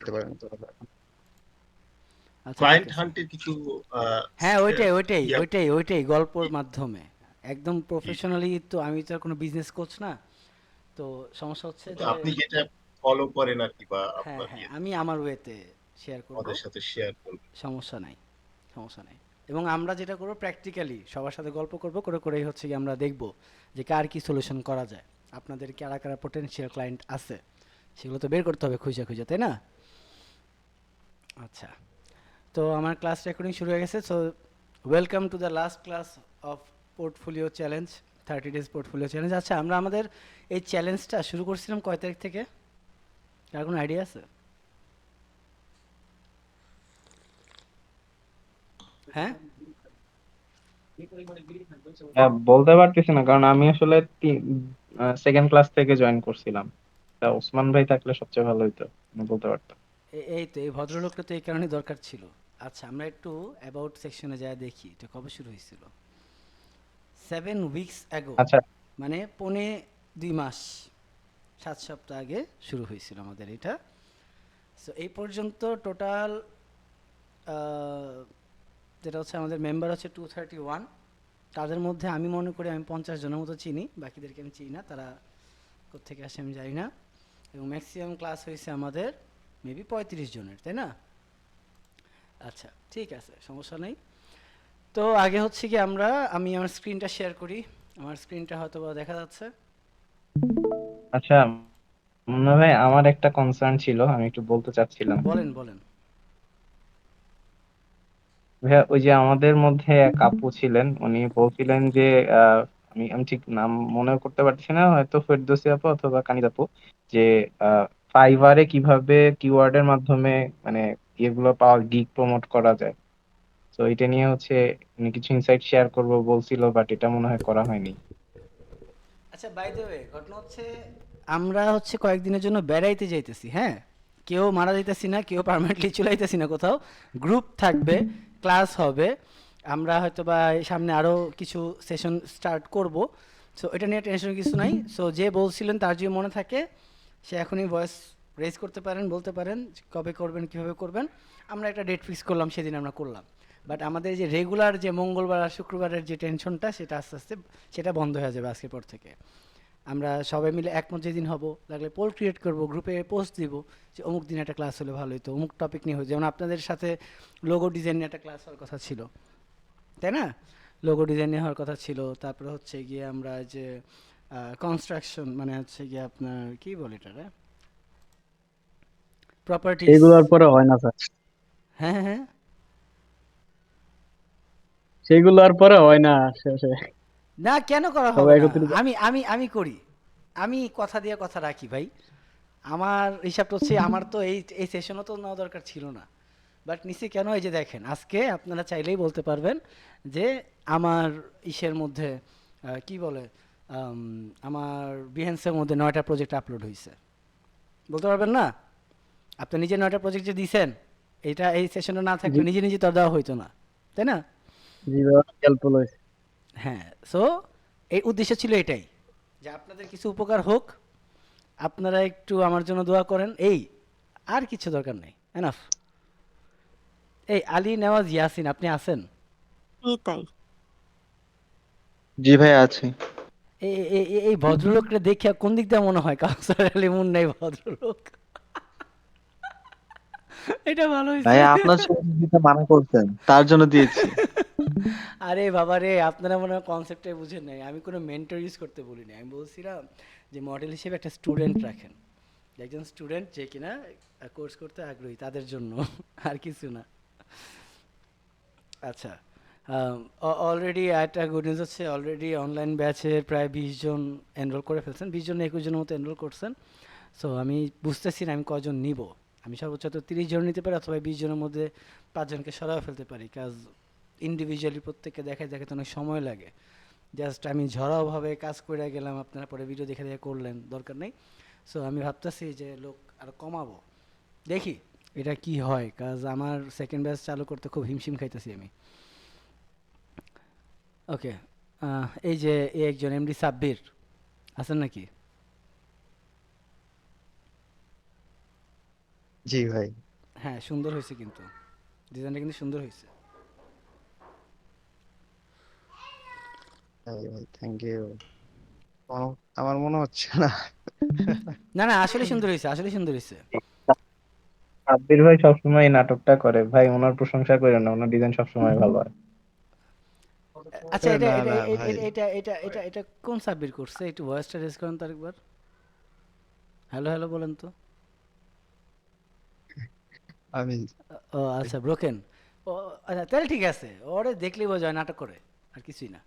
করতে পারেন। আচ্ছা ঠিক ক্লায়েন্ট আছে। হান্টের কিছু হ্যাঁ ওইটাই ওইটাই ইয়া ওইটাই ওইটাই গল্পর মাধ্যমে একদম প্রফেশনালি। তো আমি তো আর কোনো বিজনেস কোচ না। তো সমস্যা হচ্ছে তো যে আপনি যেটা ফলো করেন আর কি, বা হ্যাঁ আপনার হ্যাঁ ইয়েতে আমি আমার ওয়েতে শেয়ার করব। আমাদের সাথে শেয়ার করবেন। সমস্যা নাই, সমস্যা নাই। এবং আমরা যেটা করবো প্র্যাকটিক্যালি সবার সাথে গল্প করব, করে করেই হচ্ছে কি আমরা দেখব যে কার কি সলিউশন করা যায়। আপনাদের কারা কারা পোটেনশিয়াল ক্লায়েন্ট আছে সেগুলো তো বের করতে হবে খুঁজে খুঁজে, তাই না? আচ্ছা, তো আমার ক্লাস রেকর্ডিং শুরু হয়ে গেছে। So welcome to the last class of portfolio challenge, 30 days portfolio challenge. আচ্ছা, আমরা আমাদের এই চ্যালেঞ্জটা শুরু করছিলাম কয় তারিখ থেকে? কার কোনো আইডিয়া আছে? হ্যাঁ, বলতে পারতেছি না, কারণ আমি আসলে সেকেন্ড ক্লাস থেকে জয়েন করছিলাম। তা ওসমান ভাই থাকলে সবচেয়ে ভালো হইতো, আমি বলতে পারতাম। এই তো এই ভদ্রলোকটা তো এই কারণে দরকার ছিল। আচ্ছা, আমরা একটু অ্যাবাউট সেকশনে যা দেখি এটা কবে শুরু হয়েছিল। 7 উইকস অ্যাগো, আচ্ছা মানে পৌনে 2 মাস, 7 সপ্তাহ আগে শুরু হয়েছিল আমাদের এটা। সো এই পর্যন্ত টোটাল যেটা হচ্ছে আমাদের মেম্বার হচ্ছে 231। তাদের মধ্যে আমি মনে করি আমি 50 জনের মতো চিনি, বাকিদেরকে আমি চিনি না, তারা কোত্থেকে আসে আমি জানি না। এবং ম্যাক্সিমাম ক্লাস হয়েছে আমাদের মেবি 35 জনের, তাই না? আচ্ছা ঠিক আছে, সমস্যা নেই। তো আগে হচ্ছে কি আমি আমার স্ক্রিনটা শেয়ার করি। আমার স্ক্রিনটা হয়তো বা দেখা যাচ্ছে। আচ্ছা, মুন্না ভাই, আমার একটা কনসার্ন ছিল, আমি একটু বলতে চাচ্ছিলাম। বলেন বলেন। ভাইয়া, ওই যে আমাদের মধ্যে এক আপু ছিলেন, উনি বলছিলেন যে আহ, আমি আমি ঠিক নাম মনে করতে পারছি না, হয়তো ফেরদৌসী আপু অথবা কানিজ আপু, যে ফাইবারে কিভাবে কিওয়ার্ডের মাধ্যমে মানে এগুলো পাওয়া, গিগ প্রমোট করা যায়। তো এটা নিয়ে হচ্ছে উনি কিছু ইনসাইট শেয়ার করবো বলছিল, বাট এটা মনে হয় করা হয়নি। আচ্ছা, বাই দ্য ওয়ে, ঘটনা হচ্ছে আমরা হচ্ছে কয়েকদিনের জন্য বেড়াইতে যাইতেছি, হ্যাঁ? কেউ মারা যাইতেছি না, কেউ পার্মানেন্টলি চলে যাইতেছি না কোথাও। গ্রুপ থাকবে, ক্লাস হবে। আমরা হয়তো বা এই সামনে আরও কিছু সেশন স্টার্ট করব। সো এটা নিয়ে টেনশন কিছু নাই। সো যে বলছিলেন তার যদি মনে থাকে সে এখনই ভয়েস রেজ করতে পারেন, বলতে পারেন যে কবে করবেন, কীভাবে করবেন। আমরা একটা ডেট ফিক্স করলাম, সেদিন আমরা করলাম। বাট আমাদের যে রেগুলার যে মঙ্গলবার আর শুক্রবারের যে টেনশনটা, সেটা আস্তে আস্তে সেটা বন্ধ হয়ে যাবে আজকের পর থেকে। আমরা সবাই মিলে একমত যেদিন হব, লাগলে পোল ক্রিয়েট করব, গ্রুপে পোস্ট দিব যে অমুক দিন একটা ক্লাস হলে ভালো হতো, অমুক টপিক নিয়ে হতো। যেমন আপনাদের সাথে লোগো ডিজাইন নিয়ে একটা ক্লাস হওয়ার কথা ছিল, তাই না? লোগো ডিজাইন নিয়ে হওয়ার কথা ছিল। তারপরে হচ্ছে গিয়ে আমরা যে কনস্ট্রাকশন, মানে হচ্ছে গিয়ে আপনার কি বলে এটা, প্রপার্টিস। সেইগুলোর পরে হয় না স্যার। হ্যাঁ হ্যাঁ হ্যাঁ। সেইগুলো আর পরে হয় না শেষে। না, কেন করা সবাই হবে না? একত্রিত। আমি করি। আমি কথা দিয়ে কথা রাখি ভাই। আমার হিসাবটা হচ্ছে, আমার তো এই এই সেশনও তো নেওয়া দরকার ছিল না, বাট নিচে কেন, এই যে দেখেন, আজকে আপনারা চাইলেই বলতে পারবেন যে আমার ইসের মধ্যে কি বলে, আমার বিহেন্সের মধ্যে 9টা প্রজেক্ট আপলোড হয়েছে। বলতে পারবেন না? আপনি নিজে 9টা প্রজেক্ট যে দিছেন, এইটা এই সেশনটা না থাকলে জি, নিজে নিজে তো আর দেওয়া হইতো না, তাই না? জি ভাই, অনেক হেল্পফুল হয়েছে। হ্যাঁ। সো এই উদ্দেশ্য ছিল এটাই, যে আপনাদের কিছু উপকার হোক, আপনারা একটু আমার জন্য দোয়া করেন, এই আর কিছু দরকার নেই, এনাফ। এই আলী নেওয়াজ ইয়াসিন, আপনি আছেন? এই তাই। জি ভাই, আছে। এই ভদ্রলোকটা দেখিয়া কোন দিক দিয়ে মনে হয় কাউসার আলী মুন্না এই ভদ্রলোক? এটা ভালো ভাই, হয়েছে। আপনার ছবি দিতে মানা করছেন, তার জন্য দিয়েছি। আরে বাবা রে, আপনারা মনে হয় কনসেপ্টটাই বুঝেন নাই। আমি কোনো মেন্টর ইউজ করতে বলিনি, আমি বলছিলাম যে মডেল হিসেবে একটা স্টুডেন্ট রাখেন, একজন স্টুডেন্ট যে কিনা কোর্স করতে আগ্রহী, তাদের জন্য। আর কিছু না। আচ্ছা, অলরেডি একটা গুড নিউজ হচ্ছে, অলরেডি অনলাইন ব্যাচের প্রায় 20 জন এনরোল করে ফেলছেন, 20 জন 21 জনের মতো এনরোল করছেন। সো আমি বুঝতেছি না আমি কজন নিব। আমি সর্বোচ্চ তো 30 জন নিতে পারি, অথবা 20 জনের মধ্যে 5 জনকে সরাও ফেলতে পারি, কাজ ইন্ডিভিজুয়ালি প্রত্যেককে দেখায় দেখাতে অনেক সময় লাগে। জাস্ট আমি ঝড়াওভাবে কাজ করে গেলাম, আপনারা পরে ভিডিও দেখে দেখে করলেন, দরকার নেই। সো আমি ভাবতেছি যে লোক আরও কমাবো, দেখি এটা কি হয়, কাজ আমার সেকেন্ড ব্যাচ চালু করতে খুব হিমশিম খাইতেছি আমি। ওকে, এই যে এই একজন এমডি সাব্বির আছেন নাকি? জি ভাই। হ্যাঁ সুন্দর হয়েছে, কিন্তু ডিজাইনটা কিন্তু সুন্দর হয়েছে। ভাই ভাই থ্যাংক ইউ। আমার মনে হচ্ছে না। না না, আসলে সুন্দর হয়েছে, আসলে সুন্দর হয়েছে। সাব্বির ভাই সবসময় এই নাটকটা করে ভাই, ওনার প্রশংসা করেন না, ওনার ডিজাইন সবসময় ভালো হয়। আচ্ছা, এটা না এটা না এটা ভাই, এটা এটা এটা এটা কোন সাব্বির করছে? একটু ভয়েসটা রেজ করেন তো আরেকবার। হ্যালো হ্যালো বলেন তো। আমি ও আচ্ছা, ব্রোকেন। ও আচ্ছা, তাহলে ঠিক আছে, ওরে দেখলেই বোঝা যায় নাটক করে, আর কিছুই না,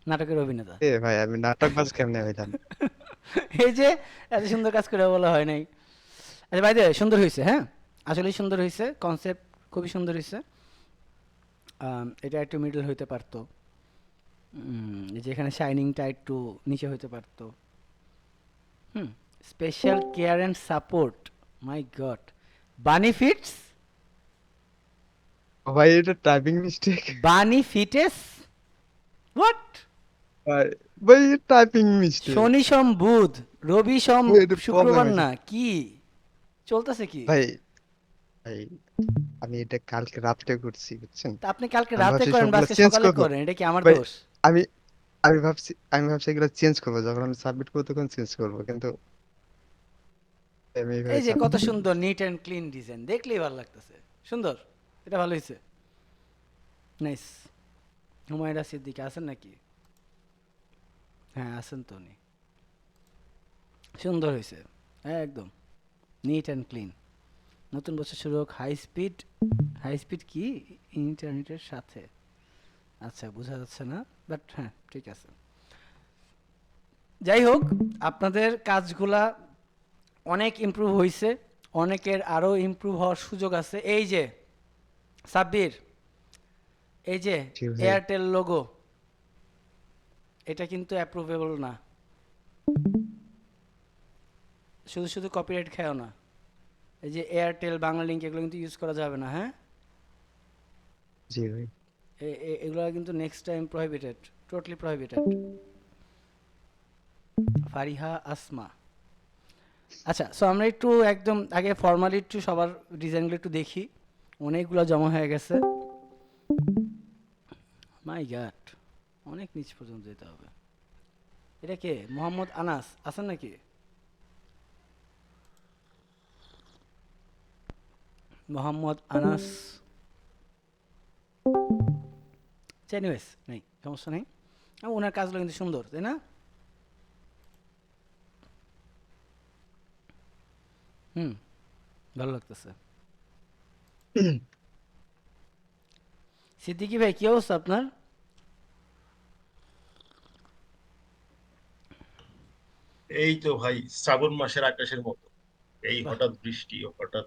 নাটকের অভিনেতা। এ ভাই আমি নাটক বাজ কেমনে হইলাম? এই যে এত সুন্দর কাজ করে বলা হয় নাই। আচ্ছা ভাই, সুন্দর হয়েছে, হ্যাঁ আসলেই সুন্দর হয়েছে, কনসেপ্ট খুবই সুন্দর হয়েছে। এটা একটু মিডল হইতে পারতো, এই যে এখানে শাইনিংটা একটু নিচে হইতে পারতো। Hmm, special care and support, my god, বানি ফিটস, ভাই এটা টাইপিং মিস্টেক। বানি ফিটেস, হোয়াট? ভাই ভাই টাইপিং মিস্টেক। শনি সোম বুধ, রবি সোম ভাই এটা প্রবলেম শুক্রবার, হয়েছে। না কি চলতেছে কি? ভাই ভাই আমি এটা কালকে রাত্রে করছি বুঝছেন। তা আপনি কালকে আমি রাতে ভাবছি করেন বা সবগুলো আজকে চেঞ্জ সকালে করবো। করেন, এটা কি আমার ভাই দোষ? আমি আমি ভাবছি এগুলো চেঞ্জ করবো, যখন আমি সাবমিট করবো তখন চেঞ্জ করবো, কিন্তু আমি এইভাবে এই যে কত সাবমিট করে সুন্দর দিচ্ছি। নিট অ্যান্ড ক্লিন ডিজাইন, দেখলেই ভালো লাগতেছে, সুন্দর, এটা ভালো হয়েছে, নাইস। হুমায়রা সিদ্দিকী আছেন নাকি? হ্যাঁ আছেন তো উনি, সুন্দর হয়েছে, একদম নিট অ্যান্ড ক্লিন। নতুন বছর শুরু হোক হাই স্পিড, হাই স্পিড কি ইন্টারনেটের সাথে, আচ্ছা বোঝা যাচ্ছে না, বাট হ্যাঁ ঠিক আছে। যাই হোক, আপনাদের কাজগুলা অনেক ইমপ্রুভ হয়েছে, অনেকের আরও ইমপ্রুভ হওয়ার সুযোগ আছে। এই যে সাব্বির, এই যে জি ভাই। এয়ারটেল লোগো, এটা কিন্তু অ্যাপ্রুভেবল না, শুধু শুধু কপিরাইট খায়ও না। এই যে এয়ারটেল, বাংলালিংক, এগুলো কিন্তু ইউজ করা যাবে না, হ্যাঁ জি ভাই। এগুলো কিন্তু next time prohibited, totally prohibited. Fariha Asma. আচ্ছা, সো আমরা একটু একদম আগে ফর্মালি একটু সবার ডিজাইনগুলো একটু দেখি, অনেকগুলো জমা হয়ে গেছে, মাই গড, অনেক নিচ পর্যন্ত যেতে হবে। এটা কে, মোহাম্মদ আনাস আছেন নাকি? মোহাম্মদ আনাস, এনিওয়েজ নেই, সমস্যা নেই। ওনার কাজগুলো কিন্তু সুন্দর, তাই না? হুম, ভালো লাগতেছে। সিদ্দিকী ভাই, কি অবস্থা আপনার? এই তো ভাই, শ্রাবণ মাসের আকাশের মতো। এই বাহ, হঠাৎ বৃষ্টি, হঠাৎ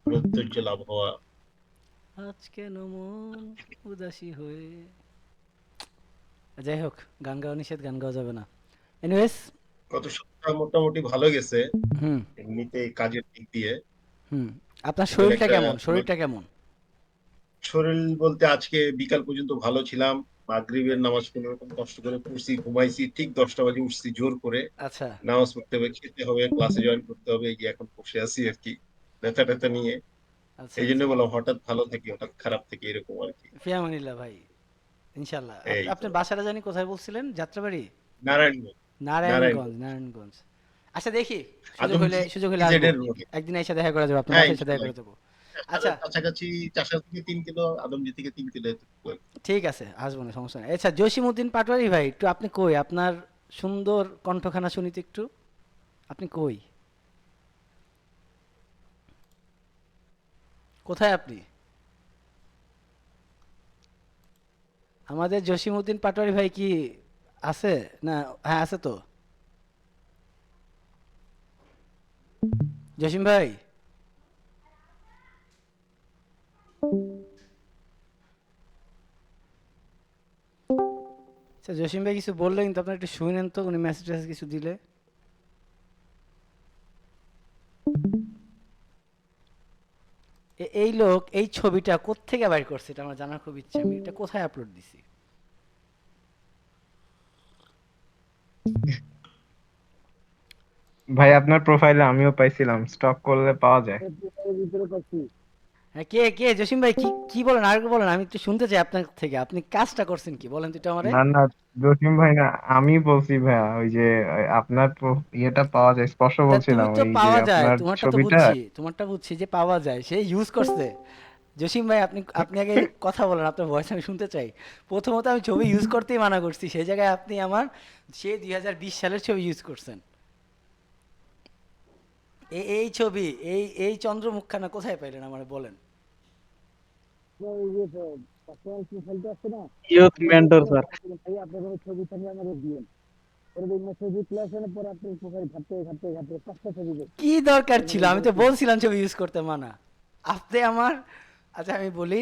রৌদ্রোজ্জ্বল আবহাওয়া। আজ কেন মন উদাসী হয়ে, যাই হোক, গান গাওয়া নিষেধ, গান গাওয়া যাবে না। এনিওয়েজ, গত সপ্তাহ মোটামুটি ভালো গেছে হুম এমনিতে কাজের দিক দিয়ে। হুম, আপনার ওদের শরীরটা একটা কেমন, মানে শরীরটা কেমন? শরীর বলতে আজকে বিকাল পর্যন্ত ভালো ছিলাম। মাগরিবের নামাজ কোনো রকম কষ্ট করে পড়ছি, ঘুমাইছি, ঠিক 10টা বাজে উঠছি জোর করে। আচ্ছা নামাজ পড়তে হবে, খেতে হবে, ক্লাসে জয়েন করতে হবে, গিয়ে এখন বসে আছি আর কি, ব্যথা ট্যাথা নিয়ে। আচ্ছা এই জন্য আচ্ছা, বললাম হঠাৎ ভালো থাকি হঠাৎ খারাপ থাকি, এরকম আর কি। ফিয়ামানিল্লাহ ভাই, ইনশাল্লাহ। এই তো আপনার বাসাটা জানি কোথায় বলছিলেন, যাত্রাবাড়ি? নারায়ণগঞ্জ। নারায়ণগঞ্জ, নারায়ণগঞ্জ নারায়ণগঞ্জ। আচ্ছা দেখি, সুযোগ আদম হলে, সুযোগ হলে ইজেড আসবো, এর রোডে। একদিন এসে দেখা করে যাবো, আপনার হ্যাঁ বাসায় এসে দেখা ইনশাল্লাহ, করে যাবো। আচ্ছা, ঢাকার কাছাকাছি 4 থেকে 3 কিলো, আদমজি থেকে 3 কিলো এতটুকু আর কি। ঠিক আছে, আসবো না, সমস্যা নেই। আচ্ছা, জসিমউদ্দিন পাটোয়ারি ভাই, একটু আপনি কই, আপনার সুন্দর কণ্ঠখানা শুনিতে একটু, আপনি কই, কোথায় আপনি? আমাদের জসিমউদ্দিন পাটোয়ারি ভাই কি আছে না? হ্যাঁ আছে তো, জসিম ভাই। আচ্ছা, জসিম ভাই কিছু বললে কিন্তু আপনার একটু শুনেন তো, উনি মেসেজ টেসেজ কিছু দিলে। এই লোক এই ছবিটা কোত্থেকে বাইর করছে, এটা আমার জানার খুব ইচ্ছে, আমি এটা কোথায় আপলোড দিছি? ভাই আপনার প্রোফাইলে আমিও পাইছিলাম, স্টক করলে পাওয়া যায়। হ্যাঁ, কে কে জসিম ভাই, কি কি বলেন, আর বলেন, আমি একটু শুনতে চাই আপনার থেকে। আপনি কাজটা করছেন কি বলেন তো একটু আমারে। না না, জসিম ভাই না, আমি বলছি ভাইয়া, ওই যে আপনার ইয়েটা পাওয়া যায়, স্পর্শ তা তুমি বলছিলাম, তো ওই যে পাওয়া যায়, আপনার তোমারটা তো ছবিটা। বুঝছি, তোমারটা বুঝছি যে পাওয়া যায়, সে ইউজ করছে। জসিম ভাই, আপনি আপনি আগে কথা বলেন, আপনার ভয়েস আমি শুনতে চাই। প্রথমত আমি ছবি ইউজ করতেই মানা করছি, সেই জায়গায় আপনি আমার সেই 2020 সালের ছবি ইউজ করছেন। এই ছবি, এই চন্দ্রমুখখানা কোথায় পাইলেন আমার বলেন। Youth mentor sir. কি দরকার ছিল, আমি তো বলছিলাম ছবি ইউজ করতে মানা। আপনি আমার, আচ্ছা আমি বলি,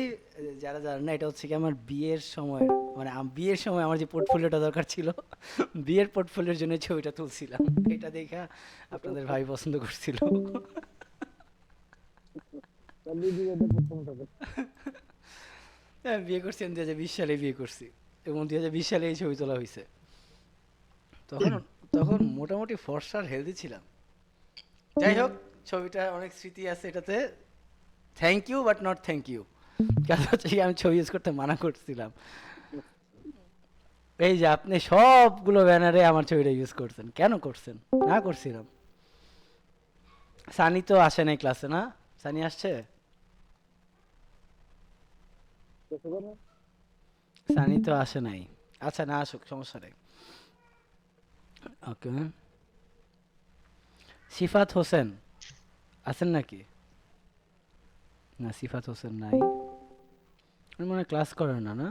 যারা জানেন না, এটা হচ্ছে কি আমার বিয়ের সময়, মানে বিয়ের সময় আমার যে পোর্টফোলিওটা দরকার ছিল, বিয়ের পোর্টফোলিওর জন্য ছবিটা তুলছিলাম। এটা দেখা আপনাদের ভাই পছন্দ করছিল। হ্যাঁ, বিয়ে করছি আমি 2020 সালে বিয়ে করছি, এবং 2020 সালে এই ছবি তোলা হয়েছে। তখন তখন মোটামুটি ফর্সার হেলদি ছিলাম। যাই হোক, ছবিটা অনেক স্মৃতি আছে এটাতে। Thank you but not thank you. কারণ হচ্ছে কি, আমি ছবি ইউজ করতে মানা করছিলাম। এই যে আপনি সবগুলো ব্যানারে আমার ছবিটা ইউজ করছেন, কেন করছেন? না করছিলাম। সানি তো আসে নাই ক্লাসে, না? সানি আসছে? সানি তো আসে নাই। আচ্ছা, না আসুক, সমস্যা নেই। ওকে। সিফাত হোসেন আছেন নাকি? না, সিফাত হোসেন নাই। উনি মনে হয় ক্লাস করেন না, না?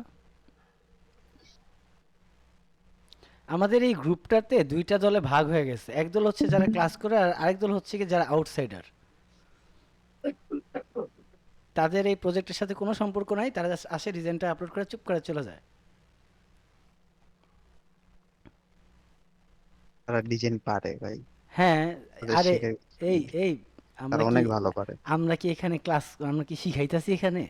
আমাদের এই গ্রুপটাতে দুইটা দলে ভাগ হয়ে গেছে। এক দল হচ্ছে যারা ক্লাস করে, আর আরেক দল হচ্ছে কি যারা আউটসাইডার। তাদের এই প্রজেক্টের সাথে কোনো সম্পর্ক নাই, তারা জাস্ট আসে, ডিজাইনটা আপলোড করে চুপ করে চলে যায়। তারা ডিজাইন পারে ভাই, হ্যাঁ। ওদের আরে, শিখে এই এই তারা আমরা কি অনেক ভালো পারে। আমরা কি এখানে ক্লাস, আমরা কি শিখাইতাছি এখানে?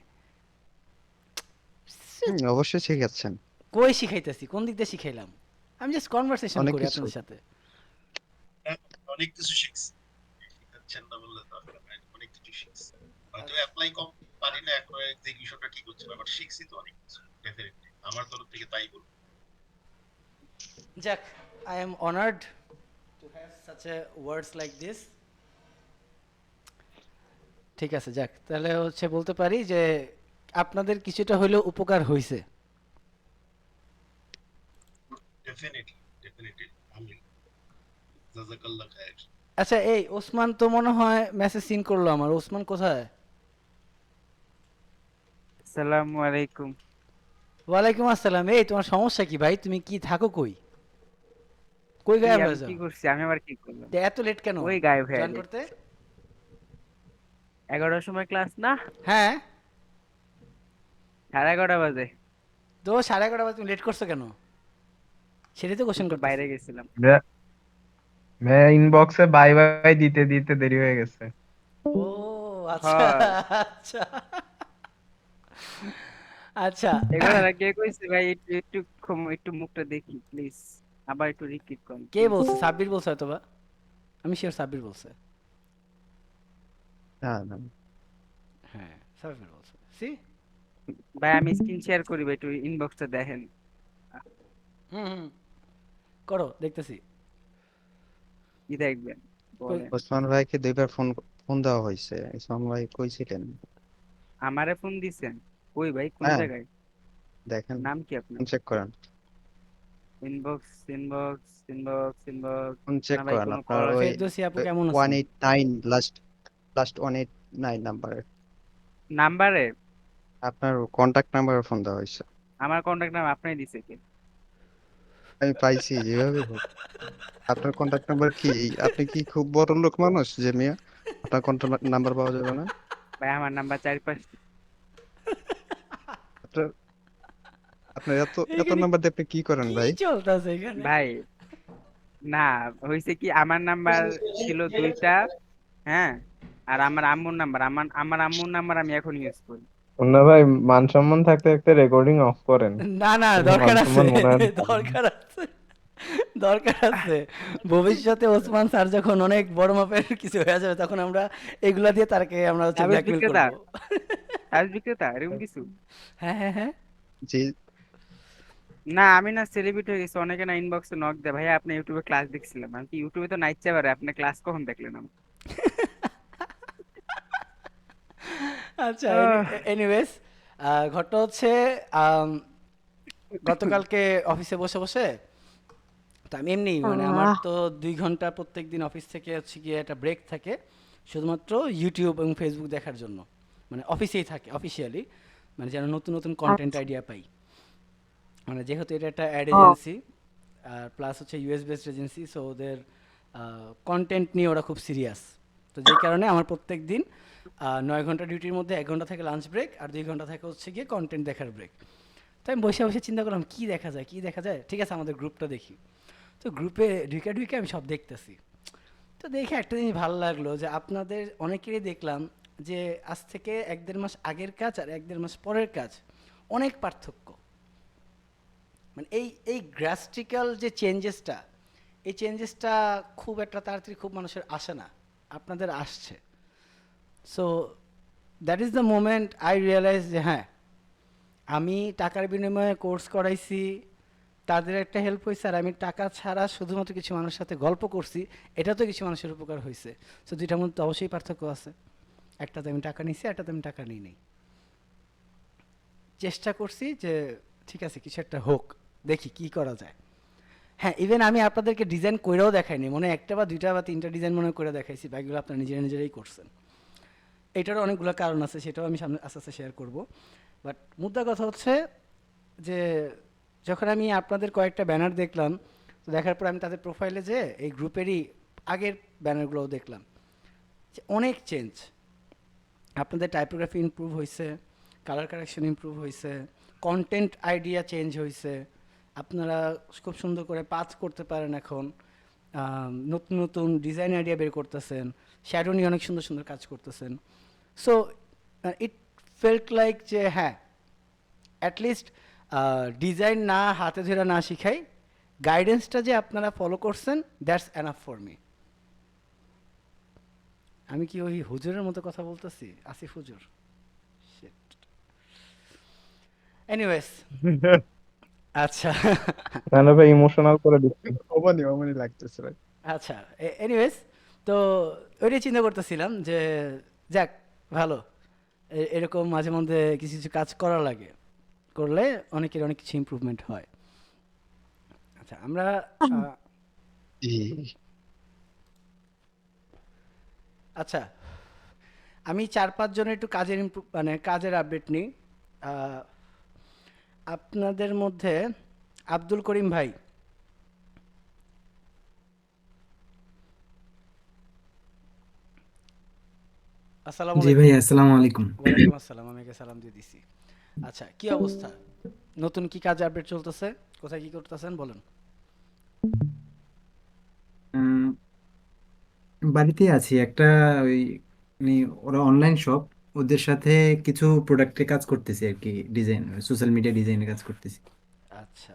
অবশ্যই শিখাচ্ছেন কই শিখাইতাছি, কোন দিক দিয়ে শিখাইলাম? আমি জাস্ট কনভারসেশন অনেক করি কিছু। আপনাদের সাথে। হ্যাঁ, অনেক কিছু শিখছি, শিখাচ্ছেন না বললে তো হবে না, অনেক কিছু শিখছি। হয়তো অ্যাপ্লাই কম পারি না এখনো, এক্সিকিউশনটা ঠিক হচ্ছে না, বাট শিখছি তো অনেক কিছু, ডেফিনেটলি আমার তরফ থেকে তাই বলবো। যাক, I am honoured to have such a words like this. ঠিক আছে, যাক, তাহলে হচ্ছে বলতে পারি যে আপনাদের কিছুটা হইলেও উপকার হয়েছে। Definitely, definitely. আমি জাযাকাল্লাহ খায়ের। আচ্ছা, এই ওসমান তো মনে হয় মেসেজ সিন করলো আমার। ওসমান কোথায়? আসসালামু আলাইকুম। ওয়ালাইকুম আসসালাম। এই তোমার সমস্যা কি ভাই? তুমি কি থাকো কই? কই কি গায়েব আমি হয়ে কি যাও? করছি? আমি আবার কি করলাম? তে এত লেট কেন ওই গায়েব হয়ে জয়েন যায়। করতে? 11টার সময় ক্লাস না? হ্যাঁ, 11:30 বাজে। তো 11:30 বাজে তুমি লেট করছো কেন? সেটাই তো কোশ্চেন একটু বাইরে করতেছি। গেছিলাম। ভাইয়া ইনবক্সে বাই বাই দিতে দিতে দেরি হয়ে গেছে। ও আচ্ছা, হয়। আচ্ছা, আচ্ছা। এগুলা কে কইছে ভাই? একটু একটু একটু মুখটা দেখি প্লিজ। আবার একটু রিপিট করুন কে প্লিজ। বলছে? সাব্বির বলছে হয়তো বা। আমি শিওর সাব্বির বলছে। না না, হ্যাঁ, সাব্বির বলছে। সি। ভাই আমি স্ক্রিন শেয়ার করি ভাই, একটু ইনবক্সটা দেখেন। হুম হুম, করো, দেখতেছি। কি দেখবেন কই? বলেন। ওসমান ভাইকে 2বার ফোন ফোন দেওয়া হয়েছে। ওসমান ভাই কই ছিলেন? আমারে ফোন দিছেন? কই ভাই, কোন হ্যাঁ, জায়গায়? দেখেন, নাম কি আপনার? ফোন চেক করেন, inbox inbox inbox inbox. Phone না চেক ভাই, করেন কোনো আপনার কল ওই আসে। ফেরদৌসী আপু কেমন আছেন? 189 লাস্ট, লাস্ট 189 নাম্বারে নাম্বারে? আপনার কন্টাক্ট নাম্বারে ফোন দেওয়া হয়েছে। আমার কন্টাক্ট নাম আপনি দিছে কে? আমি পাইছি যেভাবে হোক। আপনার কন্টাক্ট নাম্বার কি? আপনি কি খুব বড় লোক মানুষ যে মিয়া আপনার কন্টাক্ট নাম্বার পাওয়া যাবে না? ভাই আমার নাম্বার 4-5। আপনার আপনার এত এত এখানে নাম্বার দিয়ে আপনি কি করেন কি ভাই? চলতেছে এখানে? ভাই না, হয়েছে কি, আমার নাম্বার ছিল 2টা। হ্যাঁ। আর আমার আম্মুর নাম্বার, আমার আম্মুর নাম্বার আমি এখন ইউজ করি। না ভাই, মান সম্মান থাকতে থাকতে রেকর্ডিং অফ করেন। না না, কোনো মান দরকার আছে, সম্মান মনে হয় না। দরকার আছে, দরকার আছে। ভবিষ্যতে ওসমান স্যার যখন অনেক বড় মাপের কিছু হয়ে যাবে তখন আমরা এগুলা দিয়ে তাকে আমরা হচ্ছে তাবিজ ব্ল্যাকমেল বিক্রেতা, করব। তাবিজ বিক্রেতা এরকম কিছু। হ্যাঁ হ্যাঁ হ্যাঁ। জি না আমি না সেলিব্রিটি হয়ে গেছি, অনেকে না ইনবক্সে নক দেয়, ভাইয়া আপনি ইউটিউবে ক্লাস দেখছিলাম। আমি কি ইউটিউবে তো নাইট পারে, আপনি ক্লাস কখন দেখলেন আমার? আচ্ছা, আহ, এনিওয়েজ, ঘটনা হচ্ছে আম, গতকালকে অফিসে বসে বসে তো আমি এমনি মানে আমার তো 2 ঘন্টা প্রত্যেক দিন অফিস থেকে হচ্ছে গিয়ে একটা ব্রেক থাকে শুধুমাত্র ইউটিউব এবং ফেসবুক দেখার জন্য, মানে অফিসেই থাকে অফিসিয়ালি, মানে যেন নতুন নতুন কন্টেন্ট আইডিয়া পাই। মানে যেহেতু এটা একটা অ্যাড এজেন্সি আর প্লাস হচ্ছে ইউএস বেসড এজেন্সি, সো ওদের কন্টেন্ট নিয়ে ওরা খুব সিরিয়াস। তো যেই কারণে আমার প্রত্যেক দিন 9 ঘন্টা ডিউটির মধ্যে 1 ঘন্টা থাকে লাঞ্চ ব্রেক আর 2 ঘন্টা থাকে হচ্ছে গিয়ে কন্টেন্ট দেখার ব্রেক। তো আমি বসে বসে চিন্তা করলাম কী দেখা যায় কী দেখা যায়, ঠিক আছে আমাদের গ্রুপটা দেখি। তো গ্রুপে ঢুকে ঢুকে আমি সব দেখতেছি। তো দেখে একটা জিনিস ভালো লাগলো যে আপনাদের অনেকেরই দেখলাম যে আজ থেকে 1-1.5 মাস আগের কাজ আর 1-1.5 মাস পরের কাজ অনেক পার্থক্য। মানে এই গ্রাস্টিক্যাল যে চেঞ্জেসটা, এই চেঞ্জেসটা খুব একটা তাড়াতাড়ি খুব মানুষের আসে না, আপনাদের আসছে। So that is the moment I realise যে হ্যাঁ, আমি টাকার বিনিময়ে কোর্স করাইছি, তাদের একটা হেল্প হয়েছে, আর আমি টাকা ছাড়া শুধুমাত্র কিছু মানুষের সাথে গল্প করছি, এটা তো কিছু মানুষের উপকার হয়েছে। সো দুইটার মধ্যে তো অবশ্যই পার্থক্য আছে। একটাতে আমি টাকা নিছি, একটাতে আমি টাকা নিই নাই। চেষ্টা করছি যে ঠিক আছে কিছু একটা হোক, দেখি কি করা যায়। হ্যাঁ, ইভেন আমি আপনাদেরকে ডিজাইন কইরাও দেখাইনি, মনে হয় 1টা বা 2টা বা 3টা ডিজাইন মনে করে দেখাইছি, বাকিগুলো আপনারা নিজেরা নিজেরাই করছেন। এটারও অনেকগুলো কারণ আছে, সেটাও আমি সামনে আস্তে আস্তে শেয়ার করব। বাট মুদ্রা কথা হচ্ছে যে যখন আমি আপনাদের কয়েকটা ব্যানার দেখলাম, তো দেখার পর আমি তাদের প্রোফাইলে যে এই গ্রুপেরই আগের ব্যানারগুলোও দেখলাম যে অনেক চেঞ্জ। আপনাদের টাইপোগ্রাফি ইমপ্রুভ হয়েছে, কালার কারেকশন ইমপ্রুভ হয়েছে, কন্টেন্ট আইডিয়া চেঞ্জ হয়েছে, আপনারা খুব সুন্দর করে পাথ করতে পারেন এখন, নতুন নতুন ডিজাইন আইডিয়া বের করতেছেন, শ্যাডো নিয়ে অনেক সুন্দর সুন্দর কাজ করতেছেন। সো ইট ফেল্ট লাইক যে হ্যাঁ, অ্যাটলিস্ট ডিজাইন না হাতে ধরে না শিখাই, গাইডেন্সটা যে আপনারা ফলো করছেন, দ্যাটস এনাফ ফর মি। আমি কি ওই হুজুরের মতো কথা বলতেছি, আসিফ হুজুর? এনিওয়েজ, আচ্ছা মানে ভাই ইমোশনাল করে দিচ্ছি। অমানি অমানি লাগতেছে ভাই। আচ্ছা, এনিওয়েজ, তো ওইটাই চিন্তা করতেছিলাম যে যাক ভালো, এরকম মাঝে মধ্যে কিছু কিছু কাজ করা লাগে, করলে অনেকের অনেক কিছু ইমপ্রুভমেন্ট হয়। আচ্ছা আমরা জি আচ্ছা, আমি 4-5 জনের একটু কাজের মানে কাজের আপডেট নিই। আপনাদের মধ্যে আব্দুল করিম ভাই, আসসালামু জি আলাইকুম। ভাই, আসসালামু আলাইকুম। ওয়ালাইকুম আসসালাম, আমি সালাম দিয়ে দিছি। আচ্ছা, কি অবস্থা, নতুন কি কাজ আপডেট চলতেছে, কোথায় কি করতেছেন বলেন। উম, বাড়িতে আছি একটা, ওই মানে ওরা অনলাইন শপ, ওদের সাথে কিছু প্রোডাক্টে কাজ করতেছি আর কি, ডিজাইন, সোশ্যাল মিডিয়া ডিজাইনে কাজ করতেছি। আচ্ছা,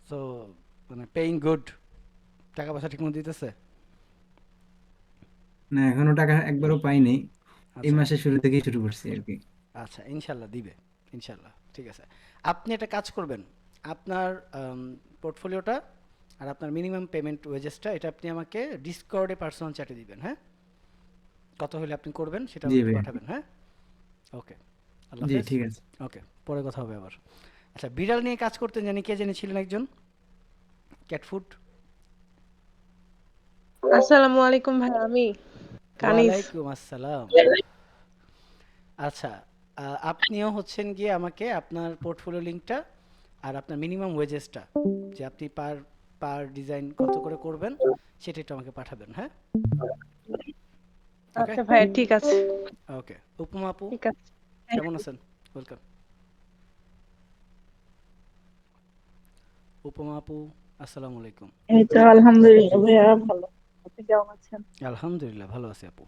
সো মানে পেইং গুড, টাকা পয়সা ঠিকমতো দিতেছে? না, এখনো টাকা একবারও পাই নাই, এই আচ্ছা মাসের শুরু থেকেই শুরু করছি আর কি। আচ্ছা, ইনশাল্লাহ দিবে, ইনশাল্লাহ। ঠিক আছে, আপনি একটা কাজ করবেন, আপনার পোর্টফোলিওটা আর আপনার মিনিমাম পেমেন্ট ওয়েজেসটা এটা আপনি আমাকে ডিসকর্ডে পার্সোনাল চ্যাটে দিবেন, হ্যাঁ? কত হলে আপনি করবেন সেটা জি আমাকে ভাই। পাঠাবেন, হ্যাঁ? ওকে, আল্লাহ জি হাফেজ। ঠিক আছে। ওকে, পরে কথা হবে আবার। আচ্ছা, বিড়াল নিয়ে কাজ করতেন জানি, কে জানি ছিলেন একজন, ক্যাট ফুড। আসসালামু আলাইকুম ভাই, আমি কানিজ। ওয়ালাইকুম আসসালাম। আচ্ছা, আপনিও হচ্ছেন গিয়ে আমাকে আপনার পোর্টফোলিও লিঙ্কটা আর আপনার মিনিমাম ওয়েজেসটা, যে আপনি পার পার ডিজাইন কত করে করবেন সেটা একটু আমাকে পাঠাবেন, হ্যাঁ? ওকে আচ্ছা ভাই, ঠিক আছে। ওকে। উপমা আপু, ঠিক আছে। কেমন আছেন? ওয়েলকাম। উপমা আপু, আসসালামু আলাইকুম। এই তো আলহামদুলিল্লাহ ভাইয়া, ভালো। আপনি কেমন আছেন? আলহামদুলিল্লাহ ভালো আছি আপু।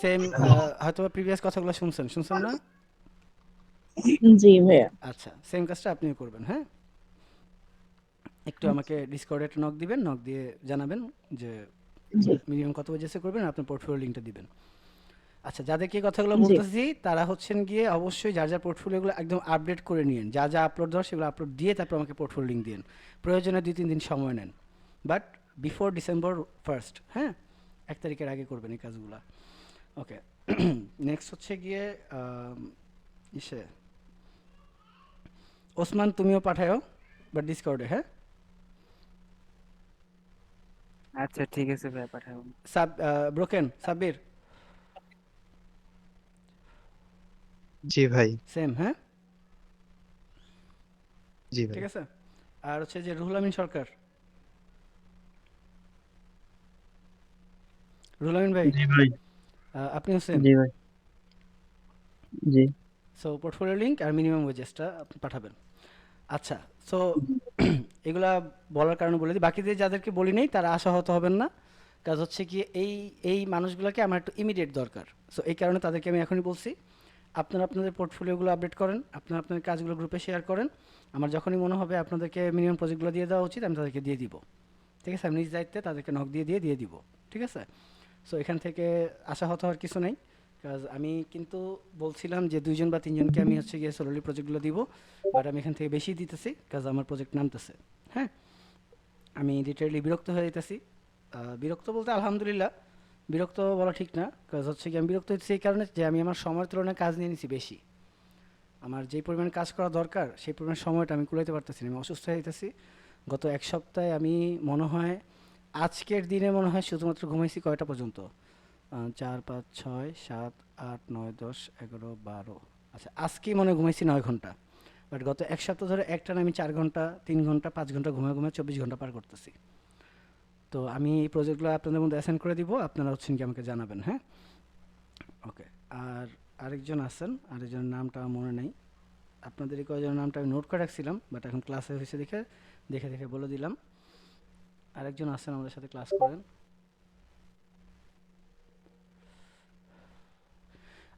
সেম, হয়তো প্রিভিয়াস কথাগুলো শুনছেন না? জি ভাইয়া। আচ্ছা, সেম কাজটা আপনিও করবেন, হ্যাঁ? একটু আমাকে ডিসকর্ডে একটা নক দিবেন, নক দিয়ে জানাবেন যে জি মিনিমাম কত বাজেসে করবেন, আর আপনার পোর্টফোলিও লিঙ্কটা দিবেন। আচ্ছা, যাদেরকে এই কথাগুলো জি বলতেছি তারা হচ্ছেন গিয়ে অবশ্যই যার যার পোর্টফোলিওগুলো একদম আপডেট করে নিন, যা যা আপলোড দেওয়ার সেগুলো আপলোড দিয়ে তারপর আমাকে পোর্টফোলিও লিঙ্ক দিন। প্রয়োজনে 2-3 দিন সময় নেন, বাট বিফোর ডিসেম্বর 1, হ্যাঁ, 1 তারিখের আগে করবেন এই কাজগুলো। ওকে, নেক্সট হচ্ছে গিয়ে ইসে ওসমান, তুমিও পাঠাও বাট ডিসকর্ডে, হ্যাঁ। আচ্ছা ঠিক আছে ভাইয়া, পাঠাবো। ব্রোকেন সাব্বির জি ভাই। সেম, হ্যাঁ, জি ভাই। ঠিক আছে। আর হচ্ছে যে রুহুল আমিন সরকার, রুহুল আমিন ভাই, জি ভাই। আপনিও সেম। জি ভাই। জি সো পোর্টফোলিও লিঙ্ক আর মিনিমাম ওয়েজেসটা আপনি পাঠাবেন। আচ্ছা, সো এগুলা বলার কারণে বলে দিই, বাকিদের যাদেরকে বলি নেই তারা আশাহত হবেন না। কাজ হচ্ছে কি এই এই মানুষগুলোকে আমার একটু ইমিডিয়েট দরকার, সো এই কারণে তাদেরকে আমি এখনই বলছি। আপনারা আপনাদের পোর্টফোলিওগুলো আপডেট করেন, আপনারা আপনার কাজগুলো গ্রুপে শেয়ার করেন। আমার যখনই মনে হবে আপনাদেরকে মিনিমাম প্রজেক্টগুলো দিয়ে দেওয়া উচিত, আমি তাদেরকে দিয়ে দিব। ঠিক আছে, আমি নিজ দায়িত্বে তাদেরকে নক দিয়ে দিব। ঠিক আছে, সো এখান থেকে আশাহত হওয়ার কিছু নেই। কাজ আমি কিন্তু বলছিলাম যে 2 জন বা 3 জনকে আমি হচ্ছে গিয়ে সোলোলি প্রজেক্টগুলো দিব, বাট আমি এখান থেকে বেশি দিতেছি কাজ আমার প্রজেক্ট নামতেছে। হ্যাঁ, আমি লিটারেলি বিরক্ত হয়ে যেতেছি। বিরক্ত বলতে আলহামদুলিল্লাহ, বিরক্ত বলা ঠিক না, কাজ হচ্ছে কি আমি বিরক্ত হচ্ছি এই কারণে যে আমি আমার সময়ের তুলনায় কাজ নিয়ে নিছি বেশি। আমার যেই পরিমাণ কাজ করা দরকার সেই পরিমাণ সময়টা আমি কুলাইতে পারতেছি না, আমি অসুস্থ হয়ে যেতেছি। গত 1 সপ্তাহে আমি মনে হয় আজকের দিনে মনে হয় শুধুমাত্র ঘুমাইছি কয়টা পর্যন্ত, 4, 5, 6, 7, 8, 9, 10, 11, 12, আচ্ছা আজকেই মনে হয় ঘুমাইছি 9 ঘন্টা। বাট গত 1 সপ্তাহ ধরে একটানা আমি 4 ঘন্টা, 3 ঘন্টা, 5 ঘন্টা ঘুমায় 24 ঘন্টা পার করতেছি। তো আমি এই প্রজেক্টগুলো আপনাদের মধ্যে অ্যাসাইন করে দিব, আপনারা হচ্ছেন কি আমাকে জানাবেন, হ্যাঁ। ওকে, আর আরেকজন আছেন, আরেকজনের নামটা আমার মনে নেই। আপনাদের এই কয়জনের নামটা আমি নোট করে রাখছিলাম, বাট এখন ক্লাসে হয়েছে দেখে দেখে দেখে বলে দিলাম। আরেকজন আছেন আমাদের সাথে ক্লাস করেন।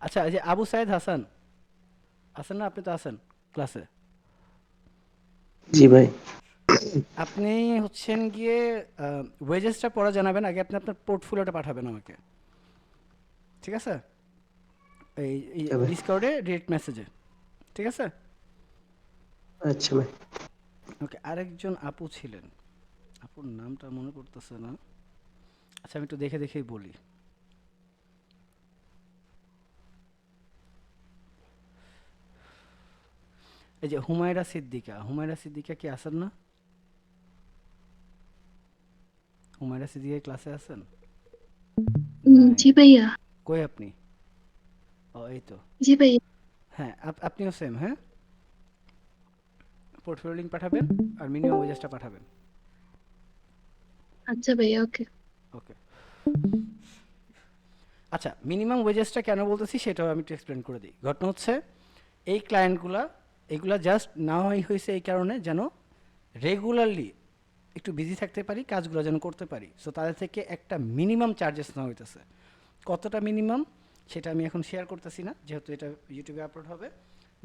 আচ্ছা, এই যে আবু সাইদ হাসান আছেন না, আপনি তো আছেন ক্লাসে। জি ভাই। আপনি হচ্ছেন গিয়ে ওয়েজেসটা পরে জানাবেন, আগে আপনি আপনার পোর্টফোলিওটা পাঠাবেন আমাকে, ঠিক আছে, এই আচ্ছা ভাই। ডিসকর্ডে ডিরেক্ট মেসেজে, ঠিক আছে। আচ্ছা ভাই। ওকে, আরেকজন আপু ছিলেন, আপুর নামটা মনে পড়তেছে না। আচ্ছা, আমি একটু দেখে দেখেই বলি। এই যে হুমায়রা সিদ্দিকা, হুমায়রা সিদ্দিকা কি আছেন না? হুমায়রা সিদ্দিকা ক্লাসে আছেন? নাই। জি ভাইয়া। কই আপনি? ও এই তো। জি ভাইয়া। হ্যাঁ, আপনিও সেম, হ্যাঁ, পোর্টফোলিও লিঙ্ক পাঠাবেন আর মিনিমাম ওয়েজেসটা পাঠাবেন। আচ্ছা ভাইয়া, ওকে। ওকে, আচ্ছা, মিনিমাম ওয়েজেসটা কেন বলতেছি সেটাও আমি একটু এক্সপ্লেন করে দিই। ঘটনা হচ্ছে এই ক্লায়েন্টগুলা এগুলা জাস্ট না হয়েছে এই কারণে যেন রেগুলারলি একটু বিজি থাকতে পারি, কাজগুলো যেন করতে পারি। সো তাদের থেকে একটা মিনিমাম চার্জেস নেওয়া হইতেছে। কতটা মিনিমাম সেটা আমি এখন শেয়ার করতেছি না, যেহেতু এটা ইউটিউবে আপলোড হবে।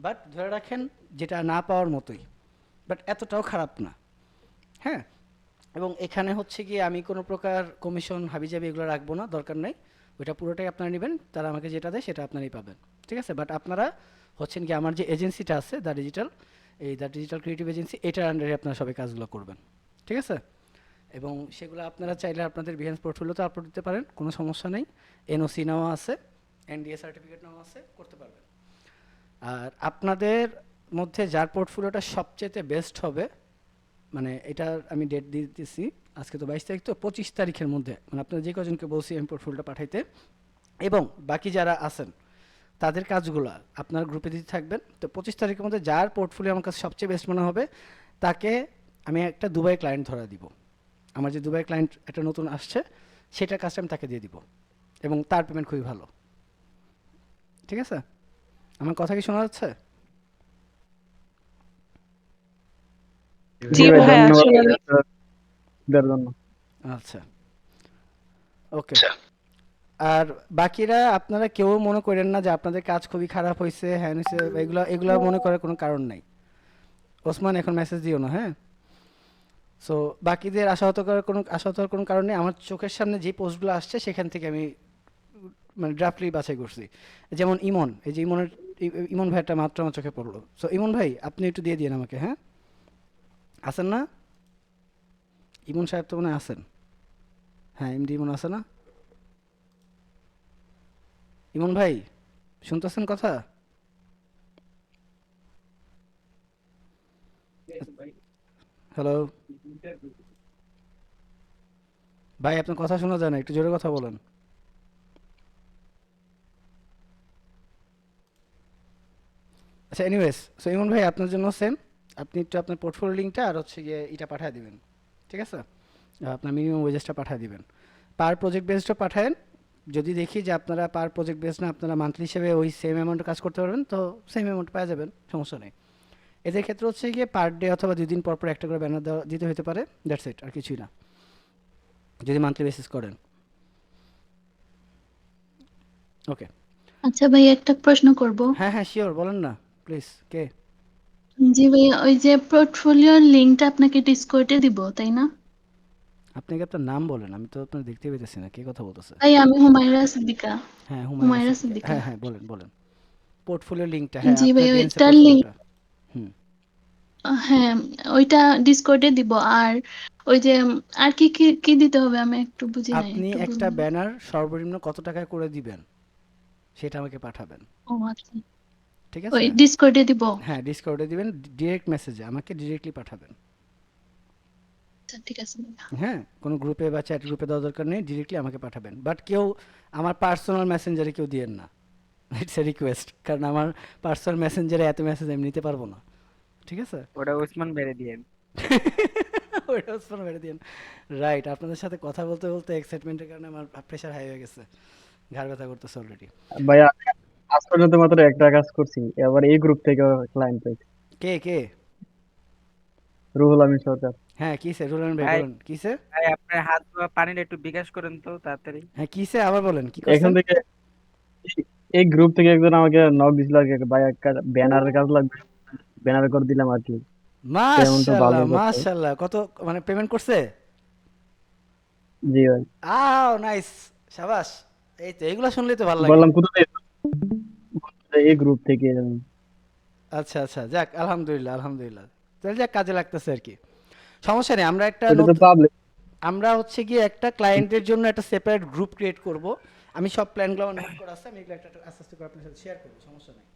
বাট ধরে রাখেন যেটা না পাওয়ার মতোই, বাট এতটাও খারাপ না, হ্যাঁ। এবং এখানে হচ্ছে গিয়ে আমি কোনো প্রকার কমিশন হাবিজাবি এগুলো রাখবো না, দরকার নেই। ওইটা পুরোটাই আপনারা নেবেন, তারা আমাকে যেটা দেয় সেটা আপনারাই পাবেন, ঠিক আছে। বাট আপনারা হচ্ছেন কি আমার যে এজেন্সিটা আছে দ্য ডিজিটাল ক্রিয়েটিভ এজেন্সি, এটার আন্ডারে আপনারা সবাই কাজগুলো করবেন, ঠিক আছে। এবং সেগুলো আপনারা চাইলে আপনাদের বিহেন্স পোর্টফোলিওতে আপলোড দিতে পারেন, কোনো সমস্যা নেই। এনওসি নেওয়া আছে, এনডিএ সার্টিফিকেট নেওয়া আছে, করতে পারবেন। আর আপনাদের মধ্যে যার পোর্টফোলিওটা সবচেয়ে বেস্ট হবে, মানে এটার আমি ডেট দিয়ে দিতেছি, আজকে তো 22 তারিখ, তো 25 তারিখের মধ্যে, মানে আপনারা যে কজনকে বলছি আমি পোর্টফোলিওটা পাঠাইতে, এবং বাকি যারা আছেন তাদের কাজগুলো আপনার গ্রুপে দিতে থাকবেন। তো 25 তারিখের মধ্যে যার পোর্টফোলিও আমার কাছে সবচেয়ে বেস্ট মনে হবে তাকে আমি একটা দুবাই ক্লায়েন্ট ধরা দিব। আমার যে দুবাই ক্লায়েন্ট একটা নতুন আসছে সেটার কাজটা আমি তাকে দিয়ে দিব, এবং তার পেমেন্ট খুবই ভালো, ঠিক আছে। আমার কথা কি শোনা যাচ্ছে? জি ভাই, ভাইয়া, ধন্যবাদ শোনা যাচ্ছে। দেওয়ার জন্য। আচ্ছা, ওকে। আর বাকিরা আপনারা কেউ মনে করেন না যে আপনাদের কাজ খুবই খারাপ হয়েছে, হ্যাঁ হয়েছে, এগুলো মনে করার কোনো কারণ নাই। ওসমান এখন মেসেজ দিও না, হ্যাঁ। সো বাকিদের আশাহত হওয়ার কোনো কারণ নেই। আমার চোখের সামনে যে পোস্টগুলো আসছে সেখান থেকে আমি মানে ড্রাফটলি বাছাই করছি। যেমন ইমন, এই যে ইমন ভাইটা মাত্র আমার চোখে পড়লো। সো ইমন ভাই আপনি একটু দিয়ে দিন আমাকে, হ্যাঁ? আছেন না? ইমন সাহেব তো মনে হয় আছেন। হ্যাঁ, এমডি ইমন আছে না? ইমন ভাই শুনতেছেন কথা? হ্যালো ভাই, আপনার কথা শোনা যায় না, একটু জোরে কথা বলেন। আচ্ছা, এনিওয়েজ, সো ইমন ভাই আপনার জন্য সেম, আপনি একটু আপনার পোর্টফোলিও লিঙ্কটা আর হচ্ছে গিয়ে এটা পাঠিয়ে দিবেন, ঠিক আছে? আপনার মিনিমাম ওয়েজেসটা পাঠিয়ে দিবেন, পার প্রজেক্ট বেসডটা পাঠায়েন। যদি দেখি যে আপনারা পার প্রজেক্ট বেস না, আপনারা মান্থলি হিসেবে ওই সেম অ্যামাউন্টে কাজ করতে পারবেন, তো সেম অ্যামাউন্ট পাওয়া যাবেন, সমস্যা নেই। এদের ক্ষেত্রে হচ্ছে গিয়ে পার ডে অথবা 2 দিন পর পর একটা করে ব্যানার দিতে হতে পারে, দ্যাটস ইট, আর কিছুই না, যদি মান্থলি বেসিস করেন। ওকে। আচ্ছা ভাই, একটা প্রশ্ন করব। হ্যাঁ হ্যাঁ, শিওর, বলেন না প্লিজ। কে? জি ভাই, ওই যে পোর্টফোলিওর লিংকটা আপনাকে ডিসকর্ডে দিব, তাই না? আপনি কি আপনার নাম বলেন, আমি তো আপনার দেখতে পেতেছি না কে কথা বলতেছে। ভাই আমি হুমায়রা সিদ্দিকা। হ্যাঁ, হুমায়রা হুমায়রা সিদ্দিকা, সিদ্দিকা। হ্যাঁ হ্যাঁ, বলেন বলেন। পোর্টফোলিও লিঙ্কটা, হ্যাঁ, জি ভাই, আপনার বিএনসি ওইটার লিংক, পোর্টফোলিওটা। হুম। হ্যাঁ ওইটা ডিসকর্ডে দিব। আর ওই যে আর কি কি কি দিতে হবে আমি একটু বুঝি নাই, আপনি একটু একটা বলুন। ব্যানার সর্বনিম্ন কত টাকায় করে দিবেন সেটা আমাকে পাঠাবেন, ও আচ্ছা, ঠিক ওই আছে? ডিসকর্ডে দিব। হ্যাঁ, ডিসকর্ডে দিবেন, ডিরেক্ট মেসেজে আমাকে ডিরেক্টলি পাঠাবেন। আচ্ছা ঠিক আছে ভাইয়া। হ্যাঁ, কোনো গ্রুপে বা চ্যাট গ্রুপে দেওয়ার দরকার নেই, ডিরেক্টলি আমাকে পাঠাবেন। বাট কেউ আমার পার্সোনাল মেসেঞ্জারে কেউ দিয়েন না, ইটস এ রিকোয়েস্ট, কারণ আমার পার্সোনাল মেসেঞ্জারে এত মেসেজ আমি নিতে পারবো না, ঠিক আছে? ওটা ওসমান বেড়ে দিয়েন। ওইটা উৎপন্ন করে দিন। রাইট, আপনাদের সাথে কথা বলতে বলতে এক্সাইটমেন্টের কারণে আমার প্রেশার হাই হয়ে গেছে, ঘাড় ব্যথা করতেছে অলরেডি। ভাইয়া আজ পর্যন্ত মাত্র একটা কাজ করছি, এবার এই গ্রুপ থেকে ক্লায়েন্ট পাইছি। কে কে? রুহুল আমিন সরকার। হ্যাঁ, কিসে? রুলেন ভাই ভাই বলেন কিসে? ভাই আপনার হাত ধোয়া পানিটা একটু বিকাশ করেন তো তাড়াতাড়ি। হ্যাঁ, কিসে আবার বলেন, কি এখান করছেন? থেকে এই গ্রুপ থেকে একজন আমাকে নক দিছিল আর কি, ভাই একটা ব্যানারের কাজ লাগবে, ব্যানার করে দিলাম আর কি। পেমেন্টটা মাশাআল্লাহ ভালোই করছে। মাশাআল্লাহ, কত মানে পেমেন্ট করছে? জি ভাই। নাইস, শাবাশ। এই তো এগুলো শুনলেই তো ভালো লাগে। বললাম কোথা থেকে? এই গ্রুপ থেকে। আচ্ছা আচ্ছা, যাক, আলহামদুলিল্লাহ আলহামদুলিল্লাহ, তাহলে যাক, কাজে লাগতেছে আর কি। সমস্যা নেই, আমরা একটা এটা তো পাবলিক। আমরা হচ্ছে গিয়ে একটা ক্লায়েন্টের জন্য একটা সেপারেট গ্রুপ ক্রিয়েট করব। আমি সব প্ল্যানগুলো আমার নোট করা আছে, আমি এগুলো একটা আস্তে আস্তে করে আপনার সাথে শেয়ার করব, সমস্যা নেই।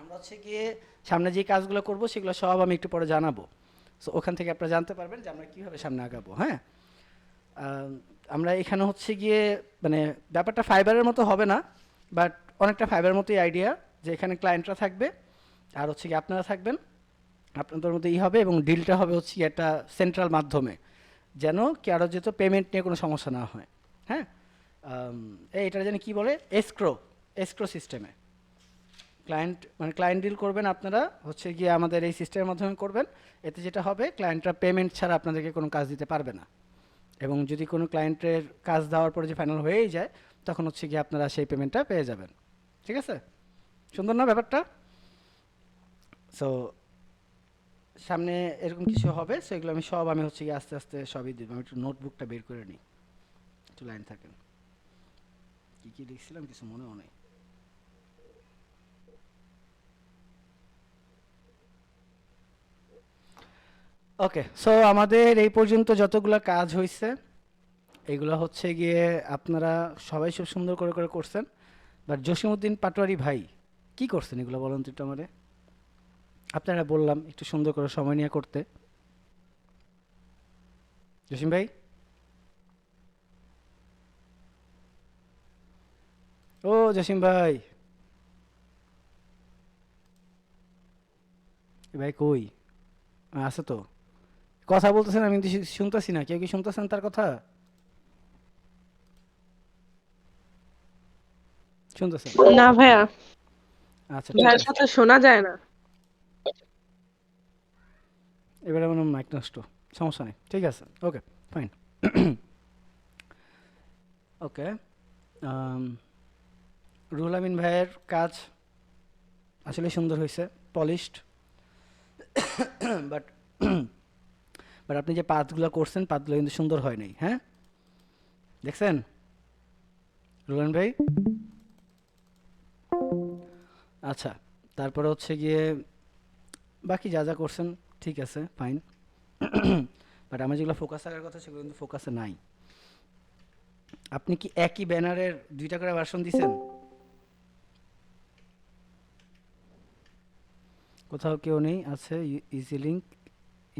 আমরা হচ্ছে গিয়ে সামনে যে কাজগুলো করব সেগুলো সব আমি একটু পরে জানাবো। সো ওখান থেকে আপনারা জানতে পারবেন যে আমরা কীভাবে সামনে আগাবো। হ্যাঁ, আমরা এখানে হচ্ছে গিয়ে মানে ব্যাপারটা ফাইবারের মতো হবে না, বাট অনেকটা ফাইবারের মতোই আইডিয়া, যে এখানে ক্লায়েন্টরা থাকবে আর হচ্ছে গিয়ে আপনারা থাকবেন, আপনাদের মধ্যে হবে, এবং ডিলটা হবে হচ্ছে গিয়ে একটা সেন্ট্রাল মাধ্যমে, যেন কি আরও যেহেতু পেমেন্ট নিয়ে কোনো সমস্যা না হয়। হ্যাঁ, এটা যেন কি বলে, এসক্রো সিস্টেমে ক্লায়েন্ট ডিল করবেন আপনারা, হচ্ছে গিয়ে আমাদের এই সিস্টেমের মাধ্যমে করবেন। এতে যেটা হবে, ক্লায়েন্টরা পেমেন্ট ছাড়া আপনাদেরকে কোনো কাজ দিতে পারবে না, এবং যদি কোনো ক্লায়েন্টের কাজ দেওয়ার পরে যে ফাইনাল হয়েই যায়, তখন হচ্ছে গিয়ে আপনারা সেই পেমেন্টটা পেয়ে যাবেন, ঠিক আছে? সুন্দর না ব্যাপারটা? সো সামনে এরকম কিছু হবে, সেগুলো আমি হচ্ছে গিয়ে আস্তে আস্তে সবই দিব। আমি একটু নোটবুকটা বের করে নিই, একটু লাইন থাকেন। কী কী লিখছিলাম কিছু মনেও নেই। ওকে, সো আমাদের এই পর্যন্ত যতগুলো কাজ হয়েছে, এগুলো হচ্ছে গিয়ে আপনারা সবাই খুব সুন্দর করে করে করছেন। বাট জসিমউদ্দিন পাটোয়ারি ভাই কি করছেন এগুলো বলুন তো একটু আমারে। আপনারা বললাম একটু সুন্দর করে সময় নিয়ে করতে। জসিম ভাই, ও জসিম ভাই, এ ভাই কই আছে তো? কথা বলতেছেন, আমি কিন্তু শুনতেছি না। কেউ কি শুনতেছেন তার কথা? শুনতেছেন? না ভাইয়া, আচ্ছা ঠিক ভাইয়ের আছে, কথা শোনা যায় না। এবারে আমার মাইক নষ্ট, সমস্যা নেই, ঠিক আছে, ওকে ফাইন। ওকে, রুহুল আমিন ভাইয়ের কাজ আসলে সুন্দর হয়েছে, পলিশড, বাট বাট আপনি যে পাতগুলো করছেন পাতগুলো কিন্তু সুন্দর হয় নাই। হ্যাঁ, দেখছেন রুলান ভাই? আচ্ছা, তারপরে হচ্ছে গিয়ে বাকি যা যা করছেন ঠিক আছে, ফাইন। বাট আমার যেগুলো ফোকাস থাকার কথা সেগুলো কিন্তু ফোকাসে নাই। আপনি কি একই ব্যানারের 2টা করে ভার্সন দিছেন? কোথাও কেউ নেই, আছে easy link,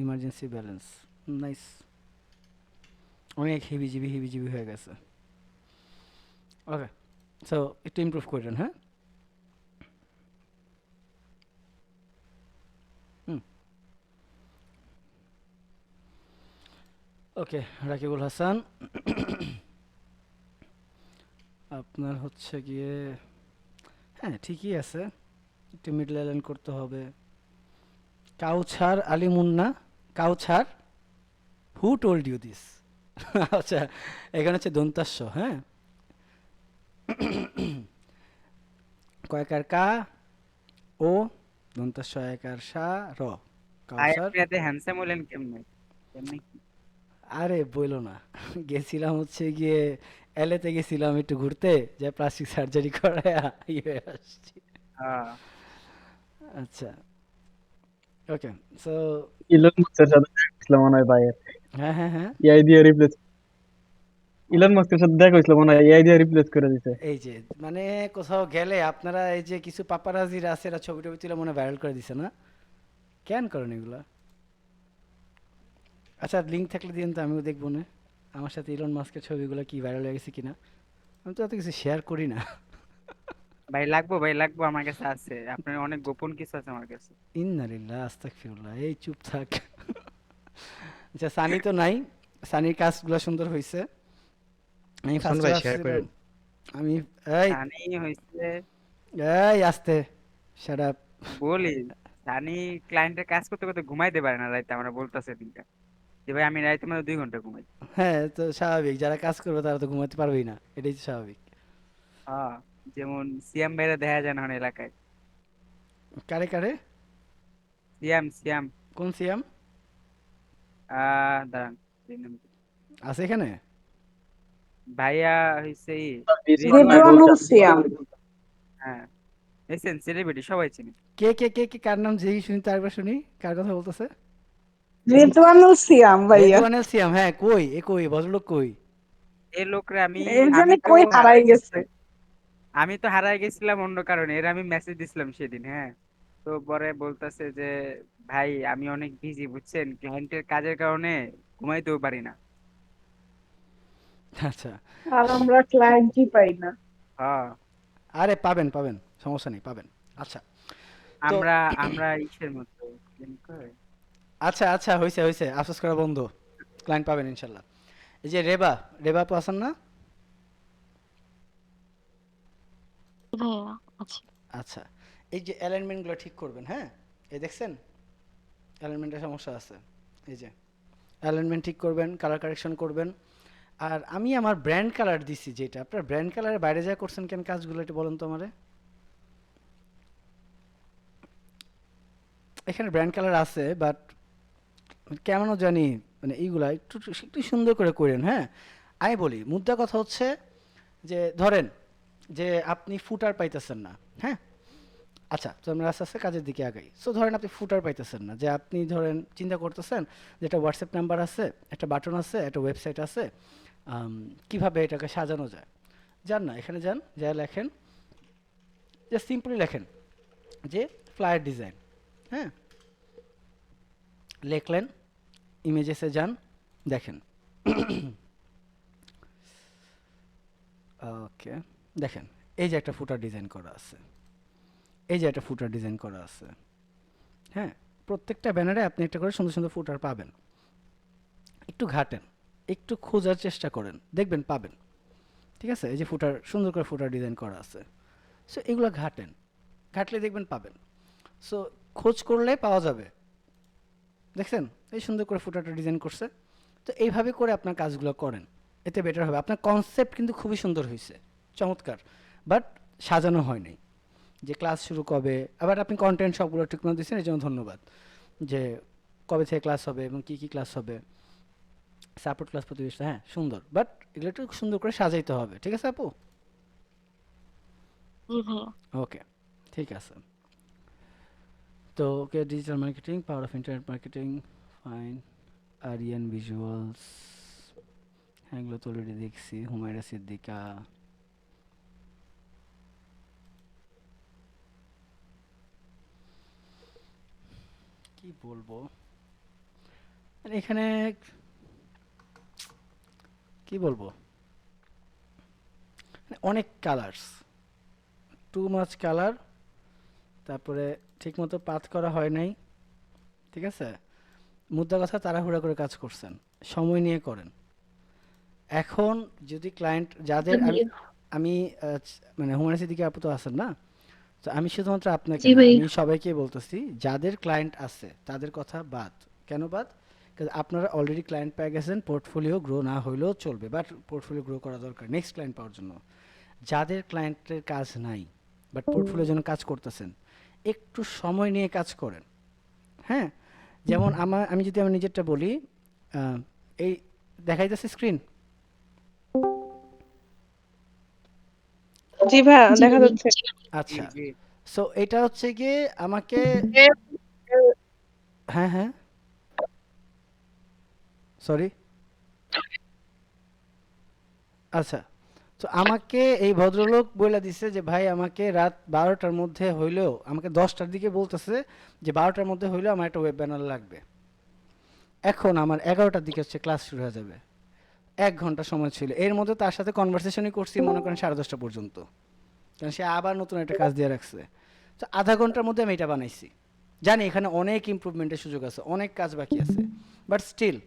emergency balance, nice. অনেক হিবিজিবি হয়ে গেছে। ওকে, সো একটু ইমপ্রুভ করেন। হ্যাঁ, হুম, ওকে। রাকিবুল হাসান, আপনার হচ্ছে গিয়ে হ্যাঁ ঠিকই আছে, একটু মিডল লাইন করতে হবে। Kawsar Ali Munna, Kawsar, who told you this? আচ্ছা, এখানে হচ্ছে দন্তাস্য। হ্যাঁ, কয়েকার কা ও, দন্তাস্য একার সা র, ভাই কাউসার। আপনি এত হ্যান্ডসাম হলেন কেমনে? কেমনে কি? আরে বইলো না, গেছিলাম হচ্ছে গিয়ে এলেতে গেছিলাম একটু ঘুরতে, যে প্লাস্টিক সার্জারি করায় ইয়ে আসছি। হ্যাঁ, আচ্ছা, ওকে, সো ইলন মাস্কের সাথে দেখা হয়েছিল মনে হয় ভাইয়ের, হ্যাঁ হ্যাঁ হ্যাঁ, এআই দিয়ে রিপ্লেস। ইলন মাস্কের সাথে দেখা হয়েছিল মনে হয়, এআই দিয়ে রিপ্লেস করে দিছে। এই যে মানে কোথাও গেলে আপনারা এই যে কিছু পাপারাজির আছে, এরা ছবি টবি তুলে মনে ভাইরাল করে দিছে না? কেন করেন এগুলা? আচ্ছা, লিঙ্ক থাকলে দিন তো, আমিও দেখবো না আমার সাথে ইলন মাস্কের ছবিগুলো কি ভাইরাল হয়ে গেছে কিনা। আমি তো এত কিছু শেয়ার করি না। ভাই লাগবো, আমার কাছে আছে, আপনার অনেক গোপন কিছু আছে আমার কাছে। ইন্নালিল্লাহ আস্তাগফিরুল্লাহ, এই চুপ থাক। আচ্ছা, সানি তো নাই, সানির কাজগুলো সুন্দর হয়েছে। আমি হাসান ফার্স্ট ভাই শেয়ার ভাবছিলাম, করেন। আমি এই সানি হয়েছে, এই আস্তে, শাট আপ। বলি, সানি ক্লায়েন্টের কাজ করতে করতে ঘুমাইতে পারে না রাইতে, আমরা বলতেছে দিনটা যে ভাই আমি রাইতে মানে 2 ঘন্টা ঘুমাই। হ্যাঁ, তো স্বাভাবিক, যারা কাজ করবে তারা তো ঘুমাতে পারবেই না, এটাই তো স্বাভাবিক। হ্যাঁ, যেমন সিয়াম ভাইরা দেখা যায় না এখন এলাকায়। কারে কারে? সিয়াম কোন সিয়াম দাঁড়ান, এই নাম কি? আছে এখানে? ভাইয়া হইছে রিজওয়ান। রিদওয়ানুল সিয়াম। হ্যাঁ, দেখছেন সেলিব্রিটি সবাই চিনি। কে কার নাম যেই শুনি তার একবার শুনি, কার কথা বলতেছে? রিদওয়ানুল সিয়াম ভাইয়া। রেদওয়ানের সিয়াম, হ্যাঁ। কই ভদ্রলোক কই? এই লোকরে এর জন্য আমি তো কই হারাই গেছে। আমি তো হারাই গেছিলাম অন্য কারণে, এর আমি মেসেজ দিছিলাম সেদিন। হ্যাঁ, তো পরে বলতেছে যে ভাই আমি অনেক বিজি বুঝছেন, ক্লায়েন্টের কাজের কারণে ঘুমাইতেও পারি না। আচ্ছা, আর আমরা ক্লায়েন্টই পাই না। হ্যাঁ, আরে পাবেন পাবেন, সমস্যা নেই, পাবেন। আচ্ছা, তো আমরা আমরা ইসের মতো কি কয়? আচ্ছা আচ্ছা, হয়েছে, আফসোস করা বন্ধ, ক্লায়েন্ট পাবেন ইনশাল্লাহ। এই যে রেবা আপু আছেন না? ভাইয়া আচ্ছা। আচ্ছা, এই যে অ্যালাইনমেন্টগুলো ঠিক করবেন। হ্যাঁ, এই দেখছেন অ্যালাইনমেন্টের সমস্যা আছে, এই যে অ্যালাইনমেন্ট ঠিক করবেন, কালার কারেকশন করবেন। আর আমি আমার ব্র্যান্ড কালার দিছি, যেটা আপনার ব্র্যান্ড কালারের বাইরে যা করছেন কেন কাজগুলো, একটু বলেন তো আমারে। এখানে ব্র্যান্ড কালার আছে, বাট কেমন জানি মানে এইগুলা একটু একটু সুন্দর করে করেন। হ্যাঁ, আমি বলি মুদ্রা কথা হচ্ছে যে ধরেন যে আপনি ফুটার পাইতেছেন না। হ্যাঁ, আচ্ছা, তো আমরা আস্তে আস্তে কাজের দিকে আগাই। সো ধরেন আপনি ফুটার পাইতেছেন না, যে আপনি ধরেন চিন্তা করতেছেন যে একটা হোয়াটসঅ্যাপ নাম্বার আছে, একটা বাটন আছে, একটা ওয়েবসাইট আছে, কিভাবে এটাকে সাজানো যায়। যান না, এখানে যান, যা লেখেন, জাস্ট সিম্পলি লেখেন যে ফ্লায়ার ডিজাইন। হ্যাঁ, লিখলেন, ইমেজেসে যান, দেখেন। ওকে, দেখেন এই যে একটা ফুটার ডিজাইন করা আছে, হ্যাঁ, প্রত্যেকটা ব্যানারে আপনি একটা করে সুন্দর সুন্দর ফুটার পাবেন। একটু ঘাটেন, একটু খোঁজার চেষ্টা করেন, দেখবেন পাবেন। ঠিক আছে, এই যে সুন্দর করে ফুটার ডিজাইন করা আছে। সো এগুলো ঘাটলে দেখবেন পাবেন। সো খোঁজ করলে পাওয়া যাবে। দেখছেন এই সুন্দর করে ফুটারটা ডিজাইন করছে। তো এইভাবে করে আপনার কাজগুলো করেন, এতে বেটার হবে। আপনার কনসেপ্ট কিন্তু খুবই সুন্দর হয়েছে, চমৎকার, বাট সাজানো হয়নি। যে ক্লাস শুরু কবে, আবার আপনি কন্টেন্ট সবগুলো ঠিক মতো দিচ্ছেন, এই জন্য ধন্যবাদ। যে কবে থেকে ক্লাস হবে এবং কি কি ক্লাস হবে, সাপোর্ট ক্লাস প্রতি 20টা, হ্যাঁ সুন্দর, বাট এগুলো একটু সুন্দর করে সাজাইতে হবে, ঠিক আছে আপু? ভাইয়া। ওকে, ঠিক আছে। তো okay, digital marketing, power of internet marketing, fine. Aryan visuals, হ্যাঁ এগুলো তো অলরেডি দেখছি। হুমায়রা সিদ্দিকা, কি বলবো, মানে এখানে কি বলবো, মানে অনেক কালার্স, টু মাচ কালার, তারপরে ঠিকমতো পাথ করা হয় নাই, ঠিক আছে? মুদ্রা কথা, তাড়াহুড়া করে কাজ করছেন, সময় নিয়ে করেন। এখন যদি ক্লায়েন্ট যাদের আমি ভাইয়া। আমি মানে হুমায়রা সিদ্দিকা আপু তো আছেন না, তো আমি শুধুমাত্র আপনাকে জি না, ভাইয়া। আমি সবাইকে বলতেছি যাদের ক্লায়েন্ট আছে তাদের কথা বাদ। কেন বাদ? কারণ আপনারা অলরেডি ক্লায়েন্ট পেয়ে গেছেন, পোর্টফোলিও গ্রো না হইলেও চলবে, বাট পোর্টফোলিও গ্রো করা দরকার নেক্সট ক্লায়েন্ট পাওয়ার জন্য। যাদের ক্লায়েন্টের কাজ নাই বাট পোর্টফোলিওর জন্য কাজ করতেছেন, একটু সময় নিয়ে কাজ করেন, হ্যাঁ? যেমন আমি যদি আমার নিজেরটা বলি, এই দেখাইতেছে স্ক্রিন, জি ভাইয়া, জি দেখা ভাইয়া। যাচ্ছে। জি আচ্ছা। জি সো এটা হচ্ছে গিয়ে আমাকে, হ্যাঁ হ্যাঁ সরি, আচ্ছা। তো আমাকে এই ভদ্রলোক বলে দিছে যে ভাই আমাকে রাত 12টার মধ্যে হইলেও, আমাকে 10টার দিকে বলতেছে যে 12টার মধ্যে হইলেও আমার একটা ওয়েব ব্যানার লাগবে। এখন আমার 11টার দিকে হচ্ছে ক্লাস শুরু হয়ে যাবে, 1 ঘন্টা সময় ছিল, এর মধ্যে তার সাথে কনভারসেশনই করছি মনে করেন 10:30 পর্যন্ত, কারণ সে আবার নতুন একটা কাজ দিয়ে রাখছে। তো আধা ঘন্টার মধ্যে আমি এটা বানাইছি। জানি এখানে অনেক ইমপ্রুভমেন্টের সুযোগ আছে, অনেক কাজ বাকি আছে, বাট স্টিল,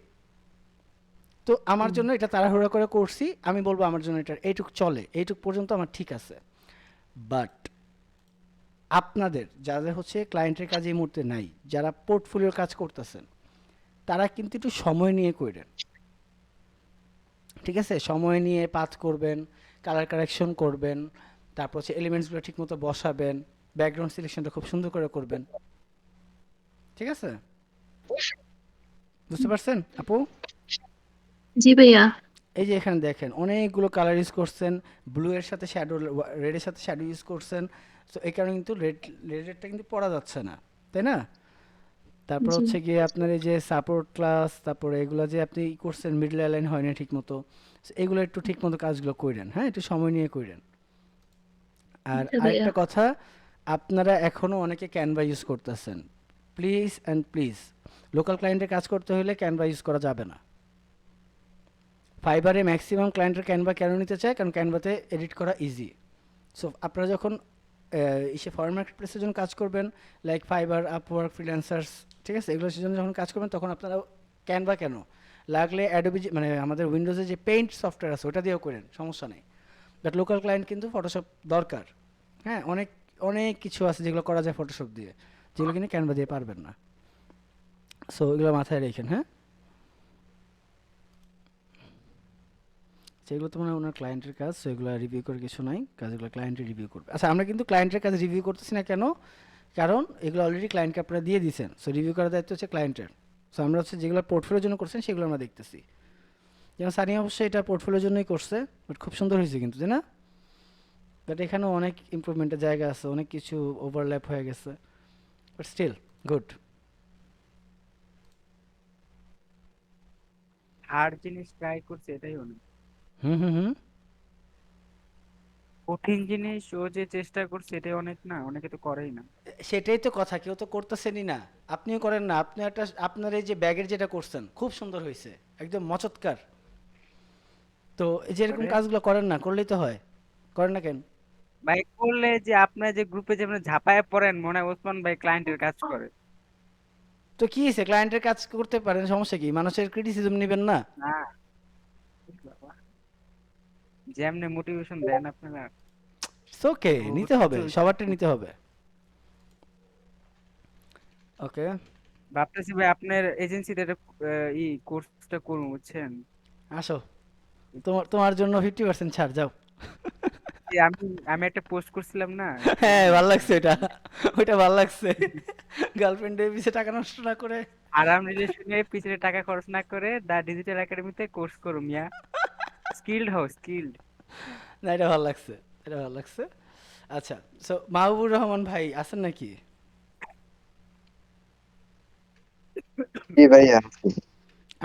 তো আমার জন্য এটা তাড়াহুড়া করে করছি, আমি বলবো আমার জন্য এটা এইটুক চলে, এইটুক পর্যন্ত আমার ঠিক আছে। বাট আপনাদের যাদের হচ্ছে ক্লায়েন্টের কাজ এই মুহূর্তে নাই, যারা পোর্টফোলিওর কাজ করতেছেন, তারা কিন্তু একটু সময় নিয়ে করেন, ঠিক আছে? সময় নিয়ে পাথ করবেন, কালার কারেকশন করবেন, তারপর হচ্ছে এলিমেন্টসগুলো ঠিকমতো বসাবেন, ব্যাকগ্রাউন্ড সিলেকশনটা খুব সুন্দর করে করবেন, ঠিক আছে? বুঝতে পারছেন আপু? জি ভাইয়া। এই যে এখানে দেখেন অনেকগুলো কালার ইউজ করছেন, ব্লু এর সাথে শ্যাডো, রেডের সাথে শ্যাডো ইউজ করছেন, তো এই কারণে কিন্তু রেডেরটা কিন্তু পড়া যাচ্ছে না, তাই না? তারপর জি। হচ্ছে গিয়ে আপনার এই যে সাপোর্ট ক্লাস, তারপরে এগুলো যে আপনি ই করছেন মিডল অ্যালাইন হয় না ঠিক মতো, এগুলো একটু ঠিক মতো কাজগুলো করেন, হ্যাঁ একটু সময় নিয়ে করেন। আর আচ্ছা ভাইয়া। আরেকটা কথা, আপনারা এখনো অনেকে ক্যানভা ইউজ করতেছেন, প্লিজ অ্যান্ড প্লিজ, লোকাল ক্লায়েন্টের কাজ করতে হলে ক্যানভা ইউজ করা যাবে না। ফাইবারে ম্যাক্সিমাম ক্লায়েন্টের ক্যানভা কেন নিতে চায়? কারণ ক্যানভাতে এডিট করা ইজি। সো আপনারা যখন ইসে ফরেন মার্কেট প্লেসের জন্য কাজ করবেন, লাইক ফাইবার, আপওয়ার্ক, ফ্রিল্যান্সার্স, ঠিক আছে, এগুলোর জন্য যখন কাজ করবেন তখন আপনারা ক্যানভা কেন, লাগলে অ্যাডোবি, মানে আমাদের উইন্ডোজে যে পেইন্ট সফটওয়্যার আছে ওটা দিয়েও করেন, সমস্যা নেই। বাট লোকাল ক্লায়েন্ট কিন্তু ফটোশপ দরকার, হ্যাঁ অনেক অনেক কিছু আছে যেগুলো করা যায় ফটোশপ দিয়ে, যেগুলো কিন্তু ক্যানভা দিয়ে পারবেন না। সো এগুলো মাথায় রেখেন, হ্যাঁ? যেগুলো তো মানে ওনার ক্লায়েন্টের কাজ, সেগুলো রিভিউ করে কিছু নাই, কাজগুলো ক্লায়েন্টের রিভিউ করবে। আচ্ছা, আমরা কিন্তু ক্লায়েন্টের কাজ রিভিউ করতেছি না কেন? কারণ এগুলো অলরেডি ক্লায়েন্টকে আপনারা দিয়ে দিয়েছেন, সো রিভিউ করার দায়িত্ব হচ্ছে ক্লায়েন্টের। সো আমরা হচ্ছে যেগুলো পোর্টফোলিওর জন্য করছেন সেগুলো আমরা দেখতেছি। যেমন সানি অবশ্যই এটা পোর্টফোলিওর জন্যই করছে, বাট খুব সুন্দর হয়েছে কিন্তু, তাই না? বাট এখানেও অনেক ইমপ্রুভমেন্টের জায়গা আছে, অনেক কিছু ওভারল্যাপ হয়ে গেছে, বাট স্টিল গুড। হার্ড জিনিস ট্রাই করছে এটাই অনেক। হুম হুম হুম কঠিন জিনিস ও যে চেষ্টা করছে এটাই অনেক, না অনেকে তো করেই না। সেটাই তো কথা, কেউ তো করতেছেনই না। আপনিও করেন না, আপনি একটা আপনার এই যে ব্যাগের যেটা করছেন খুব সুন্দর হয়েছে, একদম মচৎকার। তো এই যে এরকম করে কাজগুলো করেন না, করলেই তো হয়, করেন না কেন? ভাই করলে যে আপনার যে গ্রুপে যেমন ঝাঁপায় পড়েন, মনে হয় ওসমান ভাই ক্লায়েন্টের কাজ করে। তো কি হয়েছে, ক্লায়েন্টের কাজ করতে পারেন, সমস্যা কি? মানুষের ক্রিটিসিজম নেবেন না? না বাবা, যেমনে মোটিভেশন দেন আপনারা, ওকে, ও নিতে হবে, চলছে। সবারটা নিতে হবে। ওকে, ভাবতেছি ভাই আপনার এজেন্সিতে ই কোর্সটা করবো, বুঝছেন? আসো, তোমার তোমার জন্য 50% ছাড়, যাও। এই আমি আমি একটা পোস্ট করছিলাম না, হ্যাঁ দেখেন ভাল নাই? লাগছে ওটা, ওইটা ভাল লাগছে। গার্লফ্রেন্ডের পিছে টাকা নষ্ট না করে। আরাম রিলেশনের পিছনে টাকা খরচ না করে দা ডিজিটাল একাডেমিতে কোর্স করো মিয়া। স্কিলড হও, স্কিলড। না, এটা ভালো লাগছে, এটা ভালো লাগছে। আচ্ছা, সো মাহবুবুর রহমান ভাই আছেন নাকি? জি ভাইয়া।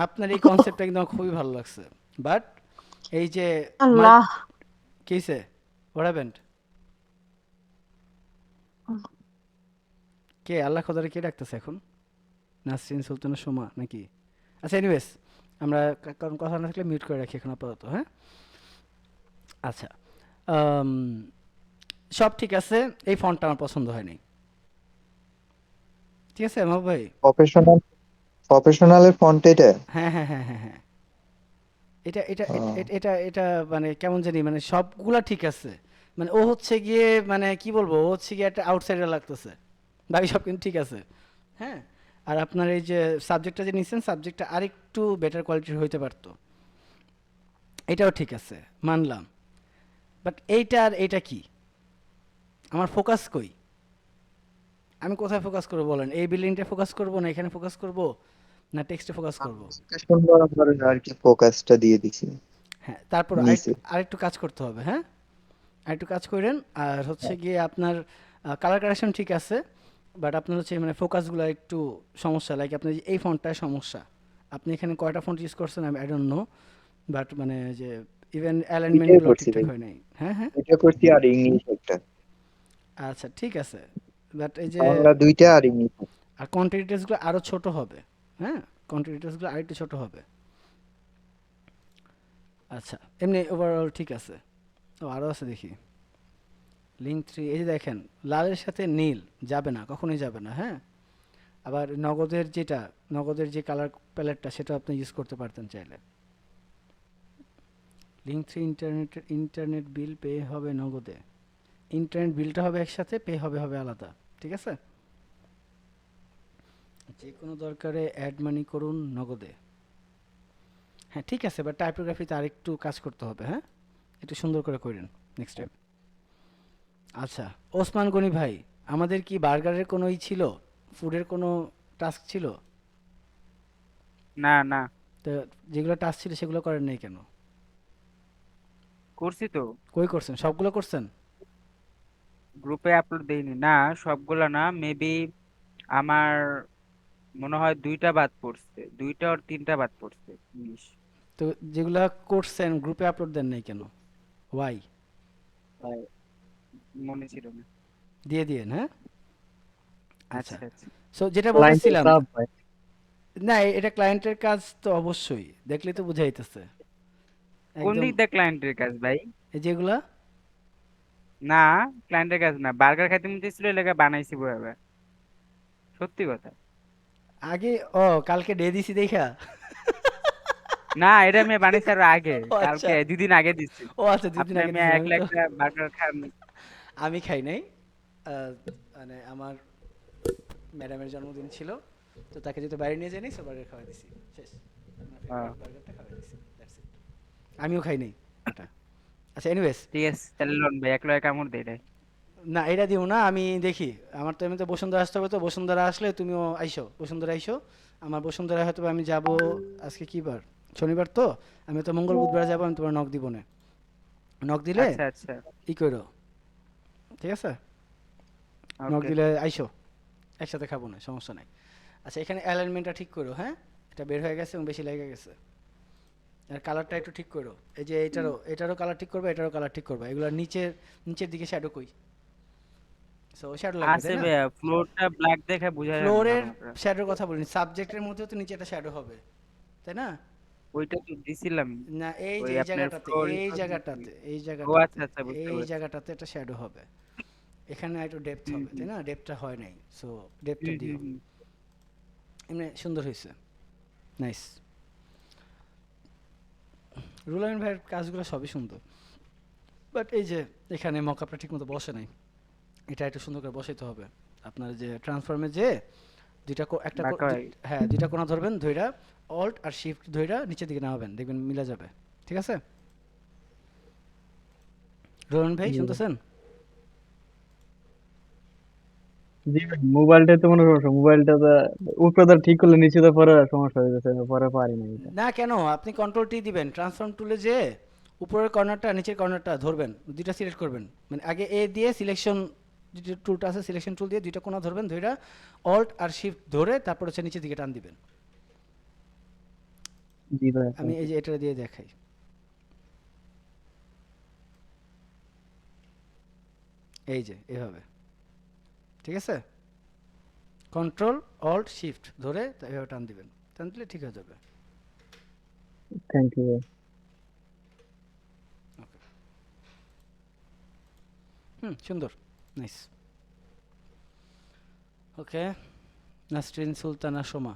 আপনার এই কনসেপ্টটা কিন্তু আমার খুবই ভালো লাগছে, বাট এই যে আল্লাহ। কিসে হোয়াট হ্যাপেন্ড? কে আল্লাহ খোদারে কে ডাকতেছে এখন? নাসরিন সুলতানের সোমা নাকি? আচ্ছা, এনিওয়েজ, আমরা কারণ কথা না থাকলে মিউট করে রাখি এখন আপাতত, হ্যাঁ? আচ্ছা, আম, সব ঠিক আছে, এই ফন্টটা আমার পছন্দ হয়নি। ঠিক আছে মাহবুব ভাই? প্রফেশনালের ফন্ট এটা। হ্যাঁ, হ্যাঁ, হ্যাঁ, হ্যাঁ, হ্যাঁ। এটা এটা ও, এট- এট- এটা এটা মানে কেমন জানি, মানে সবগুলা ঠিক আছে, মানে ও হচ্ছে গিয়ে মানে কি বলবো, ও হচ্ছে গিয়ে একটা আউটসাইডার লাগতেছে, বাকি সব কিন্তু ঠিক আছে। হ্যাঁ, আর আপনার এই যে সাবজেক্টটা যে নিচ্ছেন, সাবজেক্টটা আরেকটু বেটার কোয়ালিটির হইতে পারতো, এটাও ঠিক আছে, মানলাম। বাট এইটা আর এটা কি, আমার ফোকাস কই? আমি কোথায় ফোকাস করবো বলেন? এই বিল্ডিংটা ফোকাস করবো, না এখানে ফোকাস করবো, না টেক্সটে ফোকাস করবো? সুন্দর করে আর কি ফোকাসটা দিয়ে দিছি হ্যাঁ, তারপর নিচে। আরেকটু কাজ করতে হবে, হ্যাঁ, আরেকটু কাজ করেন। আর হচ্ছে গিয়ে আপনার কালার কারেকশন ঠিক আছে, বাট আপনার হচ্ছে মানে ফোকাসগুলো একটু সমস্যা, লাইক আপনার এই ফন্টটায় সমস্যা। আপনি এখানে কয়টা ফন্ট ইউজ করছেন আমি আই ডোন্ট নো, বাট মানে যে ইভেন দুইটাই অ্যালাইনমেন্টগুলো করছি ঠিকঠাক ভাই, হয় নাই। হ্যাঁ, হ্যাঁ, দুইটা করছি আর ইংলিশ একটা। আচ্ছা ঠিক আছে, বাট এই যে বাংলা দুইটা আর ইংলিশ। আর কোয়ান্টিটিসগুলো আরও ছোট হবে, হ্যাঁ, কোয়ান্টিটিসগুলো আরেকটু ছোট হবে। আচ্ছা, এমনি ওভারঅল ঠিক আছে। ও আরও আছে দেখি, লিঙ্ক 3, এই যে দেখেন লালের সাথে নীল যাবে না, কখনোই যাবে না, হ্যাঁ। আবার নগদের যে কালার প্যালেটটা, সেটা আপনি ইউজ করতে পারতেন চাইলে। লিঙ্ক 3, ইন্টারনেট বিল পে হবে নগদে, ইন্টারনেট বিলটা হবে একসাথে, পে হবে আলাদা, ঠিক আছে। যে কোনো দরকারে অ্যাড মানি করুন নগদে, হ্যাঁ ঠিক আছে, বাট টাইপোগ্রাফিতে আরেকটু কাজ করতে হবে, হ্যাঁ, একটু সুন্দর করে করেন নেক্সট টাইম। আচ্ছা, ওসমান গনি ভাই, আমাদের কি বার্গারের কোনো ছিল, ফুডের কোনো টাস্ক ছিল? না না, তো যেগুলো টাস্ক ছিল সেগুলো করেন নাই কেন? করছি তো। কই করছেন, সবগুলো করছেন? গ্রুপে আপলোড দেইনি না, সবগুলা না, মেবি আমার মনে হয় দুইটা বাদ পড়ছে, দুইটা আর তিনটা বাদ পড়ছে ইংলিশ। তো যেগুলা করছেন গ্রুপে আপলোড দেন নাই কেন? ওয়াই? তাই মনে ছিল না। দিয়ে দিয়েন, হ্যাঁ। আচ্ছা, আচ্ছা আচ্ছা। সো যেটা ক্লায়েন্টের বলতেছিলাম, চাপ ভাই। না এটা ক্লায়েন্টের কাজ তো অবশ্যই, দেখলে তো বুঝাইতেছে কোন একদম। দিক দিয়ে ক্লায়েন্টের কাজ ভাই? এই যেগুলা না, ক্লায়েন্টের কাজ না, বার্গার খাইতে মন চাইছিল এই লেগে বানাইছি বইবে, সত্যি কথা। আগে, ও কালকে ডে দিছি দেখা। না, এটা আমি বানাইছি আরো আগে, ও আচ্ছা, কালকে 2 দিন আগে দিচ্ছি। ও আচ্ছা, 2 দিন আপনি আগে মিয়া দিছেন, আমি একলা তো একলা বার্গার খান। আমি খাই নাই। মানে আমার ম্যাডামের জন্মদিন ছিল, তো তাকে যেহেতু বাইরে নিয়ে যায়নি, সো বার্গার খাওয়াই দিছি, শেষ। আমার ফেভারিট বার্গারটা খাওয়াই দিছি, দ্যাটস ইট। আমিও খাই নাই এটা। আচ্ছা, এনিওয়েজ, ঠিক আছে, তাহলে লন ভাই একলা কামড় দেই রে। না এটা দিও না, আমি দেখি। আমার তো এমনিতে বসুন্ধরা আসতে হবে, তো বসুন্ধরা আসলে তুমিও আইসো, বসুন্ধরা আইসো। আমার বসুন্ধরা হয়তো বা আমি যাব, আজকে কি বার, শনিবার তো, আমি তো মঙ্গল বুধবার যাবো, আমি তোমার নক দিব না, নক দিলে আচ্ছা আচ্ছা, ই করো, ঠিক আছে, নক ওকে। দিলে আইসো, একসাথে খাবো না, সমস্যা নাই। আচ্ছা, এখানে অ্যালাইনমেন্টটা ঠিক করো, হ্যাঁ, এটা বের হয়ে গেছে এবং বেশি লেগে গেছে। আর কালারটা একটু ঠিক করো, এই যে এটারও কালার ঠিক করবে, এটারও কালার ঠিক করবে, এগুলো নিচের দিকে শ্যাডো কই, সো শ্যাডো লাগবে, আছে তাই না? ভাইয়া, ফ্লোরটা ব্ল্যাক দেখে বোঝা যায় না ফ্লোরের ভালো মতো। শ্যাডোর কথা বলিনি, সাবজেক্টের মধ্যেও তো নিচে একটা শ্যাডো হবে, তাই না? ওইটা তো দিছিলাম। না, এই যে ওই এই আপনার জায়গাটাতে, ফ্লোর এই তো দিছি। জায়গাটাতে, এই ও জায়গাটাতে, আচ্ছা আচ্ছা, বুঝতে এই পারছি। জায়গাটাতে একটা শ্যাডো হবে, এখানে একটু ডেপথ হুম হবে, তাই হুম না? ডেপথটা হয় নাই, সো ডেপথটা হুম হুম দিও। হুম। এমনি সুন্দর হয়েছে, নাইস। রুলায়ন ভাইয়ের কাজগুলো সবই সুন্দর, বাট এই যে এখানে মকআপটা ঠিক মতো বসে নাই, এটা একটু সুন্দর করে বসাইতে হবে। আপনার যে ট্রান্সফর্মে যে বাঁকা হয়ে গেছে। হ্যাঁ, দুইটা কোণা ধরবেন, ধইরা অল্ট আর শিফট ধইরা নিচের দিকে নামাবেন, দেখবেন মিলা যাবে, ঠিক আছে? রোহন ভাই শুনতেছেন? জি ভাই, মোবাইলটা তো মনে সমস্যা, মোবাইলটা তো উপরে তো ঠিক করলে নিচে তো পরে সমস্যা হয়ে যাচ্ছে, পরে পারি না এটা। না কেন, আপনি কন্ট্রোল টি দিবেন, ট্রান্সফর্ম টুলে যে উপরের কর্নারটা নিচের কর্নারটা ধরবেন, দুইটা সিলেক্ট করবেন, মানে আগে এ দিয়ে সিলেকশন যে টুলটা আছে সিলেকশন টুল দিয়ে দুইটা কোণা ধরবেন, ধইরা অল্ট আর শিফট ধরে তারপর হচ্ছে নিচের দিকে টান দিবেন। জি ভাই, আমি এই যে এটা দিয়ে দেখাই, এই যে এভাবে, ঠিক আছে? কন্ট্রোল অল্ট শিফট ধরে এভাবে টান দিবেন, টান দিলে ঠিক হয়ে যাবে। থ্যাংক ইউ ভাই। সুন্দর, নাইস। ওকে, নাসরিন সুলতানা সোমা।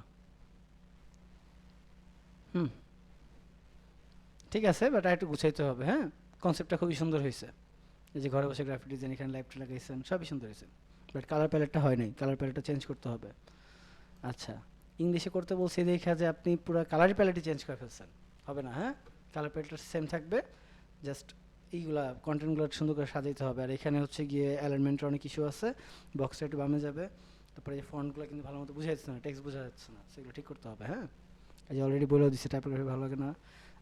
ঠিক আছে, বাট আর একটু গুছাইতে হবে। হ্যাঁ, কনসেপ্টটা খুবই সুন্দর হয়েছে। এই যে ঘরে বসে গ্রাফিক ডিজাইন, এখানে লাইভটা লাগাইছেন, সবই সুন্দর হয়েছে, বাট কালার প্যালেটটা হয় নাই, কালার প্যালেটটা চেঞ্জ করতে হবে। আচ্ছা, ইংলিশে করতে বলছি দেখা যে আপনি পুরো কালার প্যালেটই চেঞ্জ করে ফেলছেন, হবে না। হ্যাঁ, কালার প্যালেটটা সেম থাকবে, জাস্ট এইগুলা কন্টেন্টগুলো সুন্দর করে সাজাইতে হবে। আর এখানে হচ্ছে গিয়ে অ্যালাইনমেন্টের অনেক ইস্যু আছে, বক্সটা একটু বামে যাবে, তারপরে এই ফন্টগুলো কিন্তু ভালো মতো বোঝা যাচ্ছে না, টেক্সট বোঝা যাচ্ছে না, সেগুলো ঠিক করতে হবে। হ্যাঁ, এই যে অলরেডি বলেও দিচ্ছে টাইপোগ্রাফি ভালো লাগে না,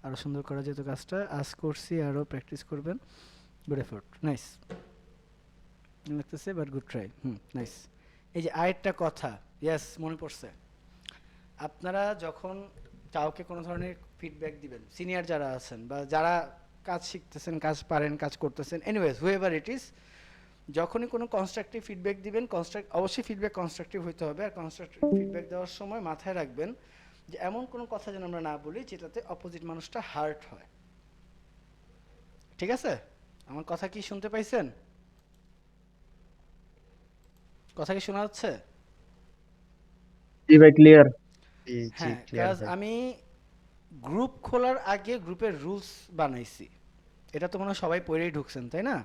আরও সুন্দর করা যেত কাজটা, আজ করছি, আরও প্র্যাকটিস করবেন। গুড এফোর্ট, নাইস লাগতেছে, বাট গুড ট্রাই। নাইস। এই যে আরেকটা কথা, ইয়েস মনে পড়ছে, আপনারা যখন কাউকে কোনো ধরনের ফিডব্যাক দিবেন, সিনিয়র যারা আছেন বা যারা কাজ শিখতেছেন, কাজ পারেন, কাজ করতেছেন, এনিওয়েজ হুএভার ইট ইজ, যখনই কোনো কনস্ট্রাকটিভ ফিডব্যাক দিবেন, অবশ্যই ফিডব্যাক কনস্ট্রাকটিভ হইতে হবে। আর কনস্ট্রাকটিভ ফিডব্যাক দেওয়ার সময় মাথায় রাখবেন যে এমন কোনো কথা যেন আমরা না বলি যেটাতে অপোজিট মানুষটা হার্ট হয়। ঠিক আছে? আমার কথা কি শুনতে পাইছেন? কথা কি শোনা যাচ্ছে? জি ভাই, ক্লিয়ার। জি জি হ্যাঁ, ক্লিয়ার কাজ ভাই। আমি গ্রুপ খোলার আগে গ্রুপের রুলস বানাইছি, এটা তো মনে হয় সবাই পড়েই ঢুকছেন, তাই না?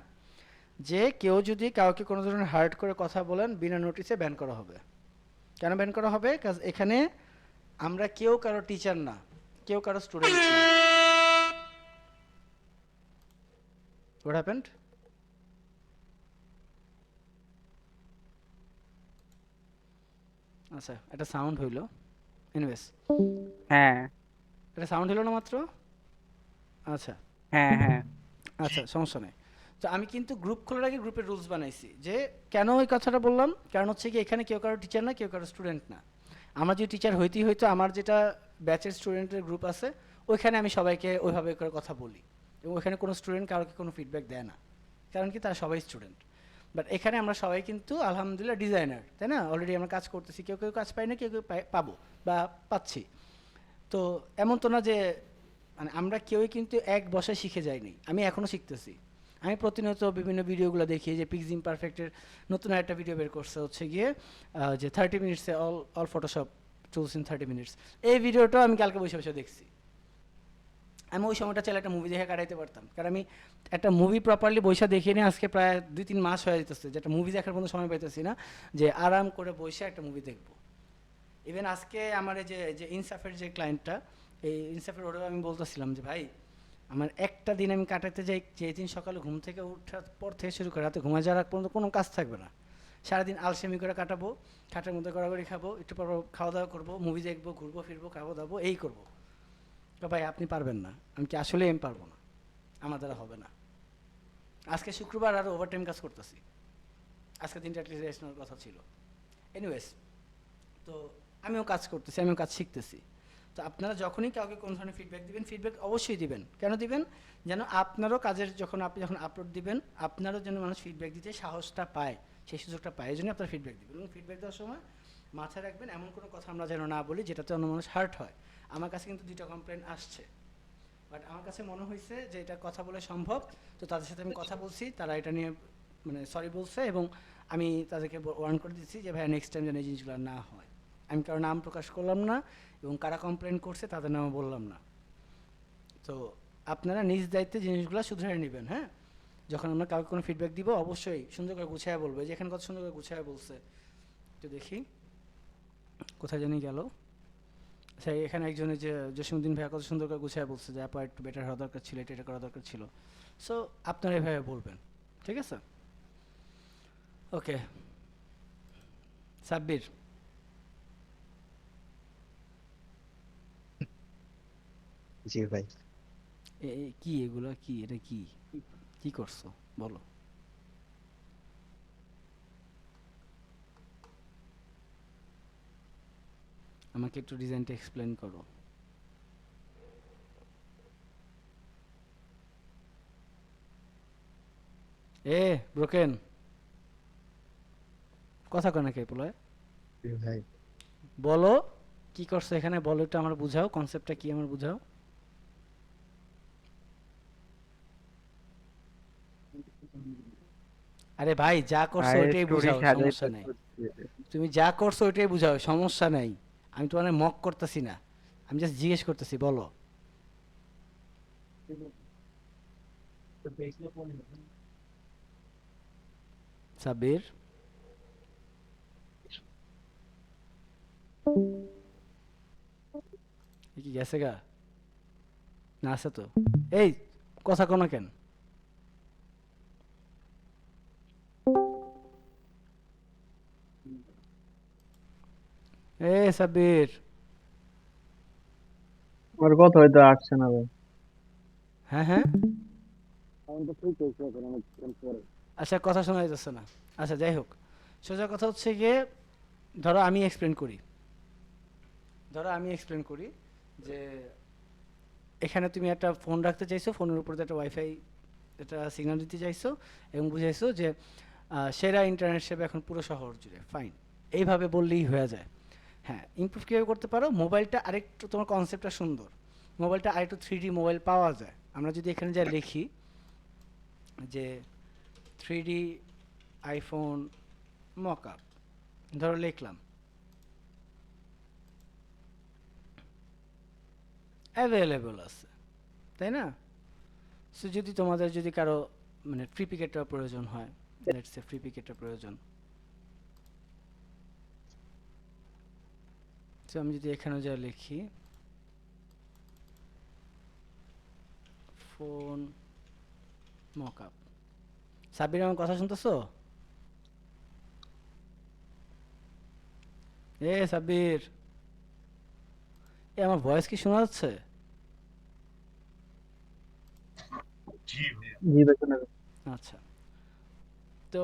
যে কেউ যদি কাউকে কোনো ধরনের হার্ট করে কথা বলেন, বিনা নোটিসে ব্যান করা হবে। কেন ব্যান করা হবে? কাজ এখানে আমরা কেউ কারো টিচার না, কেউ কারো স্টুডেন্ট না। What happened? আচ্ছা, এটা সাউন্ড হইলো, এনিওয়েজ হ্যাঁ এটা সাউন্ড হলো না মাত্র। আচ্ছা হ্যাঁ হ্যাঁ আচ্ছা, সমস্যা নেই। তো আমি কিন্তু গ্রুপ খোলার আগে গ্রুপের রুলস বানাইছি, যে কেন ওই কথাটা বললাম, কারণ হচ্ছে কি এখানে কেউ কারো টিচার না, কেউ কারো স্টুডেন্ট না। আমার যে টিচার হইতেই হয়তো আমার যেটা ব্যাচের স্টুডেন্টের গ্রুপ আছে, ওইখানে আমি সবাইকে ওইভাবে করে কথা বলি, এবং ওইখানে কোনো স্টুডেন্ট কারোকে কোনো ফিডব্যাক দেয় না, কারণ কি তারা সবাই স্টুডেন্ট। বাট এখানে আমরা সবাই কিন্তু আলহামদুলিল্লাহ ডিজাইনার, তাই না? অলরেডি আমরা কাজ করতেছি, কেউ কেউ কাজ পাই না, কেউ কেউ পাবো বা পাচ্ছি। তো এমন তো না যে মানে আমরা কেউই কিন্তু এক বসায় শিখে যাইনি, আমি এখনও শিখতেছি। আমি প্রতিনিয়ত বিভিন্ন ভিডিওগুলো দেখি, যে পিক্সিম পারফেক্টের নতুন একটা ভিডিও বের করছে হচ্ছে গিয়ে যে 30 মিনিটসে all Photoshop tools in 30 minutes. এই ভিডিওটা আমি কালকে বসে বসে দেখছি। আমি ওই সময়টা চাইলে একটা মুভি দেখে কাটাইতে পারতাম, কারণ আমি একটা মুভি প্রপারলি বসে দেখিনি আজকে প্রায় 2-3 মাস হয়ে যেতেছে, যেটা মুভি দেখার কোনো সময় পাইতেছি না, যে আরাম করে বসে একটা মুভি দেখবো। ইভেন আজকে আমার এই যে ইনসাফের যে ক্লায়েন্টটা, এই ইনসাফের ওরেও আমি বলতেছিলাম যে ভাই, আমার একটা দিন আমি কাটাতে যাই, যে দিন সকালে ঘুম থেকে ওঠার পর থেকে শুরু করে রাতে ঘুমায় যাওয়ার আগ পর্যন্ত কোনো কাজ থাকবে না, সারাদিন আলসেমি করে কাটাবো, খাটের মধ্যে গড়াগড়ি খাবো, একটু পর খাওয়া দাওয়া করবো, মুভি দেখবো, ঘুরবো ফিরবো, খাবো দাবো, এই করবো। তো ভাই আপনি পারবেন না। আমি কি আসলে আমি পারবো না, আমার দ্বারা হবে না। আজকে শুক্রবার আরও ওভারটাইম কাজ করতেছি, আজকে দিনটা অ্যাটলিস্ট রেস্ট নেওয়ার কথা ছিল। এনিওয়েজ, তো আমিও কাজ করতেছি, আমিও কাজ শিখতেছি। তো আপনারা যখনই কাউকে কোনো ধরনের ফিডব্যাক দিবেন, ফিডব্যাক অবশ্যই দিবেন। কেন দিবেন? যেন আপনারও কাজের আপনি যখন আপলোড দিবেন, আপনারও যেন মানুষ ফিডব্যাক দিতে সাহসটা পায়, সেই সুযোগটা পায়, এই জন্য আপনারা ফিডব্যাক দিবেন। এবং ফিডব্যাক দেওয়ার সময় মাথায় রাখবেন এমন কোনো কথা আমরা যেন না বলি যেটাতে অন্য মানুষ হার্ট হয়। আমার কাছে কিন্তু 2টা কমপ্লেন আসছে, বাট আমার কাছে মনে হয়েছে যে এটা কথা বলে সম্ভব, তো তাদের সাথে আমি কথা বলছি, তারা এটা নিয়ে মানে সরি বলছে, এবং আমি তাদেরকে ওয়ার্ন করে দিচ্ছি যে ভাইয়া নেক্সট টাইম যেন এই জিনিসগুলো না হয়। আমি কারো নাম প্রকাশ করলাম না, এবং কারা কমপ্লেন করছে তাদের নামও বললাম না। তো আপনারা নিজ দায়িত্বে জিনিসগুলো শুধরে নেবেন। হ্যাঁ, যখন আমরা কাউকে কোনো ফিডব্যাক দিব অবশ্যই সুন্দর করে গুছায় বলবো, যেখানে কত সুন্দর করে গুছায় বলছে, তো দেখি কোথায় জানি গেল। আচ্ছা, এখানে একজনের যে জসীমউদ্দিন ভাইয়া কত সুন্দর করে গুছায় বলছে যে আপা একটু বেটার হওয়া দরকার ছিল, এটা করা দরকার ছিল। সো আপনারা এভাবে বলবেন, ঠিক আছে? ওকে, সাব্বির, জি ভাই। কি এগুলো, কি এটা, কি কি করছো বলো। আমাকে একটু ডিজাইনটা এক্সপ্লেন করো। ব্রোকেন, কথা কয় না কে পোলায়, জি ভাই। বলো কি করছো এখানে, বলো একটু আমার বুঝাও, কনসেপ্টটা কি আমার বুঝাও। আরে ভাই যা করছো ভাই ওইটাই স্টোরি বুঝাও, সমস্যা সাজাইতে নাই। করছে। তুমি যা করছো ওইটাই বুঝাও, সমস্যা নাই। আমি তোমার মক করতেছি না, আমি জাস্ট জিজ্ঞেস করতেছি, বলো। সাব্বির, এ কি গেছে গা, না আছে তো? এই কথা কোনো কেন? সাব্বির, আমার কথা হয়তো আসছে না ভাই। হ্যাঁ হ্যাঁ, আচ্ছা কথা শোনা যাচ্ছে না। আচ্ছা যাই হোক, সোজা কথা হচ্ছে গিয়ে, ধরো আমি এক্সপ্লেন করি, যে এখানে তুমি একটা ফোন রাখতে চাইছো, ফোনের উপর একটা ওয়াইফাই, একটা সিগন্যাল দিতে চাইছো, এবং বুঝাইছো যে সেরা ইন্টারনেট সেবা এখন পুরো শহর জুড়ে, ফাইন, এইভাবে বললেই হয়ে যায়। হ্যাঁ, ইমপ্রুভ কীভাবে করতে পারো, মোবাইলটা আরেকটু, তোমার কনসেপ্টটা সুন্দর, মোবাইলটা আরেকটু 3D মোবাইল পাওয়া যায়। আমরা যদি এখানে যা লিখি যে 3D আইফোন মকআপ, ধরো লিখলাম, অ্যাভেলেবল আছে, তাই না? সো যদি তোমাদের যদি কারো মানে ফ্রি পিকেটটা প্রয়োজন হয়, লেটস সে ফ্রি পিকেটটা প্রয়োজন, তো আমি যদি এখানে যা লিখি ফোন মকআপ। সাব্বির, আমার কথা শুনতেছো? সাব্বির, আমার ভয়েস কি শোনা যাচ্ছে? জি ভাইয়া। জি ভাই শোনা যাচ্ছে। আচ্ছা, তো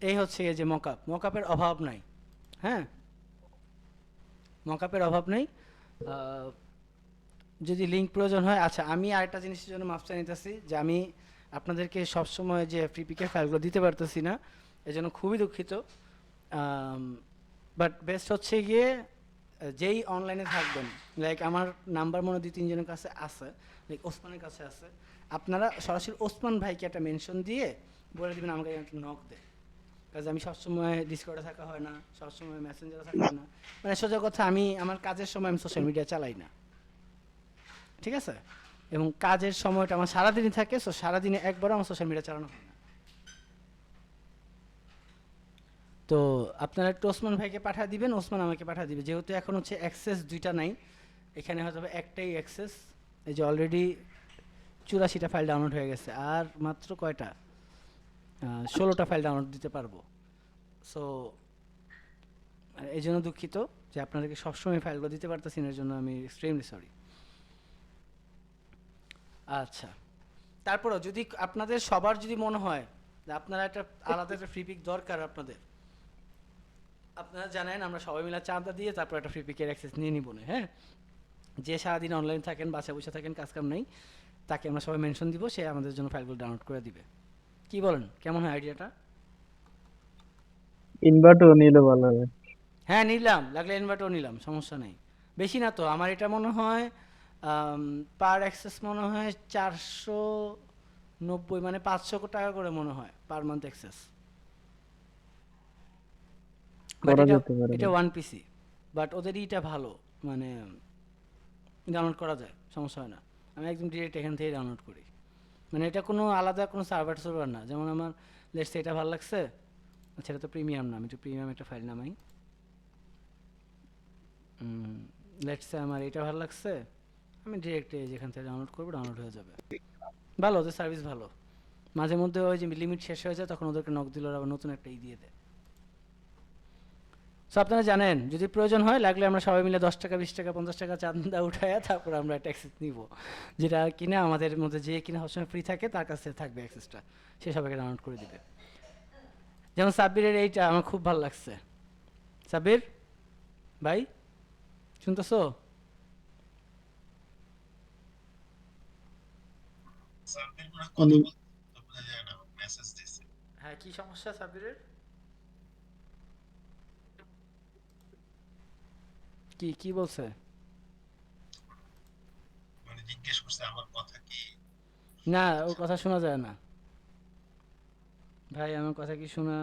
এই হচ্ছে এই যে মকআপের অভাব নাই। হ্যাঁ, মকআপের অভাব নেই। যদি লিঙ্ক প্রয়োজন হয়, আচ্ছা আমি আরেকটা জিনিসের জন্য মাপ চাই নিতেছি, যে আমি আপনাদেরকে সবসময় যে ফ্রি পিকের ফাইলগুলো দিতে পারতেছি না, এজন্য খুবই দুঃখিত। বাট বেস্ট হচ্ছে গিয়ে যেই অনলাইনে থাকবেন, লাইক আমার নাম্বার মনে 2-3 জনের কাছে আছে, লাইক ওসমানের কাছে আছে, আপনারা সরাসরি ওসমান ভাইকে একটা মেনশন দিয়ে বলে দেবেন আমাকে একটা নক দেয়, কাজ আমি সবসময় ডিসকর্ডে থাকা হয় না, সবসময় মেসেঞ্জারে থাকা হয় না, মানে সোজা কথা আমি আমার কাজের সময় আমি সোশ্যাল মিডিয়া চালাই না, ঠিক আছে? এবং কাজের সময়টা আমার সারাদিনই থাকে, সো সারাদিনে একবারও আমার সোশ্যাল মিডিয়া চালানো হয় না। তো আপনারা একটু ওসমান ভাইকে পাঠিয়ে দিবেন, ওসমান আমাকে পাঠিয়ে দিবে, যেহেতু এখন হচ্ছে অ্যাক্সেস দুইটা নাই, এখানে হয়তো একটাই অ্যাক্সেস। এই যে অলরেডি 84টা ফাইল ডাউনলোড হয়ে গেছে, আর মাত্র কয়টা, 16টা ফাইল ডাউনলোড দিতে পারবো। সো এই জন্য দুঃখিত যে আপনাদেরকে সবসময় ফাইলগুলো দিতে পারতেছি না, এর জন্য আমি এক্সট্রিমলি সরি। আচ্ছা, তারপরেও যদি আপনাদের সবার যদি মনে হয় যে আপনারা একটা আলাদা একটা ফ্রি পিক দরকার আপনাদের, আপনারা জানেন আমরা সবাই মিলে চাঁদা দিয়ে তারপর একটা ফ্রি পিকের অ্যাক্সেস নিয়ে নিব না। হ্যাঁ, যে সারাদিন অনলাইন থাকেন, বাসায় বসে থাকেন, কাজকাম নেই, তাকে আমরা সবাই মেনশন দিব, সে আমাদের জন্য ফাইলগুলো ডাউনলোড করে দিবে। কি বলেন, কেমন হয় আইডিয়াটা? ইনভার্টও নিলে ভালো হবে। হ্যাঁ নিলাম, লাগলে ইনভার্টারও নিলাম, সমস্যা নেই। বেশি না তো, আমার এটা মনে হয় পার অ্যাক্সেস মনে হয় 490, মানে 500 টাকা করে মনে হয় পার মান্থ অ্যাক্সেস। বাট করা এটা যেতে পারে এটা ভাই। ওয়ান পিসি, বাট ওদের ইটা ভালো, মানে ডাউনলোড করা যায়, সমস্যা হয় না। আমি একদম ডিরেক্ট এখান থেকে ডাউনলোড করি, মানে এটা কোনো আলাদা কোনো সার্ভার না। যেমন আমার লেটস এটা ভালো লাগছে, আচ্ছা এটা তো প্রিমিয়াম না, আমি একটু প্রিমিয়াম একটা ফাইল নামাই। লেটস আমার এটা ভালো লাগছে, আমি ডিরেক্ট যেখান থেকে ডাউনলোড করবো ডাউনলোড হয়ে যাবে। ভালো, ওদের সার্ভিস ভালো। মাঝে মধ্যে ওই যে লিমিট শেষ হয়ে যায় তখন ওদেরকে নক দিলে ওরা আবার নতুন একটা দিয়ে দেয়। সো সো আপনারা জানেন যদি প্রয়োজন হয় লাগলে আমরা সবাই মিলে 10 টাকা 20 টাকা 50 টাকা চাঁদা উঠায়া তারপর আমরা একটা অ্যাক্সেস নিব, যেটা কিনা আমাদের মধ্যে যে কিনা সবসময় ফ্রি থাকে তার কাছে থাকবে অ্যাক্সেসটা, সে সবাইকে ডাউনলোড করে দিবে। যেমন সাব্বিরের এইটা আমার খুব ভালো লাগছে। সাব্বির ভাই শুনতেছো? সাব্বির মনে হয় কথা বলতে তো বোঝা যায় না, মেসেজ দিছে। হ্যাঁ কি সমস্যা সাব্বিরের? কি কি বলছে? মানে জিজ্ঞেস করছে আমার কথা কি। না ওর কথা শোনা যায় না ভাই, আমার কথা কি শোনা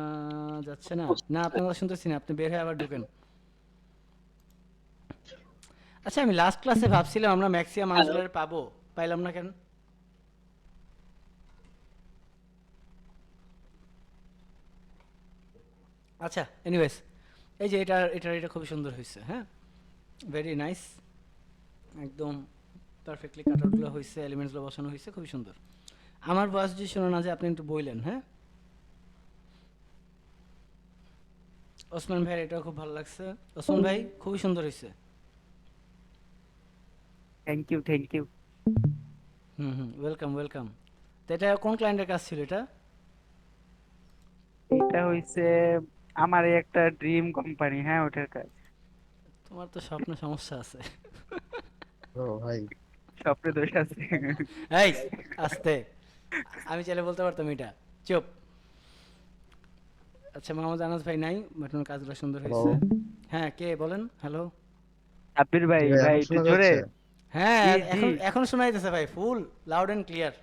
যাচ্ছে না? না আপনার কথা শুনতেছি না, আপনি বের হয়ে আবার ঢুকেন। আচ্ছা আমি লাস্ট ক্লাসে ভাবছিলাম আমরা ম্যাক্সিমাম আনসার পাবো, পাইলাম না কেন? আচ্ছা এনিওয়েজ, এই যে এটা খুবই সুন্দর হয়েছে, হ্যাঁ ভেরি নাইস, একদম পারফেক্টলি কাট আউটগুলো হয়েছে, এলিমেন্টসগুলো বসানো হয়েছে, খুবই সুন্দর। আমার ভয়েস যদি শোনা না যায় আপনি একটু বললেন, হ্যাঁ। ওসমান ভাই এটাও খুব ভালো লাগছে, ওসমান ভাই খুবই সুন্দর হয়েছে। Thank you welcome welcome. তো এটা কোন ক্লায়েন্টের কাজ ছিল এটা? এটা হইছে আমার এই একটা ড্রিম কোম্পানি, হ্যাঁ ওটার কাজ। তোমার তো স্বপ্নে সমস্যা আছে। ও ভাই, স্বপ্নে দোষ আছে। এই আস্তে, আমি চাইলে বলতে পারতাম এটা, চুপ। আচ্ছা মোহাম্মদ আনাস ভাই নাই, বাট ওনার কাজগুলো সুন্দর হয়েছে। হ্যাঁ কে বলেন? হ্যালো সাব্বির ভাই, জি ভাই, ভাই এখন একটু শোনা জোরে। যাচ্ছে? হ্যাঁ জি, এখন জি। এখন শোনা যাইতেছে ভাই, ফুল লাউড এন্ড ক্লিয়ার।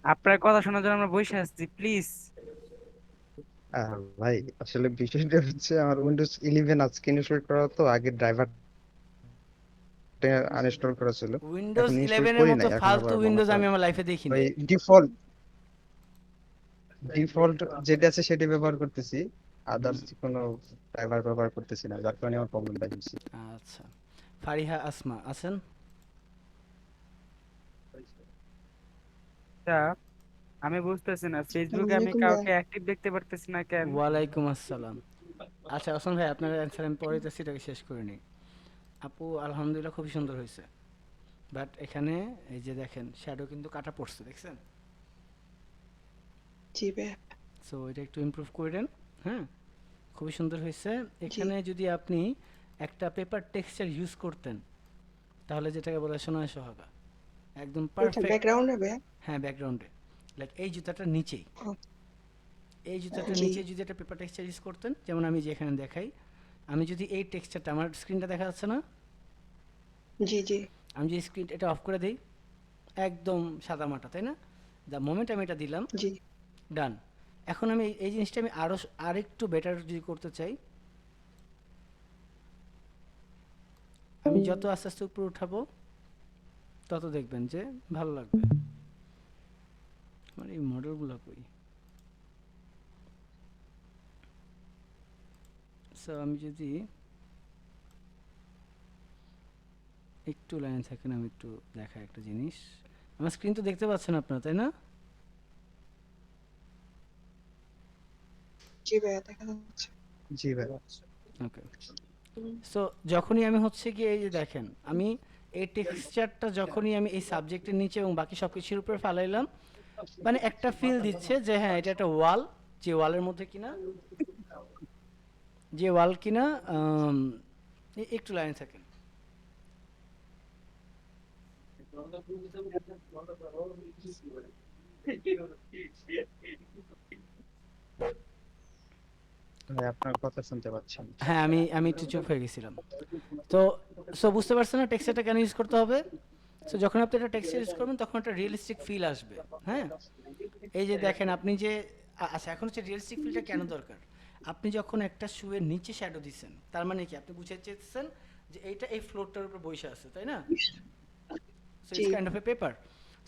আপনার কথা শোনার জন্য আমরা বসে আসছি, প্লিজ। ভাই আসলে বিষয়টা হচ্ছে আমার উইন্ডোজ 11 আজকে ইনস্টল করা, তো আগে ড্রাইভার আনইনস্টল করা ছিল, উইন্ডোজ এখন ইনস্টল 11 এর করি মতো নাই, এখন ফালতু আবার উইন্ডোজ বানাতে আমি হবে। আমার লাইফে দেখি ওই নাই। ডিফল্ট যেটা আছে সেটা ব্যবহার করতেছি, আদার্স কোনো ড্রাইভার ব্যবহার করতেছি না, যার কারণে আমার প্রবলেমটা হচ্ছে। আচ্ছা ফারিহা আসমা আছেন? আচ্ছা, আমি বুঝতেছি না ফেসবুকে আমি আসসালামু আলাইকুম ভাইয়া। কাউকে অ্যাক্টিভ দেখতে পারতেছি না কেন? ওয়ালাইকুম আসসালাম। আচ্ছা ওসমান ভাই আপনার অ্যান্সার আমি পরে দিতেছি, এটাকে শেষ করে নিই। আপু আলহামদুলিল্লাহ খুবই সুন্দর হয়েছে, বাট এখানে এই যে দেখেন শ্যাডো কিন্তু কাটা পড়ছে, দেখছেন? জি ভাইয়া। সো এটা একটু ইমপ্রুভ করেন, হ্যাঁ খুবই সুন্দর হয়েছে। এখানে যদি আপনি একটা পেপার টেক্সচার ইউজ করতেন তাহলে যেটাকে বলে সোনায় সোহাগা, একদম পারফেক্ট। ব্যাকগ্রাউন্ডে ভাইয়া। হ্যাঁ ব্যাকগ্রাউন্ডে, লাইক এই জুতাটার নিচেই, ও, এই জুতাটার জি নিচে যদি একটা পেপার টেক্সচার ইউজ করতেন, যেমন আমি যেখানে দেখাই, আমি যদি এই টেক্সচারটা, আমার স্ক্রিনটা দেখা যাচ্ছে না, জি জি আমি যদি স্ক্রিন এটা অফ করে দিই একদম সাদা মাটা, তাই না? দ্য মোমেন্ট আমি এটা দিলাম, জি ডান। এখন আমি এই জিনিসটা আমি আরেকটু বেটার যদি করতে চাই, আমি যত আস্তে আস্তে উপরে উঠাবো তত দেখবেন যে ভালো লাগবে। মানে এই মডেলগুলো কই? সো আমি যদি একটু লাইন থাকেন, আমি একটু দেখা একটা জিনিস, আমার স্ক্রিন তো দেখতে পাচ্ছেন আপনারা, তাই না? জি ভাইয়া দেখা যাচ্ছে। জি ভাই। ওকে, সো যখনই আমি হচ্ছে কি এই যে দেখেন আমি এই টেক্সচারটা যখনই আমি এই সাবজেক্টের নিচে এবং বাকি সব কিছুর উপরে ফালাইলাম, মানে একটা ফিল দিচ্ছে যে হ্যাঁ এটা একটা ওয়াল, যে ওয়ালের মধ্যে কিনা, যে ওয়াল কিনা একটু লাইন থাকেন। ভাই আপনার কথা শুনতে পাচ্ছি না। হ্যাঁ আমি একটু চুপ হয়ে গেছিলাম। তো সো বুঝতে পারছেন না টেক্সচারটা কেন ইউজ করতে হবে? সো যখন আপনি একটা টেক্সচার ইউজ করবেন তখন একটা রিয়েলিস্টিক ফিল আসবে, হ্যাঁ। এই যে দেখেন আপনি যে আচ্ছা এখন হচ্ছে রিয়েলিস্টিক ফিলটা কেন দরকার? আপনি যখন একটা শুয়ের নিচে শ্যাডো দিচ্ছেন, তার মানে কি আপনি বুঝাতে চেয়েছেন যে এইটা এই ফ্লোরটার উপর বসে আছে, তাই না? So G it's kind of a paper.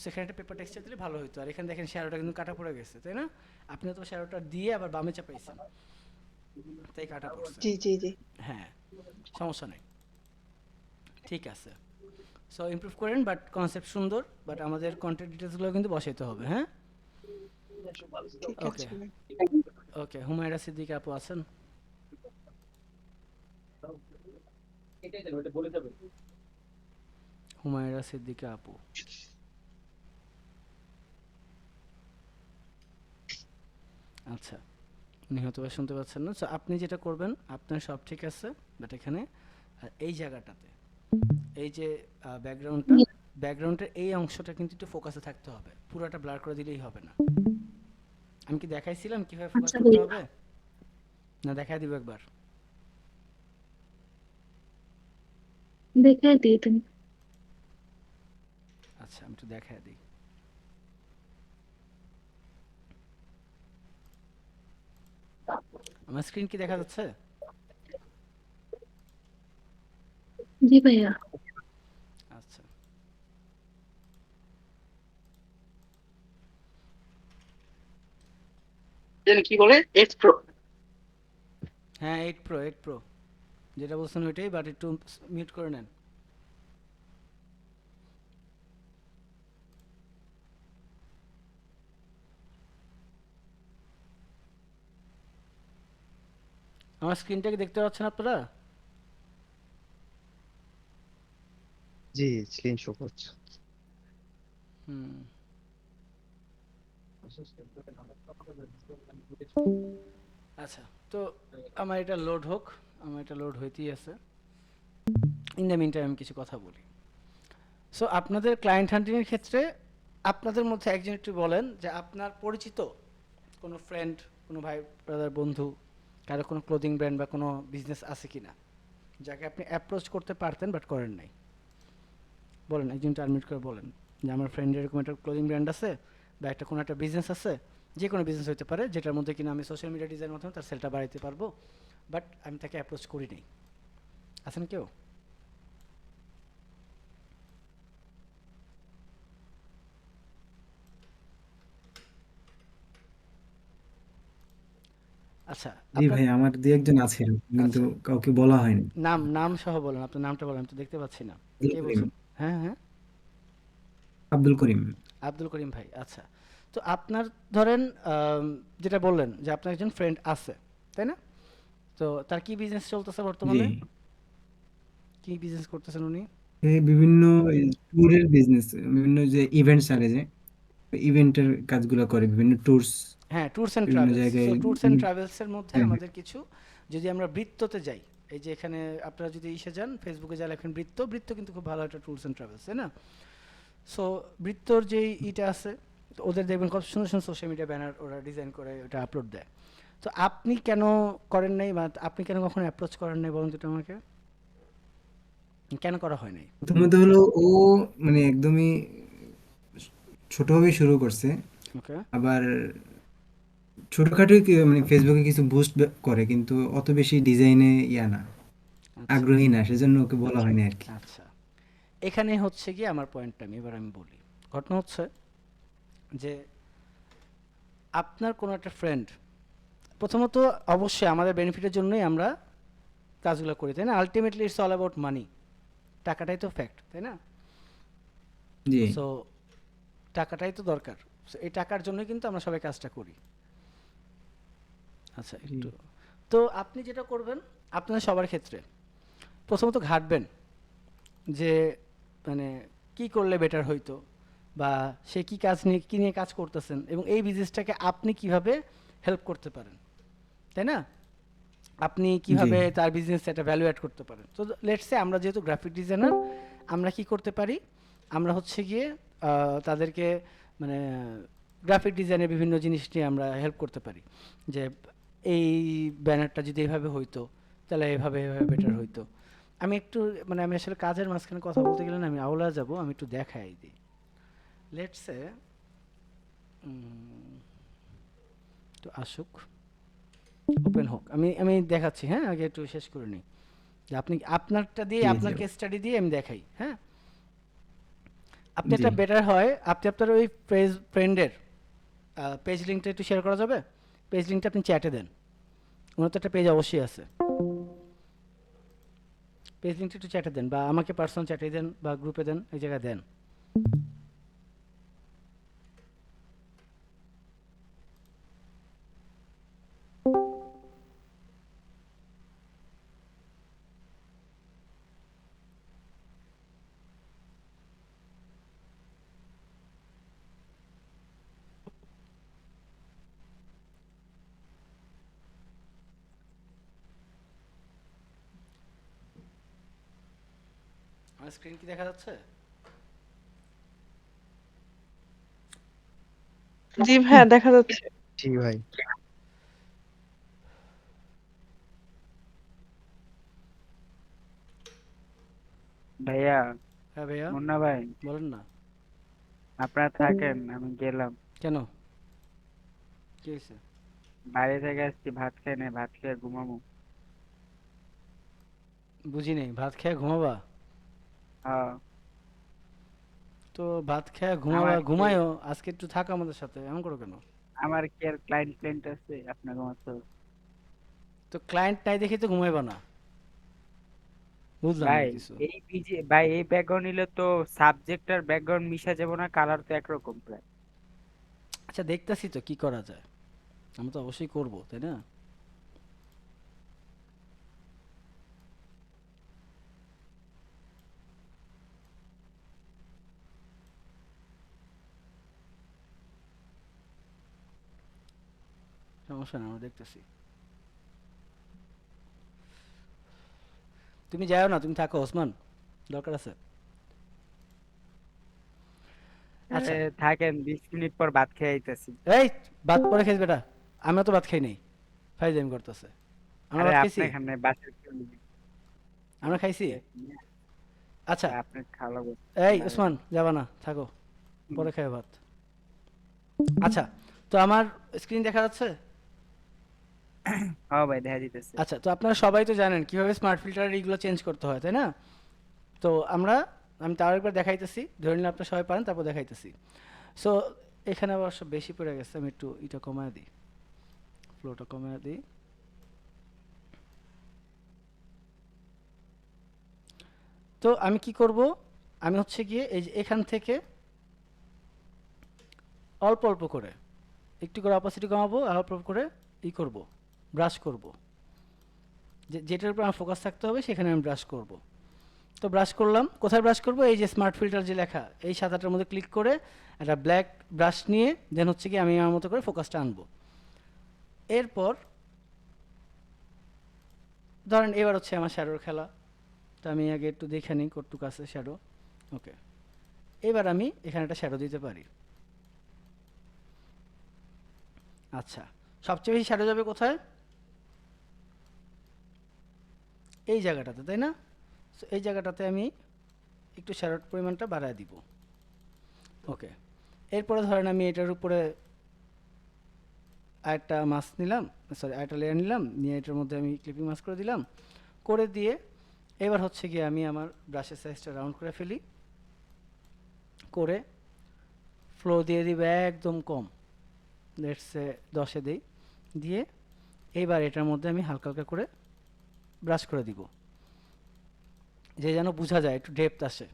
সেখানে একটা পেপার টেক্সচার দিলে ভালো হতো। আর এখানে দেখেন শ্যাডোটা কিন্তু কাটা পড়ে গেছে, তাই না? আপনি তো শ্যাডোটা দিয়ে আবার বামে চাপাইছেন, তাই কাটা পড়ছে। জি জি জি হ্যাঁ সমস্যা নেই, ঠিক আছে। সো ইমপ্রুভ করেন, বাট কনসেপ্ট সুন্দর, বাট আমাদের কন্টেন্ট ডিটেলসগুলো কিন্তু বসাইতে হবে, হ্যাঁ। ঠিক ওকে আছে ভাই। ওকে, হুমায়রা সিদ্দিকা আপু আছেন? হুমায়রা সিদ্দিকা আপু। আচ্ছা, উনি হয়তো বা শুনতে পাচ্ছেন না। So, আপনি যেটা করবেন, আপনার সব ঠিক আছে, বাট এখানে এই জায়গাটাতে, এই যে ব্যাকগ্রাউন্ডটা, ব্যাকগ্রাউন্ডের এই অংশটা কিন্তু একটু ফোকাসে থাকতে হবে, পুরোটা ব্লার করে দিলেই হবে না। আমি কি দেখাইছিলাম কিভাবে ফোকাস আচ্ছা করতে ভাইয়া, হবে, না দেখাই দিব একবার? দেখাই দিয়ে তুমি। আচ্ছা, আমি একটু দেখাই দিই। আমার স্ক্রিন কি দেখা যাচ্ছে? জি ভাইয়া। আচ্ছা, কি বলে এক্স প্রো? হ্যাঁ 8 প্রো, 8 প্রো যেটা বলছেন ওইটাই, বাট একটু মিউট করে নেন। আমার স্ক্রিনটাকে দেখতে পাচ্ছেন আপনারা? জি, স্ক্রিন শো করছে। হুম, আচ্ছা। তো আমার এটা লোড হোক, আমার এটা লোড হইতেই আছে। ইন দ্য মিন টাইম আমি কিছু কথা বলি। সো আপনাদের ক্লায়েন্ট হান্টিং এর ক্ষেত্রে আপনাদের মধ্যে একজন একটু বলেন যে আপনার পরিচিত কোনো ফ্রেন্ড, কোনো ভাই ব্রাদার বন্ধু, কারো কোনো ক্লোদিং ব্র্যান্ড বা কোনো বিজনেস আছে কিনা যাকে আপনি অ্যাপ্রোচ করতে পারতেন বাট করেন নাই। বলেন, একজন টার্মিনেট করে বলেন যে আমার ফ্রেন্ডের এরকম একটা ক্লোদিং ব্র্যান্ড আছে বা একটা কোনো একটা বিজনেস আছে, যে কোনো বিজনেস হতে পারে, যেটার মধ্যে কিনা আমি সোশ্যাল মিডিয়া ডিজাইনের মাধ্যমে তার সেলটা বাড়াইতে পারবো, বাট আমি তাকে অ্যাপ্রোচ করি নাই। আছেন কেউ? আচ্ছা, জি আপনার, ভাই, আমার দুই একজন আছে এরকম, কিন্তু আচ্ছা, কাউকে বলা হয়নি। নাম নাম সহ বলেন, আপনার নামটা বলেন, আমি তো দেখতে পাচ্ছি না। আব্দুল কে করিম। বলছেন? হ্যাঁ হ্যাঁ, আব্দুল করিম। আব্দুল করিম ভাই। আচ্ছা, তো আপনার ধরেন যেটা বললেন যে আপনার একজন ফ্রেন্ড আছে, তাই না? তো তার কি বিজনেস চলতেছে জি, বর্তমানে? কি বিজনেস করতেছেন উনি? এই বিভিন্ন ট্যুরের বিজনেস, বিভিন্ন যে ইভেন্টস আরে যে ইভেন্টের কাজগুলো করে, বিভিন্ন ট্যুরস হ্যাঁ, ট্যুরস অ্যান্ড বিভিন্ন ট্রাভেলস। সো জায়গায়। ট্যুরস অ্যান্ড ট্রাভেলসের মধ্যে হ্যাঁ, আমাদের কিছু, যদি আমরা বৃত্ততে যাই, এই যে এখানে আপনারা যদি ইসে যান, ফেসবুকে যা লেখেন বৃত্ত, বৃত্ত কিন্তু খুব ভালো একটা ট্যুরস অ্যান্ড ট্রাভেলস, তাই না? সো বৃত্তর যেই ইটা আছে, তো ওদের দেখবেন কত সুন্দর সুন্দর সোশ্যাল মিডিয়া ব্যানার ওরা ডিজাইন করে ওটা আপলোড দেয়। তো আপনি কেন করেন নাই, বা আপনি কেন কখনো অ্যাপ্রোচ করেন নাই বলুন তো এটা আমাকে, কেন করা হয় নাই? প্রথমত হলো ও মানে একদমই ছোটভাবে শুরু করছে। ওকে, আবার ছোটখাটো মানে ফেসবুকে কিছু বুস্ট করে, কিন্তু অত বেশি ডিজাইনে ইয়া না, আচ্ছা আগ্রহী না, সেজন্য ওকে বলা হয়নি আর কি। আচ্ছা, এখানে হচ্ছে গিয়ে আমার পয়েন্টটা আমি বলি। ঘটনা হচ্ছে যে আপনার কোনো একটা ফ্রেন্ড, প্রথমত অবশ্যই আমাদের বেনিফিটের জন্যই আমরা কাজগুলো করি, তাই না? আলটিমেটলি ইটস অল অ্যাবাউট মানি, টাকাটাই তো ফ্যাক্ট, তাই না? জি, সো টাকাটাই তো দরকার। সো এই টাকার জন্যই কিন্তু আমরা সবাই কাজটা করি। আচ্ছা, জি, একটু, তো আপনি যেটা করবেন আপনাদের সবার ক্ষেত্রে, প্রথমত ঘাটবেন যে মানে কি করলে বেটার হইতো, বা সে কি কাজ নিয়ে, কি নিয়ে কাজ করতেছেন, এবং এই বিজনেসটাকে আপনি কিভাবে হেল্প করতে পারেন, তাই না? আপনি জি, কিভাবে তার বিজনেস একটা ভ্যালু অ্যাড করতে পারেন। তো লেটস সে আমরা যেহেতু গ্রাফিক ডিজাইনার, আমরা কি করতে পারি, আমরা হচ্ছে গিয়ে তাদেরকে মানে গ্রাফিক ডিজাইনের বিভিন্ন জিনিস নিয়ে আমরা হেল্প করতে পারি, যে এই ব্যানারটা যদি এইভাবে হইতো তাহলে এভাবে এভাবে বেটার হইতো। আমি একটু মানে আমি আসলে কাজের মাঝখানে কথা বলতে গেলে না আমি আওলা যাব, আমি একটু দেখাই দিই। লেটস সে তো আসুক, ওপেন হোক, আমি আমি দেখাচ্ছি, হ্যাঁ আগে একটু শেষ করে নিই, যে আপনি আপনারটা দিয়ে, জি, জি, আপনার কেস স্টাডি দিয়ে আমি দেখাই, হ্যাঁ? আপনি জি, একটা বেটার হয়, আপনি আপনার ওই ফ্রেন্ডের পেজ লিঙ্কটা একটু শেয়ার করা যাবে? পেজ লিঙ্কটা আপনি চ্যাটে দেন, ওনার তো একটা পেজ অবশ্যই আছে। পেজ লিঙ্কটা একটু চ্যাটে দেন, বা আমাকে পার্সোনাল চ্যাটে দেন, বা গ্রুপে দেন, এই জায়গায় দেন। আমার স্ক্রিন কি দেখা যাচ্ছে? জি ভাইয়া দেখা যাচ্ছে। জি ভাই। ভাইয়া, হ্যাঁ ভাইয়া, মুন্না ভাই, বলেন না। আপনারা থাকেন, আমি গেলাম। কেন, কি হয়েছে? বাইরে থেকে আসছি, ভাত খাই নাই, ভাত খেয়ে ঘুমাবো। বুঝি নেই, ভাত খেয়ে ঘুমাবা? হ্যাঁ, তো ভাত খেয়ে ঘুমাবা, আমার কি ঘুমায়ও, আজকে একটু থাকো আমাদের সাথে, এমন করো কেন? আমার কি আর ক্লায়েন্ট আছে আপনার ঘুমাতে হবে? তো ক্লায়েন্ট নাই দেখে তো ঘুমাইবা না, বুঝলাম না ভাই কিছু। ভাই এই ব্যাকগ্রাউন্ড নিলে তো সাবজেক্ট আর ব্যাকগ্রাউন্ড মিশা যাবে না, কালার তো একরকম প্রায়। আচ্ছা দেখতেছি তো কি করা যায়, আমরা তো অবশ্যই করব, তাই না? সমস্যা না, আমরা দেখতেছি। তুমি যাও না, তুমি থাকো ওসমান, দরকার আছে। আচ্ছা, থাকেন, 20 মিনিট পর ভাত খেয়ে আইতাছি। এই ভাত পরে খাইস বেটা, আমরা তো ভাত খাই নাই, ফাইজলামি করতেছে। আমরা আরে ভাত আপনি খাইছি, এখানে বাসার কেউ নেই। আমরা খাইছি। আচ্ছা, আপনি খাওয়া এই ওসমান যাবা না, থাকো, পরে খাই ভাত। আচ্ছা, তো আমার স্ক্রিন দেখা যাচ্ছে? হ্যাঁ ভাই, দেখা দিতেছে। আচ্ছা, তো আপনারা সবাই তো জানেন কিভাবে স্মার্ট ফিল্টার এইগুলো চেঞ্জ করতে হয়, তাই না? তো আমি তার একবার দেখাইতেছি, ধরে নিন আপনারা সবাই পারেন, তারপর দেখাইতেছি। সো এখানে অবশ্য বেশি পড়ে গেছে, আমি একটু এটা কমায় দিই, ফ্লোটা কমায় দিই। তো আমি কি করব, আমি হচ্ছে গিয়ে এই যে এখান থেকে অল্প অল্প করে একটু করে অপাসিটি কমাবো, আর অল্প অল্প করে করব, ব্রাশ করব, যেটার উপর আমার ফোকাস থাকতে হবে সেখানে আমি ব্রাশ করব। তো ব্রাশ করলাম, কোথায় ব্রাশ করব? এই যে স্মার্ট ফিল্টার যে লেখা, এই সাদাটার মধ্যে ক্লিক করে একটা ব্ল্যাক ব্রাশ নিয়ে দেন হচ্ছে কি আমি আমার মতো করে ফোকাসটা আনবো। এরপর ধরেন এবার হচ্ছে আমার শ্যাডোর খেলা, তো আমি আগে একটু দেখে নিই কতটুকু আছে শ্যাডো। ওকে, এবার আমি এখানে একটা শ্যাডো দিতে পারি। আচ্ছা, সবচেয়ে বেশি শ্যাডো যাবে কোথায়? এই জায়গাটাতে, তাই না? সো এই জায়গাটাতে আমি একটু শ্যাডোর পরিমাণটা বাড়ায় দিব। ওকে, এরপরে ধরেন আমি এটার উপরে আরেকটা মাস্ক নিলাম, সরি আরেকটা লেয়ার নিলাম, নিয়ে এটার মধ্যে আমি ক্লিপিং মাস্ক করে দিলাম, করে দিয়ে এবার হচ্ছে গিয়ে আমি আমার ব্রাশের সাইজটা রাউন্ড করে ফেলি, করে ফ্লো দিয়ে দিব একদম কম, লেটসে 10-এ দিই, দিয়ে এইবার এটার মধ্যে আমি হালকা হালকা করে ব্রাশ করে দিব, যে যেন বোঝা যায়, একটু ডেপথ আসে।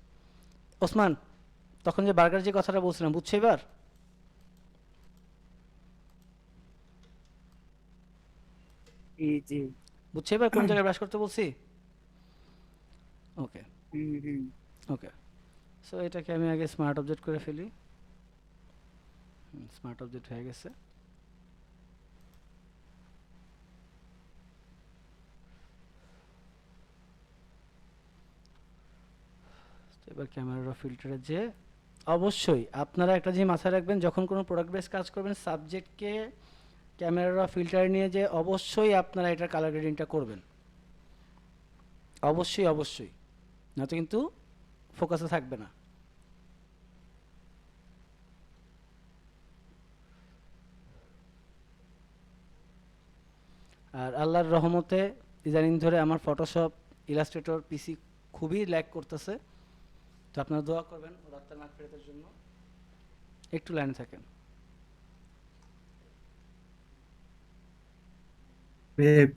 ওসমান, তখন যে বার্গার যে কথাটা বলছিলাম, বুঝছো এবার? জি। বুঝছো এবার কোন জায়গায় ব্রাশ করতে বলছি? ওকে হুম। ওকে, সো এটাকে আমি আগে স্মার্ট অবজেক্ট করে ফেলি। স্মার্ট অবজেক্ট হয়ে গেছে। তো এবার ক্যামেরা ফিল্টারে যে অবশ্যই আপনারা একটা জিনিস মাথায় রাখবেন, যখন কোনো প্রোডাক্ট বেস কাজ করবেন, সাবজেক্টকে ক্যামেরা ফিল্টার নিয়ে যে অবশ্যই আপনারা এটার কালার গ্রেডিংটা করবেন, অবশ্যই অবশ্যই, নয়তো কিন্তু ফোকাসে থাকবে না। আর আল্লাহর রহমতে ইদানিং ধরে আমার ফটোশপ, ইলাস্ট্রেটর পিসি খুবই ল্যাগ করতেছে, তো আপনারা দোয়া করবেন ও ডাক্তার নাক ফেরতের জন্য। একটু লাইনে থাকেন।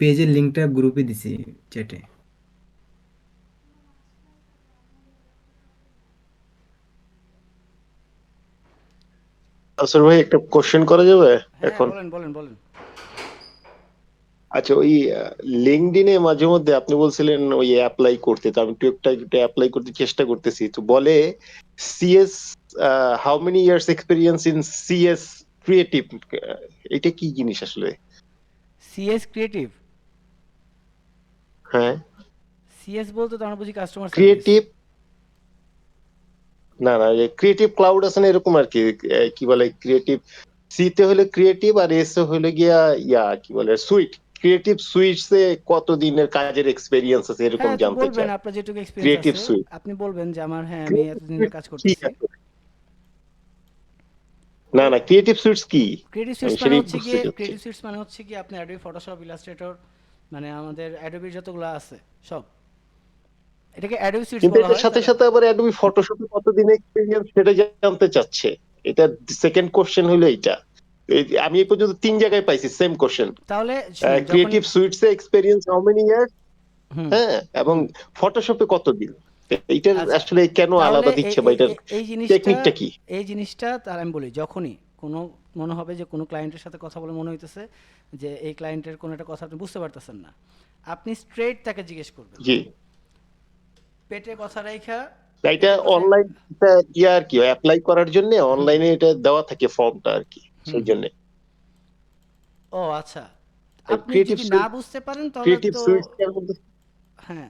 পেজের লিঙ্কটা গ্রুপে দিছি চ্যাটে। আসর ভাই, একটা কোশ্চেন করা যাবে হ্যাঁ এখন? বলেন বলেন বলেন। আচ্ছা, ওই লিঙ্কডইনে মাঝে মধ্যে আপনি বলছিলেন ওই অ্যাপ্লাই করতে, তো আমি টুকটাক অ্যাপ্লাই করতে চেষ্টা করতেছি, তো বলে CS, how many years experience in CS creative, এটা কি জিনিস আসলে? CS creative? হ্যাঁ, সিএস বলতে তো আমরা বুঝি কাস্টমার সার্ভিস। ক্রিয়েটিভ না না, ক্রিয়েটিভ ক্লাউড আছে না এরকম আর কি, কি বলে ক্রিয়েটিভ, সি তে হলে ক্রিয়েটিভ আর এস এ হলে গিয়া কি বলে সুইট। ক্রিয়েটিভ সুইটসে কত দিনের কাজের এক্সপেরিয়েন্স আছে এরকম হ্যাঁ, তো জানতে বলবেন চায়। আপনার যেটুকু এক্সপিরিয়েন্স ক্রিয়েটিভ আছে, সুইট, আপনি বলবেন যে আমার, হ্যাঁ, আমি ক্রিয়েটিভ এতদিনের সুইট কাজ কি করতেছি। আসলে? না না, ক্রিয়েটিভ সুইটস কি? ক্রিয়েটিভ আমি সুইটস মানে সেটাই হচ্ছে বুঝতে গিয়ে, চাচ্ছি। ক্রিয়েটিভ সুইটস মানে হচ্ছে গিয়ে আপনি অ্যাডোবি ফটোশপ, ইলাস্ট্রেটর, মানে আমাদের অ্যাডোবির যতগুলো আছে সব, এটাকে অ্যাডোবি সুইটস কিন্তু বলা এটার হয়। সাথে তারা সাথে আবার অ্যাডোবি ফটোশপে কতদিন এক্সপেরিয়েন্স সেটা জানতে চাচ্ছে। এটা সেকেন্ড কোশ্চেন হলো এইটা। আমি এই পর্যন্ত 3 জায়গায় পাইছি সেম কোশ্চেন। তাহলে শুনেন, যখনই ক্রিয়েটিভ সুইটস এ এক্সপেরিয়েন্স হাউ মেনি ইয়ার্স, হুম হ্যাঁ, এবং হুম ফটোশপে কতদিন। এইটার আচ্ছা, আসলে কেন তাহলে আলাদা এই দিচ্ছে বা এই এটার এই- এই জিনিসটা, টেকনিকটা কি? তার আমি বলি, যখনই কোনো মনে হবে যে কোনো ক্লায়েন্টের সাথে কথা বলে মনে হইতেছে যে এই ক্লায়েন্টের কোনো একটা কথা আপনি বুঝতে পারতেছেন না, আপনি স্ট্রেট তাকে জিজ্ঞেস করবেন, জি, পেটে কথা রাইখা, এটা পেটে কথা। অনলাইন আর কি অ্যাপ্লাই করার জন্য অনলাইনে এটা দেওয়া থাকে ফর্মটা আর কি, হুম সেই হুম জন্য। ও আচ্ছা, আপনি ক্রিয়েটিভ যদি না সুইট, বুঝতে পারেন তাহলে ক্রিয়েটিভ তো, সুইটস এর মধ্যে, হ্যাঁ,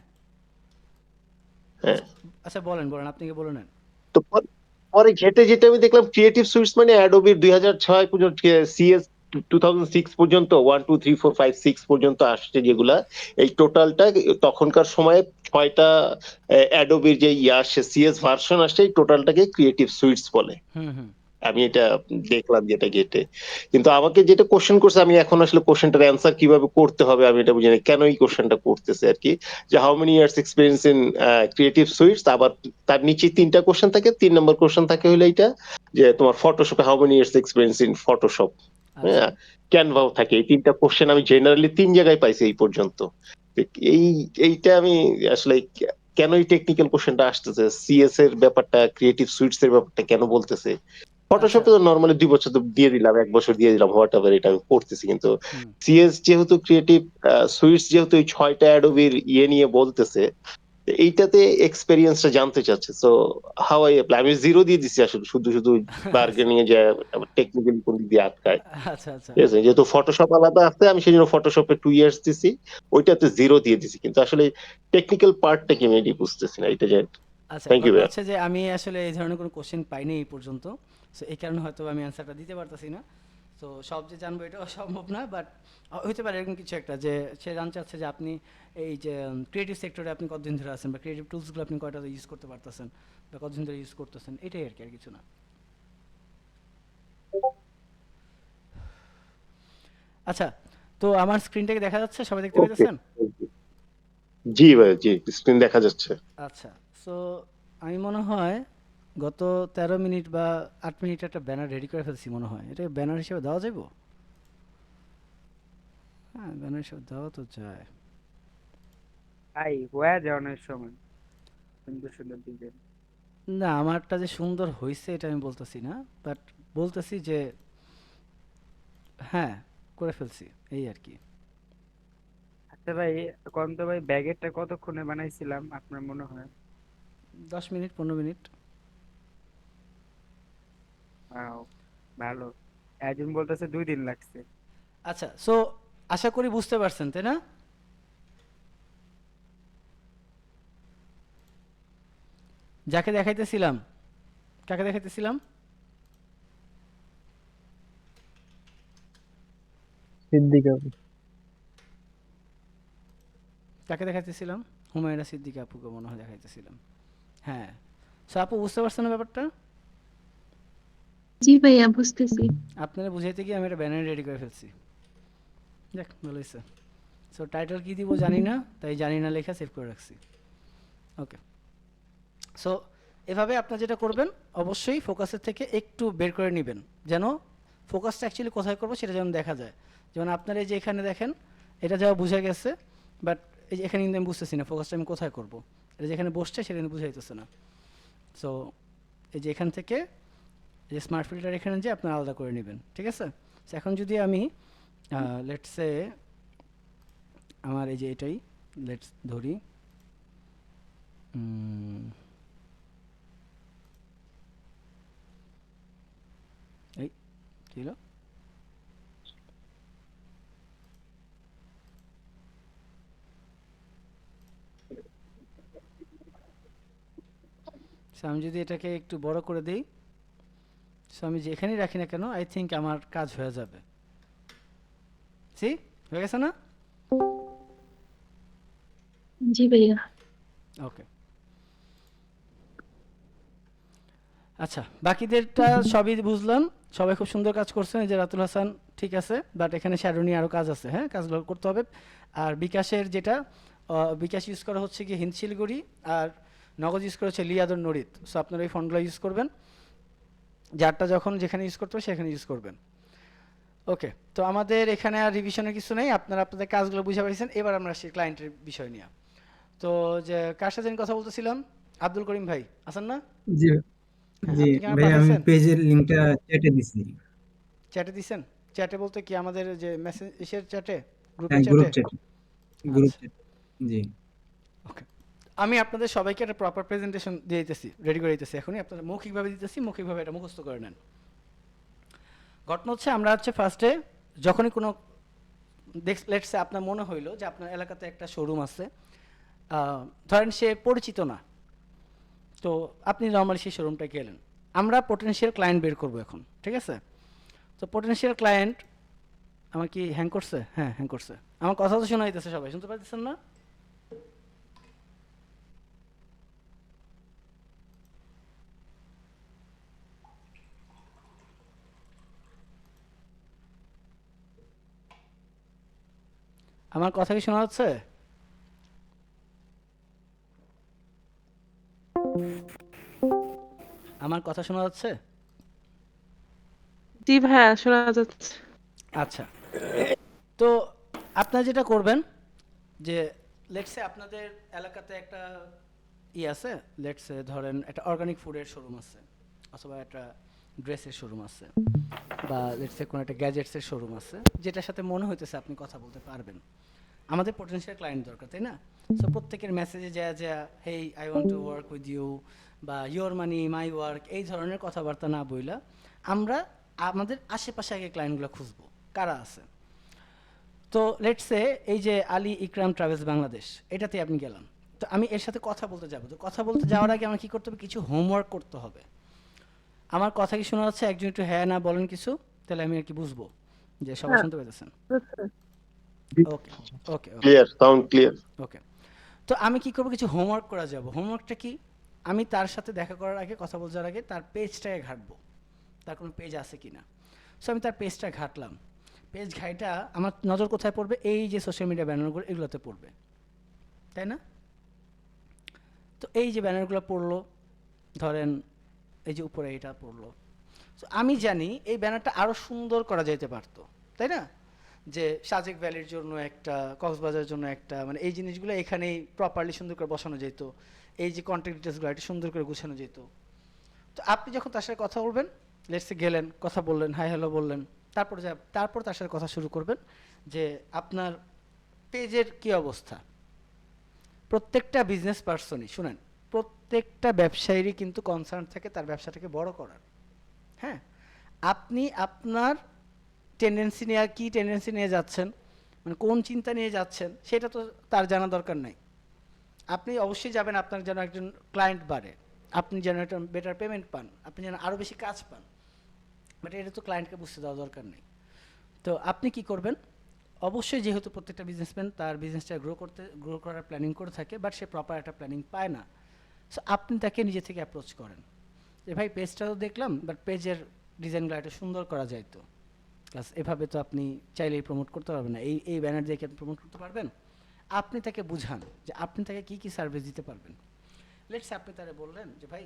হ্যাঁ। আচ্ছা, আচ্ছা, বলেন বলেন, আপনি কি বলে নেন। তো পরে ঘেটে যেটা আমি দেখলাম ক্রিয়েটিভ সুইটস মানে অ্যাডোবির 2006 পর্যন্ত, সিএস 2006 পর্যন্ত 1 2 3 4 5 6 পর্যন্ত আসছে যেগুলা, এই টোটালটা তখনকার সময়ে 6টা অ্যাডোবির যে আসছে সিএস ভার্সন আসছে, এই টোটালটাকে ক্রিয়েটিভ সুইটস বলে। হুম হুম আমি এটা দেখলাম যেটা গেটে। কিন্তু আমাকে যেটা কোশ্চেন করছে আমি এখন আসলে কোশ্চেনটার অ্যান্সার কিভাবে করতে হবে আমি এটা বুঝি না, কেন এই কোশ্চেনটা করতেছে আর কি, যে how many years experience in creative sweets, আবার তার নিচে 3টা কোশ্চেন থাকে, 3 নম্বর কোশ্চেন থাকে হলো এইটা যে তোমার ফটোশপে how many years experience in Photoshop. আচ্ছা হ্যাঁ, ক্যানভাও থাকে। এই 3টা কোশ্চেন আমি জেনারেলি 3 জায়গায় পাইছি এই পর্যন্ত। তো এই এইটা আমি আসলে কেন এই টেকনিক্যাল কোশ্চেনটা আসতেছে, সিএস এর ব্যাপারটা ক্রিয়েটিভ সুইটস এর ব্যাপারটা কেন বলতেছে। আচ্ছা ফটোশপে তো নরমালি 2 বছর তো দিয়ে দিলাম, 1 বছর দিয়ে দিলাম, হোয়াট এভার, এটা আমি করতেছি। কিন্তু হুম সিএস যেহেতু ক্রিয়েটিভ সুইটস যেহেতু এই 6টা অ্যাডোবির নিয়ে বলতেছে, এইটাতে এক্সপেরিয়েন্সটা জানতে চাচ্ছে। সো হাউ আই অ্যাপ্লাই, আমি 0 দিয়ে দিছি আসলে, শুধু শুধু আচ্ছা বার্গেনিং এ যায় টেকনিক্যালি কোন দিক দিয়ে আটকায়। আচ্ছা আচ্ছা ঠিক আছে, যেহেতু ফটোশপ আলাদা আছে আমি সেই জন্য ফটোশপে 2 ইয়ার্স দিছি, ওইটাতে 0 দিয়ে দিছি। কিন্তু আসলে টেকনিক্যাল পার্টটা কি আমি এটি বুঝতেছি না, এটা যে। আচ্ছা, থ্যাংক ইউ ঘটনা ভাইয়া। হচ্ছে যে আমি আসলে এই ধরনের কোনো কোশ্চেন পাইনি এই পর্যন্ত, সো এই কারণে হয়তো আমি অ্যান্সারটা দিতে পারতেছি না। তো সব যে জানবো এটাও সম্ভব না, বাট হইতে পারে এরকম কিছু একটা, যে সে জানতে চাচ্ছে যে আপনি এই যে ক্রিয়েটিভ সেক্টরে আপনি কতদিন ধরে আছেন, বা ক্রিয়েটিভ টুলসগুলো আপনি কয়টা ইউজ করতে পারতেছেন, বা কতদিন ধরে ইউজ করতেছেন, এটাই আর কি, আর কিছু না। আচ্ছা, তো আমার স্ক্রিনটাকে দেখা যাচ্ছে, সবাই দেখতে ওকে, পেতেছেন? জি ভাই, জি স্ক্রিন দেখা যাচ্ছে। আচ্ছা, সো আমি মনে হয় গত 13 মিনিট বা 8 মিনিট একটা ব্যানার রেডি করে ফেলছি মনে হয়, এটা ব্যানার হিসেবে দেওয়া যাবে? হ্যাঁ, ব্যানার হিসেবে দেওয়া তো যায়। ভাই হয়ে যায় অনেক সময়, সুন্দর সুন্দর ডিজাইন। না, আমারটা যে সুন্দর হয়েছে এটা আমি বলতেছি না, বাট বলতেছি যে হ্যাঁ, করে ফেলছি, এই আর কি। আচ্ছা ভাই, কোন তো ভাই ব্যাগেরটা কতক্ষণে বানাইছিলাম আপনার মনে হয়? 10 মিনিট, 15 মিনিট। Wow, ভালো। একজন বলতেছে 2 দিন লাগছে। আচ্ছা, সো আশা করি বুঝতে পারছেন, তাই না? যাকে দেখাইতেছিলাম, কাকে দেখাইতেছিলাম? সিদ্দিক আপু। কাকে দেখাইতেছিলাম? হুমায়রা সিদ্দিকা আপুকে মনে হয় দেখাইতেছিলাম। হ্যাঁ, সো আপু বুঝতে পারছেন না ব্যাপারটা? জি ভাইয়া, বুঝতেছি। আপনারা বুঝাইতে গিয়ে আমি একটা ব্যানার রেডি করে ফেলছি। দেখ, ভালো হয়েছে। সো টাইটেল কী দিব জানি না, তাই জানি না লেখা সেভ করে রাখছি। ওকে, সো এভাবে আপনার যেটা করবেন, অবশ্যই ফোকাসের থেকে একটু বের করে নেবেন, যেন ফোকাসটা অ্যাকচুয়ালি কোথায় করবো সেটা যেন দেখা যায়। যেমন আপনার এই যে এখানে দেখেন, এটা যাওয়া বুঝে গেছে, বাট এই যে এখানে কিন্তু আমি বুঝতেছি না ফোকাসটা আমি কোথায় করব, এটা যেখানে বসছে সেটা কিন্তু বুঝাইতেছে না। সো এই যে এখান থেকে এই যে স্মার্ট ফিল্টার এখানে যে আপনার আলাদা করে নেবেন, ঠিক আছে? So এখন যদি আমি লেটস সে আমার এই যে এটাই লেটস ধরি, এই কি হলো? So, আমি যদি এটাকে একটু বড় করে দিই, সো আমি যেখানেই রাখি না কেন আই থিঙ্ক আমার কাজ হয়ে যাবে। সি হয়ে গেছে না? জি ভাইয়া। ওকে, আচ্ছা বাকিদেরটা সবই বুঝলাম, সবাই খুব সুন্দর কাজ করছেন। এই যে রাতুল হাসান ঠিক আছে, বাট এখানে শ্যারোনি আরও কাজ আছে, হ্যাঁ কাজগুলো করতে হবে। আর বিকাশের যেটা বিকাশ ইউজ করা হচ্ছে কি হিন্দ শিলিগুড়ি, আর নগদ ইউজ করা হচ্ছে লিয়াদর নরিত। সো আপনারা এই ফন্টগুলো ইউজ করবেন, যারটা যখন যেখানে ইউজ করতে হবে সেখানে ইউজ করবেন। ওকে, তো আমাদের এখানে আর রিভিশনের কিছু নেই, আপনারা আপনাদের কাজগুলো বুঝে পাইছেন। এবার আমরা আসি ক্লায়েন্টের বিষয় নিয়ে। তো যে কার সাথে আমি কথা বলতেছিলাম, আব্দুল করিম ভাই আছেন না? জি হ্যাঁ, জি আপনি কি আমার ভাই, আমি পাঠাইছেন? পেজের লিংকটা চ্যাটে দিছি। চ্যাটে দিছেন? চ্যাটে বলতে কি আমাদের যে মেসেজ এর চ্যাটে, গ্রুপের হ্যাঁ, গ্রুপ চ্যাটে? চ্যাট, গ্রুপ আচ্ছা, চ্যাট। জি ওকে। আমি আপনাদের সবাইকে একটা প্রপার প্রেজেন্টেশন দিয়ে দিতেছি, রেডি করে দিতেছি এখনই। আপনারা মৌখিকভাবে দিতেছি, মৌখিকভাবে এটা মুখস্থ করে নেন। ঘটনা হচ্ছে আমরা হচ্ছে ফার্স্টে যখনই কোনো লেটসে আপনার মনে হইলো যে আপনার এলাকাতে একটা শোরুম আছে, ধরেন সে পরিচিত না, তো আপনি নর্মালি সেই শোরুমটা গেলেন। আমরা পটেনশিয়াল ক্লায়েন্ট বের করবো এখন, ঠিক আছে? তো পটেনশিয়াল ক্লায়েন্ট, আমার কি হ্যাং করছে? হ্যাঁ হ্যাং করছে। আমার কথা তো শোনা যাইতেছে, সবাই শুনতে পারতেছেন না? আমার কথা কি শোনা যাচ্ছে? আমার কথা শোনা যাচ্ছে? জি ভাইয়া শোনা যাচ্ছে। আচ্ছা, তো আপনারা যেটা করবেন যে লেটসে আপনাদের এলাকাতে একটা আছে, লেটসে ধরেন একটা অর্গানিক ফুডের শোরুম আছে, অথবা একটা ড্রেসের শোরুম আছে, বা লেটসে কোনো একটা গ্যাজেটসের শোরুম আছে, যেটার সাথে মনে হইতেছে আপনি কথা বলতে পারবেন। আমাদের পটেনশিয়াল ক্লায়েন্ট দরকার, তাই না? সো প্রত্যেকের মেসেজে যা যা hey I want to work with you বা ইয়োর মানি মাই ওয়ার্ক, এই ধরনের কথাবার্তা না বইলা আমরা আমাদের আশেপাশে আগে ক্লায়েন্টগুলো খুঁজবো কারা আছে। তো লেটসে এই যে আলী ইকরাম ট্রাভেলস বাংলাদেশ, এটাতে আপনি গেলাম, তো আমি এর সাথে কথা বলতে যাবো। তো কথা বলতে যাওয়ার আগে আমার কী করতে হবে? কিছু হোমওয়ার্ক করতে হবে। আমার কথা কি শোনা যাচ্ছে? একজন একটু হ্যাঁ না বলেন কিছু, তাহলে আমি আর কি বুঝবো যে সবাই হ্যাঁ, শুনতে পেতেছেন। বুঝতে ওকে ওকে ওকে ক্লিয়ার, সাউন্ড ক্লিয়ার। ওকে, তো আমি কি করবো? কিছু হোমওয়ার্ক করা যাব। হোমওয়ার্কটা কি? আমি তার সাথে দেখা করার আগে, কথা বলার আগে তার পেজটাকে ঘাঁটবো, তার কোনো পেজ আছে কিনা। সো আমি তার পেজটা ঘাঁটলাম। পেজ ঘাইটা আমার নজর কোথায় পড়বে? এই যে সোশ্যাল মিডিয়া ব্যানারগুলো, এগুলোতে পড়বে, তাই না? তো এই যে ব্যানারগুলো পড়লো, ধরেন এই যে উপরে এটা পড়লো, সো আমি জানি এই ব্যানারটা আরও সুন্দর করা যেতে পারতো, তাই না? যে সাজেক ভ্যালির জন্য একটা, কক্সবাজারের জন্য একটা, মানে এই জিনিসগুলো এখানেই প্রপারলি সুন্দর করে বসানো যেত, এই যে কন্ট্যাক্ট ডিটেলসগুলো এটা সুন্দর করে গুছানো যেত। তো আপনি যখন তার সাথে কথা বলবেন, লেটসে গেলেন, কথা বললেন, হাই হ্যালো বললেন, তারপর তার সাথে কথা শুরু করবেন যে আপনার পেজের কী অবস্থা। প্রত্যেকটা বিজনেস পার্সনই, শুনেন, প্রত্যেকটা ব্যবসায়ীরই কিন্তু কনসার্ন থাকে তার ব্যবসাটাকে বড় করার। হ্যাঁ, আপনি আপনার টেন্ডেন্সি নিয়ে, কী টেন্ডেন্সি নিয়ে যাচ্ছেন, মানে কোন চিন্তা নিয়ে যাচ্ছেন, সেটা তো তার জানা দরকার নাই। আপনি অবশ্যই যাবেন আপনার যেন একজন ক্লায়েন্ট বাড়ে, আপনি যেন একটা বেটার পেমেন্ট পান, আপনি যেন আরও বেশি কাজ পান, বাট এটা তো ক্লায়েন্টকে বুঝতে দেওয়া দরকার নেই। তো আপনি কি করবেন? অবশ্যই যেহেতু প্রত্যেকটা বিজনেসম্যান তার বিজনেসটা গ্রো করার প্ল্যানিং করে থাকে, বাট সে প্রপার একটা প্ল্যানিং পায় না। সো আপনি তাকে নিজে থেকে অ্যাপ্রোচ করেন যে ভাই পেজটা তো দেখলাম, বাট পেজের ডিজাইনগুলো একটু সুন্দর করা যায় তো, প্লাস এভাবে তো আপনি চাইলেই প্রমোট করতে পারবেন না, এই ব্যানার দিয়ে কি আপনি প্রমোট করতে পারবেন? আপনি তাকে বুঝান যে আপনি তাকে কী কী সার্ভিস দিতে পারবেন। লেটস আপনি তারা বললেন যে ভাই,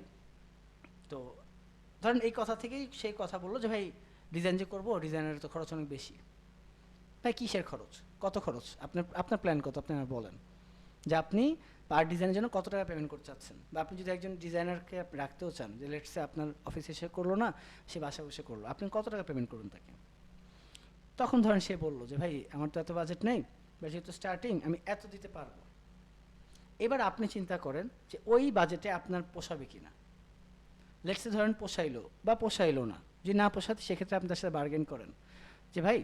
তো ধরেন এই কথা থেকেই সেই কথা বললো যে ভাই ডিজাইন যে করবো, ডিজাইনের তো খরচ অনেক বেশি। ভাই কিসের খরচ, কত খরচ, আপনার প্ল্যান কত, আপনি আমার বলেন যে আপনি পার ডিজাইনের জন্য কত টাকা পেমেন্ট করতে চাচ্ছেন। বা আপনি যদি একজন ডিজাইনারকে রাখতেও চান, যে লেটসে আপনার অফিসে এসে করলো না, সে বাসা বসে করলো, আপনি কত টাকা পেমেন্ট করবেন তাকে। তখন ধরেন সে বললো যে ভাই আমার তো এত বাজেট নেই, বা যেহেতু স্টার্টিং আমি এত দিতে পারবো। এবার আপনি চিন্তা করেন যে ওই বাজেটে আপনার পোষাবে কিনা। লেটসে ধরেন পোষাইলো বা পোষাইলো না, যদি না পোষাতে সেক্ষেত্রে আপনি তার সাথে বার্গেন করেন যে ভাই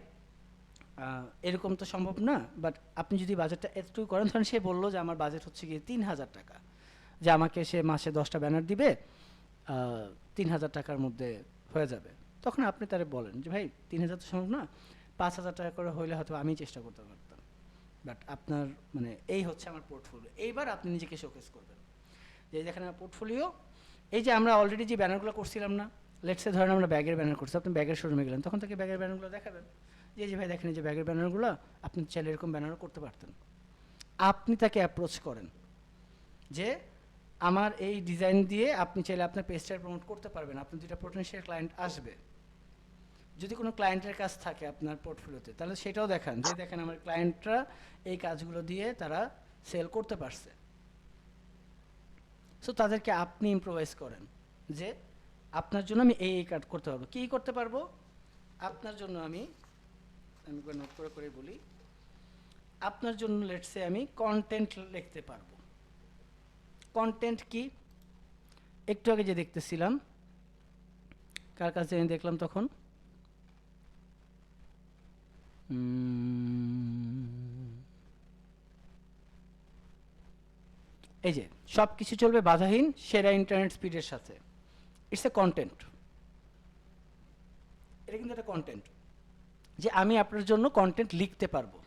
এরকম তো সম্ভব না, বাট আপনি যদি বাজেটটা একটু করেন। ধরেন সে বললো যে আমার বাজেট হচ্ছে গিয়ে 3000 টাকা, যে আমাকে সে মাসে 10টা ব্যানার দিবে, 3,000 টাকার মধ্যে হয়ে যাবে, তখন আপনি তারে বলেন যে ভাই 3,000 তো সম্ভব না, 5,000 টাকা করে হইলে হয়তো আমি চেষ্টা করতে পারতাম, বাট আপনার মানে এই হচ্ছে আমার পোর্টফোলিও। এইবার আপনি নিজেকে শোকেস করবেন যে এই দেখেন আমার পোর্টফোলিও, এই যে আমরা অলরেডি যে ব্যানারগুলো করছিলাম না, লেটসে ধরেন আমরা ব্যাগের ব্যানার করছি, আপনি ব্যাগের শোরুমে গেলেন, তখন থেকে ব্যাগের ব্যানারগুলো দেখাবেন যে এই যে ভাই দেখেন এই যে ব্যাগের ব্যানারগুলো, আপনি চাইলে এরকম ব্যানারও করতে পারতেন। আপনি তাকে অ্যাপ্রোচ করেন যে আমার এই ডিজাইন দিয়ে আপনি চাইলে আপনার পেজটা প্রমোট করতে পারবেন, আপনার 2টা পোটেনশিয়াল ক্লায়েন্ট আসবে। যদি কোনো ক্লায়েন্টের কাজ থাকে আপনার পোর্টফোলিওতে, তাহলে সেটাও দেখান যে দেখেন আমার ক্লায়েন্টরা এই কাজগুলো দিয়ে তারা সেল করতে পারছে। সো তাদেরকে আপনি ইম্প্রোভাইজ করেন যে আপনার জন্য আমি এই কাজ করতে পারবো। কী করতে পারবো? আপনার জন্য আমি নোট করে করে বলি, আপনার জন্য লেটসে আমি কন্টেন্ট লিখতে পারবো। কন্টেন্ট কি? একটু আগে যে দেখতেছিলাম, কার কাছে আমি দেখলাম তখন, এই যে সব কিছু চলবে বাধাহীন সেরা ইন্টারনেট স্পিডের সাথে, ইটস এ কন্টেন্ট। এটা কিন্তু একটা কন্টেন্ট যে আমি আপনার জন্য কন্টেন্ট লিখতে পারবো।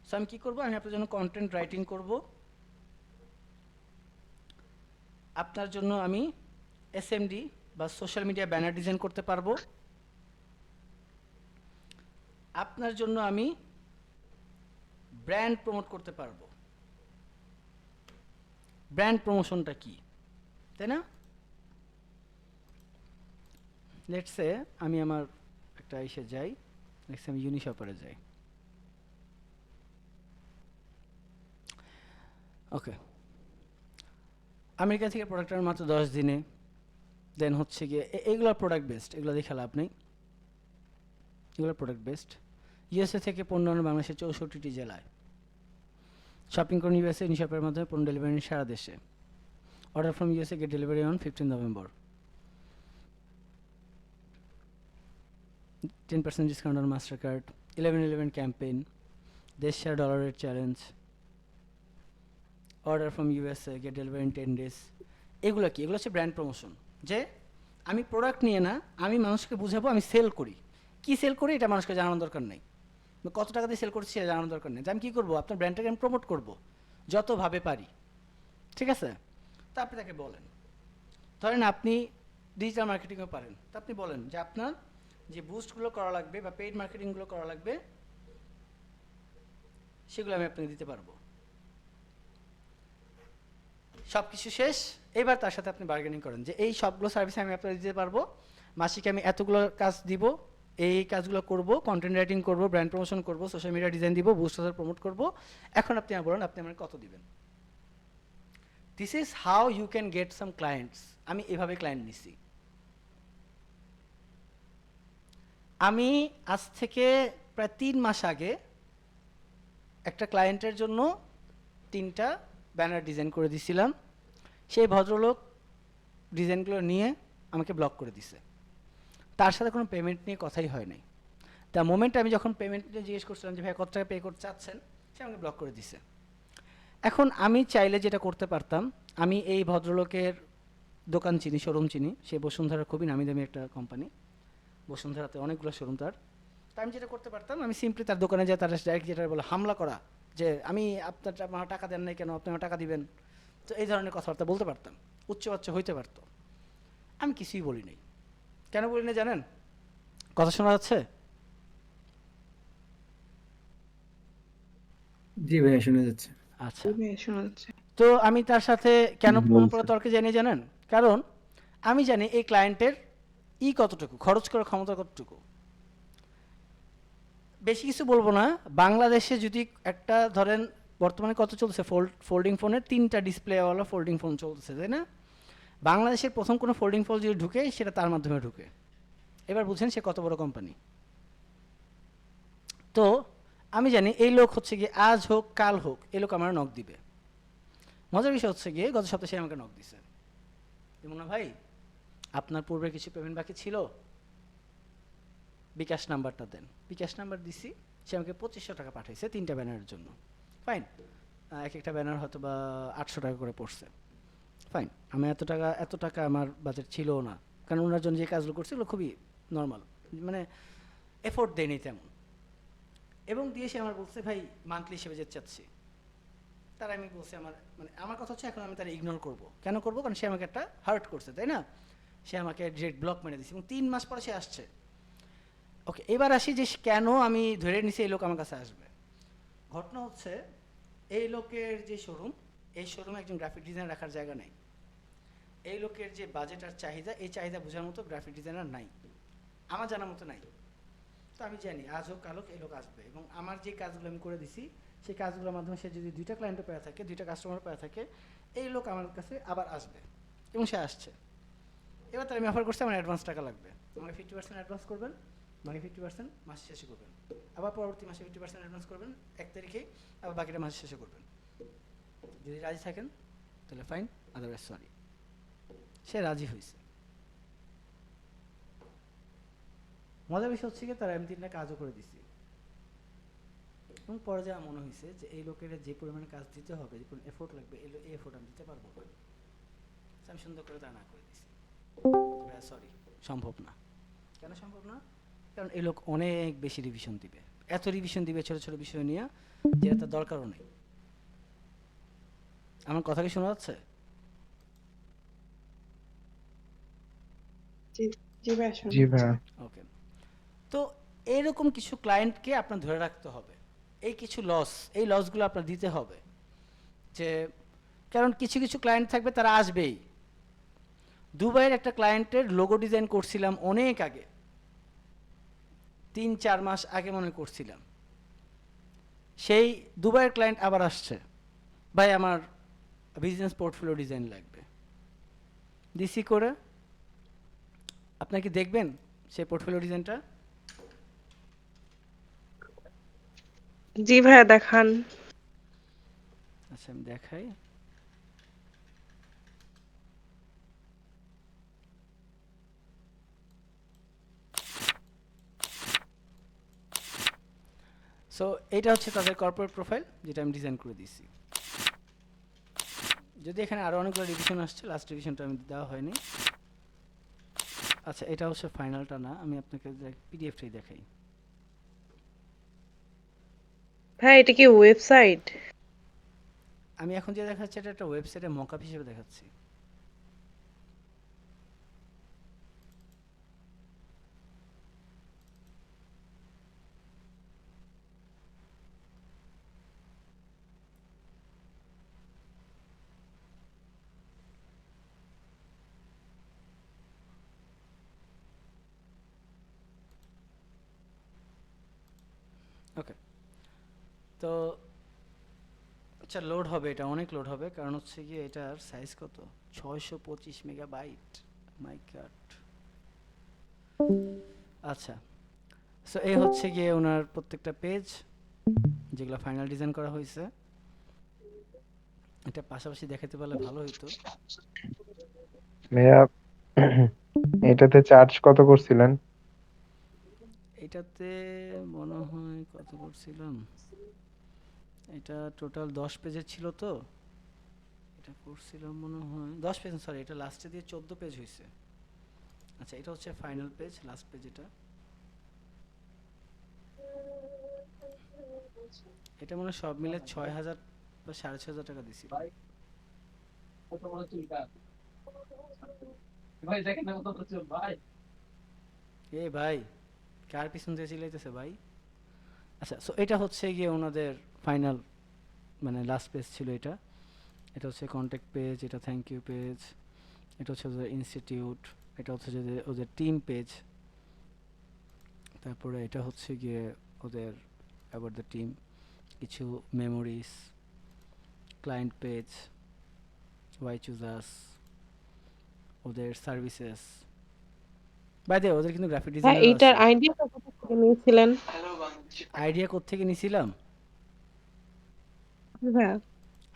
সো আমি কী করবো? আমি আপনার জন্য কন্টেন্ট রাইটিং করব, আপনার জন্য আমি এসএমডি বা সোশ্যাল মিডিয়া ব্যানার ডিজাইন করতে পারবো, আপনার জন্য আমি ব্র্যান্ড প্রমোট করতে পারবো। ব্র্যান্ড প্রমোশনটা কি, তাই না? লেটসে আমি আমার একটা ইসে যাই, লেটসে আমি ইউনিশপারে যাই। ওকে, আমেরিকা থেকে প্রোডাক্ট আনার মাত্র 10 দিনে, দেন হচ্ছে গিয়ে এগুলো প্রোডাক্ট বেস্ট, এগুলো দেখে লাভ নেই, এগুলো প্রোডাক্ট বেস্ট। ইউএসএ থেকে পণ্য আনা বাংলাদেশের 64টি জেলায়, শপিং করুন ইউএসএ ইউনিশপের মাধ্যমে, পণ্য ডেলিভারি সারা দেশে। Order from USA get delivery on 15 November. 10% discount on Mastercard, 11/11 campaign, দেশ সেরা ডলারের challenge, order from USA get delivery in 10 days। এগুলো কি? এগুলো হচ্ছে ব্র্যান্ড প্রমোশন, যে আমি প্রোডাক্ট নিয়ে না, আমি মানুষকে বুঝাবো আমি সেল করি। কি সেল করি এটা মানুষকে জানানোর দরকার নেই, কত টাকা দিয়ে সেল করছি সেটা জানানোর দরকার নেই। আমি কী করবো? আপনার ব্র্যান্ডটাকে আমি প্রমোট করবো যতভাবে পারি, ঠিক আছে? তা আপনি তাকে বলেন, ধরেন আপনি ডিজিটাল মার্কেটিংও পারেন, তা আপনি বলেন যে আপনার যে বুস্টগুলো করা লাগবে বা পেইড মার্কেটিংগুলো করা লাগবে সেগুলো আমি আপনাকে দিতে পারবো। সব কিছু শেষ, এবার তার সাথে আপনি বার্গেনিং করেন যে এই সবগুলো সার্ভিস আমি আপনাকে দিতে পারবো, মাসিকে আমি এতগুলো কাজ দিব, এই কাজগুলো করব, কন্টেন্ট রাইটিং করব, ব্র্যান্ড প্রমোশন করব, সোশ্যাল মিডিয়া ডিজাইন দিব, বুস্টার প্রমোট করব। এখন আপনি আমার বলেন আপনি আমার কত দিবেন? This is how you can get some clients. আমি এভাবে ক্লায়েন্ট নিছি। আমি আজ থেকে প্রায় 3 মাস আগে একটা ক্লায়েন্টের জন্য 3টা ব্যানার ডিজাইন করে দিছিলাম, সেই ভদ্রলোক ডিজাইনগুলো নিয়ে আমাকে ব্লক করে দিছে, তার সাথে কোনো পেমেন্ট নিয়ে কথাই হয় নাই। তা মোমেন্টে আমি যখন পেমেন্ট নিয়ে জিজ্ঞেস করছিলাম যে ভাই কত টাকা পে করতে চাচ্ছেন, সে আমাকে ব্লক করে দিছে। এখন আমি চাইলে যেটা করতে পারতাম, আমি এই ভদ্রলোকের দোকান চিনি, শোরুম চিনি, সে বসুন্ধরার খুবই নামি দামি একটা কোম্পানি, বসুন্ধরাতে অনেকগুলো শোরুম তার। তা আমি যেটা করতে পারতাম, আমি সিম্পলি তার দোকানে যাই, তার ডাইরেক্ট যেটা বলে হামলা করা, যে আমি আমার টাকা দেন নাই কেন, আপনি আমার টাকা দিবেন। তো এই ধরনের কথাবার্তা বলতে পারতাম, উচ্চবাচ্য হইতে পারতো। আমি কিছুই বলি নাই। কেন বলি না জানেন? কথা শোনা যাচ্ছে? জি ভাইয়া শোনা যাচ্ছে। আচ্ছা, তো আমি তার সাথে কেন কোনো তর্কে জানি জানেন? কারণ আমি জানি এই ক্লায়েন্টের কতটুকু খরচ করার ক্ষমতা কতটুকু। বেশি কিছু বলবো না, বাংলাদেশে যদি একটা ধরেন বর্তমানে কত চলছে, ফোল্ডিং ফোনের 3টা ডিসপ্লেওয়ালা ফোল্ডিং ফোন চলছে, তাই না? বাংলাদেশের প্রথম কোনো ফোল্ডিং ফোন যদি ঢুকে সেটা তার মাধ্যমে ঢুকে। এবার বুঝেন সে কত বড় কোম্পানি। তো আমি জানি এই লোক হচ্ছে গিয়ে আজ হোক কাল হোক এই লোক আমার নক দিবে। মজার বিষয় হচ্ছে গিয়ে গত সপ্তাহে সে আমাকে নক দিছে, মুন্না ভাই আপনার পূর্বে কিছু পেমেন্ট বাকি ছিল, বিকাশ নাম্বারটা দেন। বিকাশ নাম্বার দিছি, সে আমাকে 2500 টাকা পাঠাইছে 3টা ব্যানারের জন্য। ফাইন, এক একটা ব্যানার হয়তো বা 800 টাকা করে পড়ছে। ফাইন, আমি এত টাকা আমার বাজেট ছিলও না, কারণ ওনার জন্য যে কাজগুলো করছে এগুলো খুবই নর্মাল, মানে এফোর্ট দেয়নি তেমন। এবং দিয়ে সে আমার বলছে ভাই মান্থলি হিসেবে যেতে চাচ্ছি। তার আমি বলছি আমার কথা হচ্ছে এখন আমি তার ইগনোর করবো। কেন করবো? কারণ সে আমাকে একটা হার্ট করছে, তাই না? সে আমাকে ডিরেক্ট ব্লক মেরে দিচ্ছে এবং 3 মাস পরে সে আসছে। ওকে, এবার আসি যে কেন আমি ধরে নিছি এই লোক আমার কাছে আসবে। ঘটনা হচ্ছে এই লোকের যে শোরুম, এই শোরুমে একজন গ্রাফিক ডিজাইনার রাখার জায়গা নেই। এই লোকের যে বাজেট আর চাহিদা, এই চাহিদা বোঝার মতো গ্রাফিক ডিজাইনার নাই, আমার জানার মতো নাই। তো আমি জানি আজ হোক কাল হোক এই লোক আসবে, এবং আমার যে কাজগুলো আমি করে দিছি সেই কাজগুলোর মাধ্যমে সে যদি 2টা ক্লায়েন্টও পেয়ে থাকে, 2টা কাস্টমার পেয়ে থাকে, এই লোক আমার কাছে আবার আসবে এবং সে আসছে। এবার তার আমি অফার করছি আমার অ্যাডভান্স টাকা লাগবে, আমাকে 50% অ্যাডভান্স করবেন, বাকি 50% মাস শেষে করবেন, আবার পরবর্তী মাসে 50% অ্যাডভান্স করবেন 1 তারিখেই, আবার বাকিটা মাস শেষে করবেন। যদি রাজি থাকেন তাহলে ফাইন, আদারওয়াইজ সরি। সে রাজি হয়েছে। মজার বিষয় হচ্ছে কি তারা আমি 3টা কাজও করে দিছি, এবং পরে যা মনে হয়েছে যে এই লোকের যে পরিমাণে কাজ দিতে হবে, যে পরিমাণ এফোর্ট লাগবে, এই এফোর্ট আমি দিতে পারবো না। আমি সুন্দর করে তা না করে দিছি, সরি সম্ভব না। কেন সম্ভব না? কারণ এই লোক অনেক বেশি রিভিশন দিবে, এত রিভিশন দিবে ছোট ছোট বিষয় নিয়ে, যেটা তার দরকারও নেই। আমার কথা কি শোনা যাচ্ছে? জি ভাইয়া। ওকে, তো এইরকম কিছু ক্লায়েন্টকে আপনার ধরে রাখতে হবে, এই কিছু লস, এই লসগুলো আপনার দিতে হবে। যে কারণ কিছু কিছু ক্লায়েন্ট থাকবে তারা আসবেই। দুবাইয়ের একটা ক্লায়েন্টের লোগো ডিজাইন করছিলাম অনেক আগে, 3-4 মাস আগে মনে করছিলাম, সেই দুবাইয়ের ক্লায়েন্ট আবার আসছে, ভাই আমার বিজনেস পোর্টফোলিও ডিজাইন লাগবে। ডিসি করে আপনি কি দেখবেন সেই পোর্টফোলিও ডিজাইনটা? জি ভাইয়া দেখান। আচ্ছা আমি দেখাই। সো এটা হচ্ছে তাদের কর্পোরেট প্রোফাইল, যেটা আমি ডিজাইন করে দিয়েছি। যদি এখানে আরো অনেকগুলো রিভিশন আসছে, লাস্ট রিভিশনটা আমি দেওয়া হয়নি। আচ্ছা এটা হচ্ছে ফাইনালটা না, আমি আপনাকে পিডিএফটাই দেখাই। ভাই এটা কি ওয়েবসাইট? আমি এখন যে দেখাচ্ছি এটা একটা ওয়েবসাইটে মকআপ হিসেবে দেখাচ্ছি। ওকে, তো আচ্ছা লোড হবে, এটা অনেক লোড হবে, কারণ হচ্ছে গিয়ে এটার সাইজ কত, 625 মেগাবাইট, মাই গড। আচ্ছা, সো এই হচ্ছে গিয়ে ওনার প্রত্যেকটা পেজ যেগুলো ফাইনাল ডিজাইন করা হয়েছে। এটা পাশাপাশি দেখাতে পারলে ভালো হতো। ভাইয়া এটাতে চার্জ কত করছিলেন? এটাতে মনে হয় কত করছিলাম, এটা টোটাল 10 পেজের ছিল, তো এটা করছিলাম মনে হয় 10 পেজ, সরি এটা লাস্টে দিয়ে 14 পেজ হয়েছে। আচ্ছা এটা হচ্ছে ফাইনাল পেজ, লাস্ট পেজ এটা। এটা মনে হয় সব মিলে 6000 বা 6500 টাকা দিছিল। এ ভাই কার পিছন দিয়ে চিল্লাইতেছে ভাই? আচ্ছা সো এটা হচ্ছে গিয়ে ওনাদের ফাইনাল মানে লাস্ট পেজ ছিল এটা। এটা হচ্ছে কন্ট্যাক্ট পেজ, এটা থ্যাংক ইউ পেজ, এটা হচ্ছে ওদের ইনস্টিটিউট, এটা হচ্ছে যে ওদের টিম পেজ, তারপরে এটা হচ্ছে গিয়ে ওদের অ্যাবাউট দ্য টিম, কিছু memories, client page, why choose us, ওদের সার্ভিসেস। বাই দ্য ওয়ে ওদের কিন্তু গ্রাফিক হ্যাঁ ডিজাইনারও এইটার আছে। আইডিয়া কোথা থেকে নিয়েছিলেন? আইডিয়া কোত্থেকে নিছিলাম? হ্যাঁ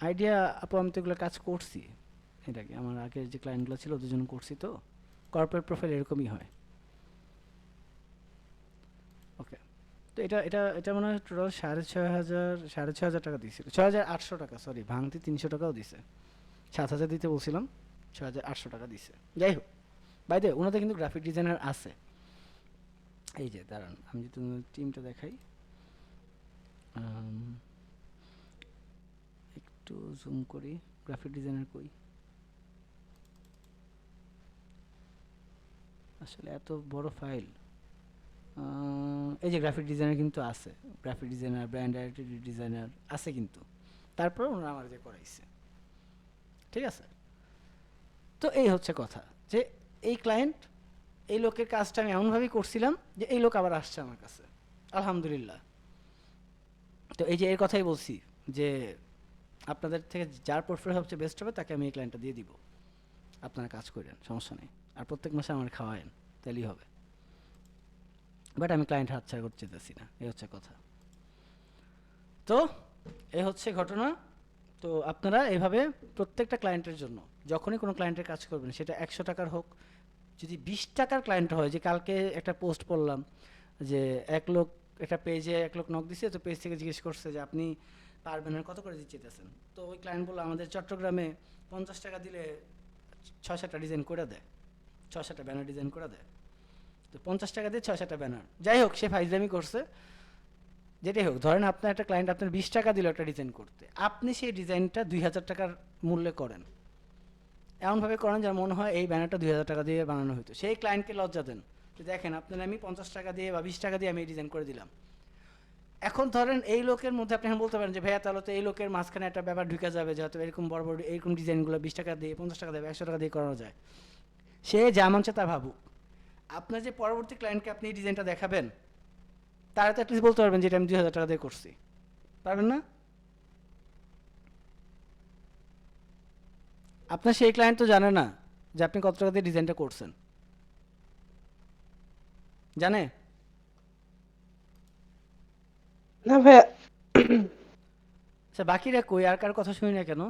আইডিয়া আপু আমি তো এগুলো কাজ করছি, এটা কি আমার আগের যে ক্লায়েন্টগুলো ছিল ওদের জন্য করছি, তো কর্পোরেট প্রোফাইল এরকমই হয়। ওকে, তো এটা এটা এটা মনে হয় টোটাল 6500 টাকা দিয়েছিল, 6800 টাকা, সরি ভাঙতি 300 টাকাও দিছে। 7,000 দিতে বলছিলাম, 6,800 টাকা দিছে। যাই হোক, বাই দ্য ওনাদের কিন্তু গ্রাফিক ডিজাইনার আছে। এই যে দাঁড়ান, আমি যদি টিমটা দেখাই, একটু জুম করি, গ্রাফিক ডিজাইনার কই, আসলে এত বড় ফাইল। এই যে গ্রাফিক ডিজাইনার কিন্তু আছে, graphic designer, brand identity designer আছে কিন্তু, তারপরে ওনারা আমার দিয়ে করাইছে। ঠিক আছে, তো এই হচ্ছে কথা, যে এই ক্লায়েন্ট, এই লোকের কাজটা আমি এমনভাবেই করছিলাম যে এই লোক আবার আসছে আমার কাছে, আলহামদুলিল্লাহ। তো এই যে এর কথাই বলছি যে আপনাদের থেকে যার পোর্টফোলিও সবচেয়ে বেস্ট হবে তাকে আমি এই ক্লায়েন্টটা দিয়ে দিব, আপনারা কাজ করেন, সমস্যা নেই, আর প্রত্যেক মাসে আমার খাওয়ায়েন, তাহলেই হবে। বাট আমি ক্লায়েন্ট হাতছাড়া করতে চাইতেছি না, এই হচ্ছে কথা। তো এই হচ্ছে ঘটনা। তো আপনারা এভাবে প্রত্যেকটা ক্লায়েন্টের জন্য যখনই কোনো ক্লায়েন্টের কাজ করবেন, সেটা 100 টাকার হোক, যদি 20 টাকার ক্লায়েন্ট হয়, যে কালকে একটা পোস্ট পড়লাম যে এক লোক একটা পেজে এক লোক নক দিছে, তো পেজ থেকে জিজ্ঞেস করছে যে আপনি পার ব্যানার কত করে দিতে চাইতেছেন, তো ওই ক্লায়েন্ট বললো আমাদের চট্টগ্রামে 50 টাকা দিলে 6-7টা ডিজাইন করে দেয়, 6-7টা ব্যানার ডিজাইন করে দেয়। তো 50 টাকা দিয়ে 6-7টা ব্যানার, যাই হোক সে ফাইজলামি করছে, যেটাই হোক, ধরেন আপনার একটা ক্লায়েন্ট আপনার 20 টাকা দিল একটা ডিজাইন করতে, আপনি সেই ডিজাইনটা 2000 টাকার মূল্যে করেন, এমনভাবে করেন যার মনে হয় এই ব্যানারটা 2000 টাকা দিয়ে বানানো হতো, সেই ক্লায়েন্টকে লজ্জা দেন যে দেখেন আপনার আমি 50 টাকা দিয়ে বা 20 টাকা দিয়ে আমি এই ডিজাইন করে দিলাম। এখন ধরেন এই লোকের মধ্যে আপনি এখন বলতে পারেন যে ভাইয়া তাহলে তো এই লোকের মাঝখানে একটা ব্যাপার ঢুকে যাবে, যে হয়তো এরকম বড় বড় এরকম ডিজাইনগুলো 20 টাকা দিয়ে, 50 টাকা দিয়ে, 100 টাকা দিয়ে করানো যায়, সে যা মনছে তা ভাবুক। আপনার যে পরবর্তী ক্লায়েন্টকে আপনি এই ডিজাইনটা দেখাবেন, তারা তো অ্যাটলিস্ট বলতে পারবেন যে এটা আমি 2000 টাকা দিয়ে করছি, পারবেন না? আপনার সেই ক্লায়েন্ট তো জানে না যে আপনি কত টাকা দিয়ে ডিজাইনটা করছেন, জানে? না ভাইয়া, আচ্ছা বাকিরা কই, আর কার কথা শুনি না কেন?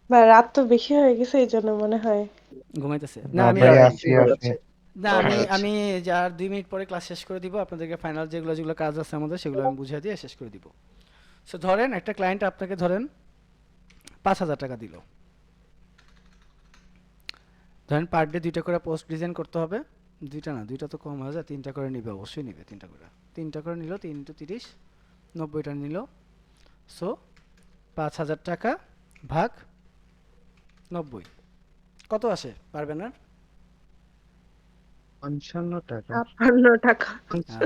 ভাই রাত তো বেশি হয়ে গেছে, এই জন্য মনে হয়। ঘুমাইতেছে না না? আমি ভাই, আছি আছি। না আমি আমি যার 2 মিনিট পরে ক্লাস শেষ করে দিব, আপনাদেরকে ফাইনাল যেগুলো যেগুলো কাজ আছে আমাদের সেগুলো আমি বুঝিয়ে দিয়ে শেষ করে দিব। সো ধরেন একটা ক্লায়েন্ট আপনাকে ধরেন 5,000 টাকা দিল, ধরেন পার ডে 2টা করে পোস্ট ডিজাইন করতে হবে, 2টা না, 2টা তো কম হয়ে যায়, 3টা করে নিবে, অবশ্যই নিবে 3টা করে, 3টা করে নিল, 3 × 30 90টা নিল। সো 5,000 টাকা ভাগ 90 কত আসে পার ব্যানার? 55 টাকা। 56 টাকা। আচ্ছা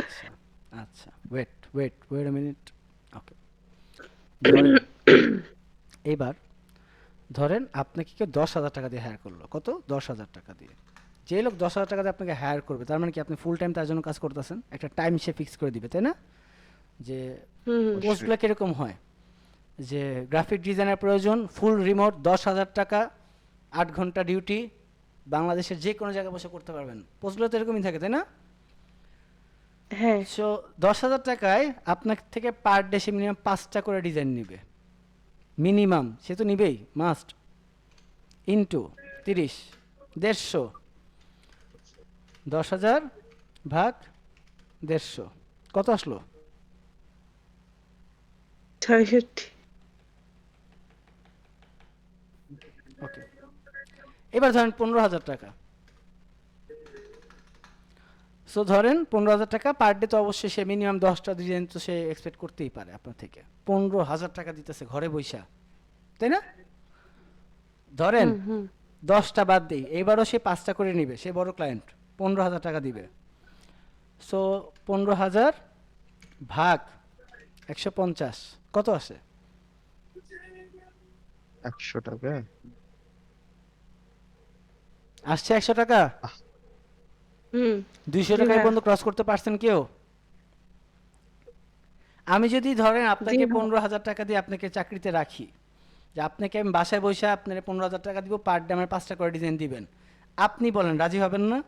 আচ্ছা, ওয়েট আ মিনিট, ওকে। এইবার ধরেন আপনাকে কেউ 10,000 টাকা দিয়ে হায়ার করলো, কত? 10,000 টাকা দিয়ে। যে লোক 10,000 টাকা দিয়ে আপনাকে হায়ার করবে, তার মানে কি আপনি ফুল টাইম তার জন্য কাজ করতেছেন, একটা টাইম সে ফিক্স করে দিবে, তাই না? যে পোস্টগুলো কিরকম হয়, যে গ্রাফিক ডিজাইনার প্রয়োজন, ফুল রিমোট, 10,000 টাকা, 8 ঘন্টা ডিউটি, বাংলাদেশের যে কোনো জায়গায় বসে করতে পারবেন, পোস্টগুলো তো এরকমই থাকে, তাই না? হ্যাঁ। সো 10,000 টাকায় আপনার থেকে পার ডে সে মিনিমাম 5টা করে ডিজাইন নিবে, মিনিমাম, সে তো নিবেই, মাস্ট, ইন্টু 30, 150, 10,000 ভাগ 150 কত আসলো? 66। ওকে, এবার ধরেন 15,000 টাকা। সো ধরেন 15,000 টাকা পার ডে, তো অবশ্যই সে মিনিমাম 10টা ডিজাইন তো সে এক্সপেক্ট করতেই পারে আপনার থেকে, 15,000 টাকা দিতেছে ঘরে বইসা, তাই না? ধরেন 10টা বাদ দিই, এবারও সে 5টা করে নিবে, সে বড় ক্লায়েন্ট, 15,000 টাকা দিবে। সো 15,000 ভাগ 150 কত আসে? 100 টাকা আসছে 100 টাকা? 200 টাকায় পর্যন্ত ক্রস করতে পারছেন কেউ? আমি যদি ধরেন আপনাকে 15,000 টাকা দিয়ে আপনাকে চাকরিতে রাখি, যে আপনাকে আমি বাসায় বসে আপনার 15,000 টাকা দিব, পার ডে আমার 5টা করে ডিজাইন দিবেন, আপনি বলেন রাজি হবেন না?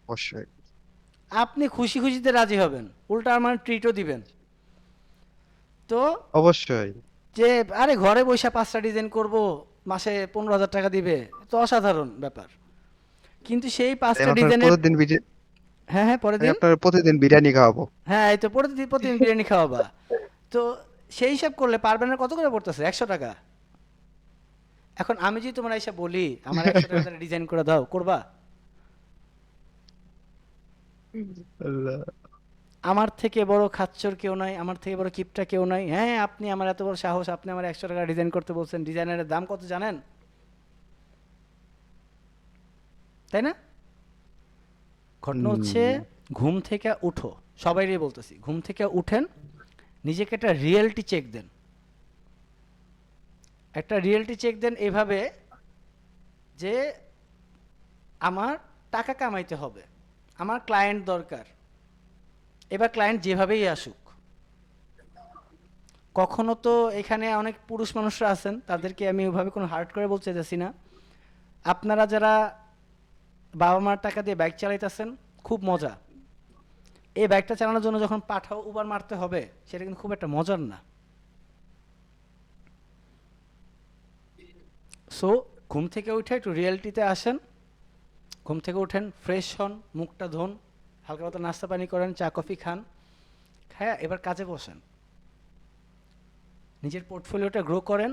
অবশ্যই আপনি খুশি খুশিতে রাজি হবেন, উল্টা আমার ট্রিটও দিবেন। তো অবশ্যই যে আরে ঘরে বসে 5টা ডিজাইন করব, মাসে 15,000 টাকা দিবে, তো অসাধারণ ব্যাপার। কিন্তু সেই 5টা ডিজাইনের প্রতিদিন হ্যাঁ পরের দিন আপনার প্রতিদিন বিরিয়ানি খাওয়াবো। হ্যাঁ, এই তো প্রতিদিন বিরিয়ানি খাওয়াবা। তো সেই হিসাব করলে পার ব্যানার কত করে পড়তেছে? 100 টাকা। এখন আমি যদি তোমরা এসে বলি আমার 100 টাকা দিয়ে ডিজাইন করে দাও, করবা? আল্লাহ। আমার থেকে বড় খাচ্চর কেউ নাই, আমার থেকে বড় কিপটা কেউ নাই। হ্যাঁ, আপনি আমার এত বড় সাহস, আপনি আমার 100 টাকা ডিজাইন করতে বলছেন, ডিজাইনারের দাম কত জানেন? তাই না? ঘটনা হচ্ছে ঘুম থেকে উঠো, সবাইরই বলতেছি, ঘুম থেকে উঠেন, নিজেকে একটা রিয়েলিটি চেক দেন। একটা রিয়েলিটি চেক দেন এভাবে যে আমার টাকা কামাইতে হবে, আমার ক্লায়েন্ট দরকার, এবার ক্লায়েন্ট যেভাবেই আসুক। কখনো তো এখানে অনেক পুরুষ মানুষরা আছেন, তাদেরকে আমি ওইভাবে কোনো হার্ট করে বলতে চাইতেছি না। আপনারা যারা বাবা মার টাকা দিয়ে বাইক চালাইতেছেন, খুব মজা। এই বাইকটা চালানোর জন্য যখন পাঠাও উবার মারতে হবে, সেটা কিন্তু খুব একটা মজার না। সো ঘুম থেকে উঠে একটু রিয়েলিটিতে আসেন, ঘুম থেকে উঠেন, ফ্রেশ হন, মুখটা ধোন, হালকা পাতলা নাস্তা পানি করেন, চা কফি খান, হ্যাঁ এবার কাজে বসেন, নিজের পোর্টফোলিওটা গ্রো করেন।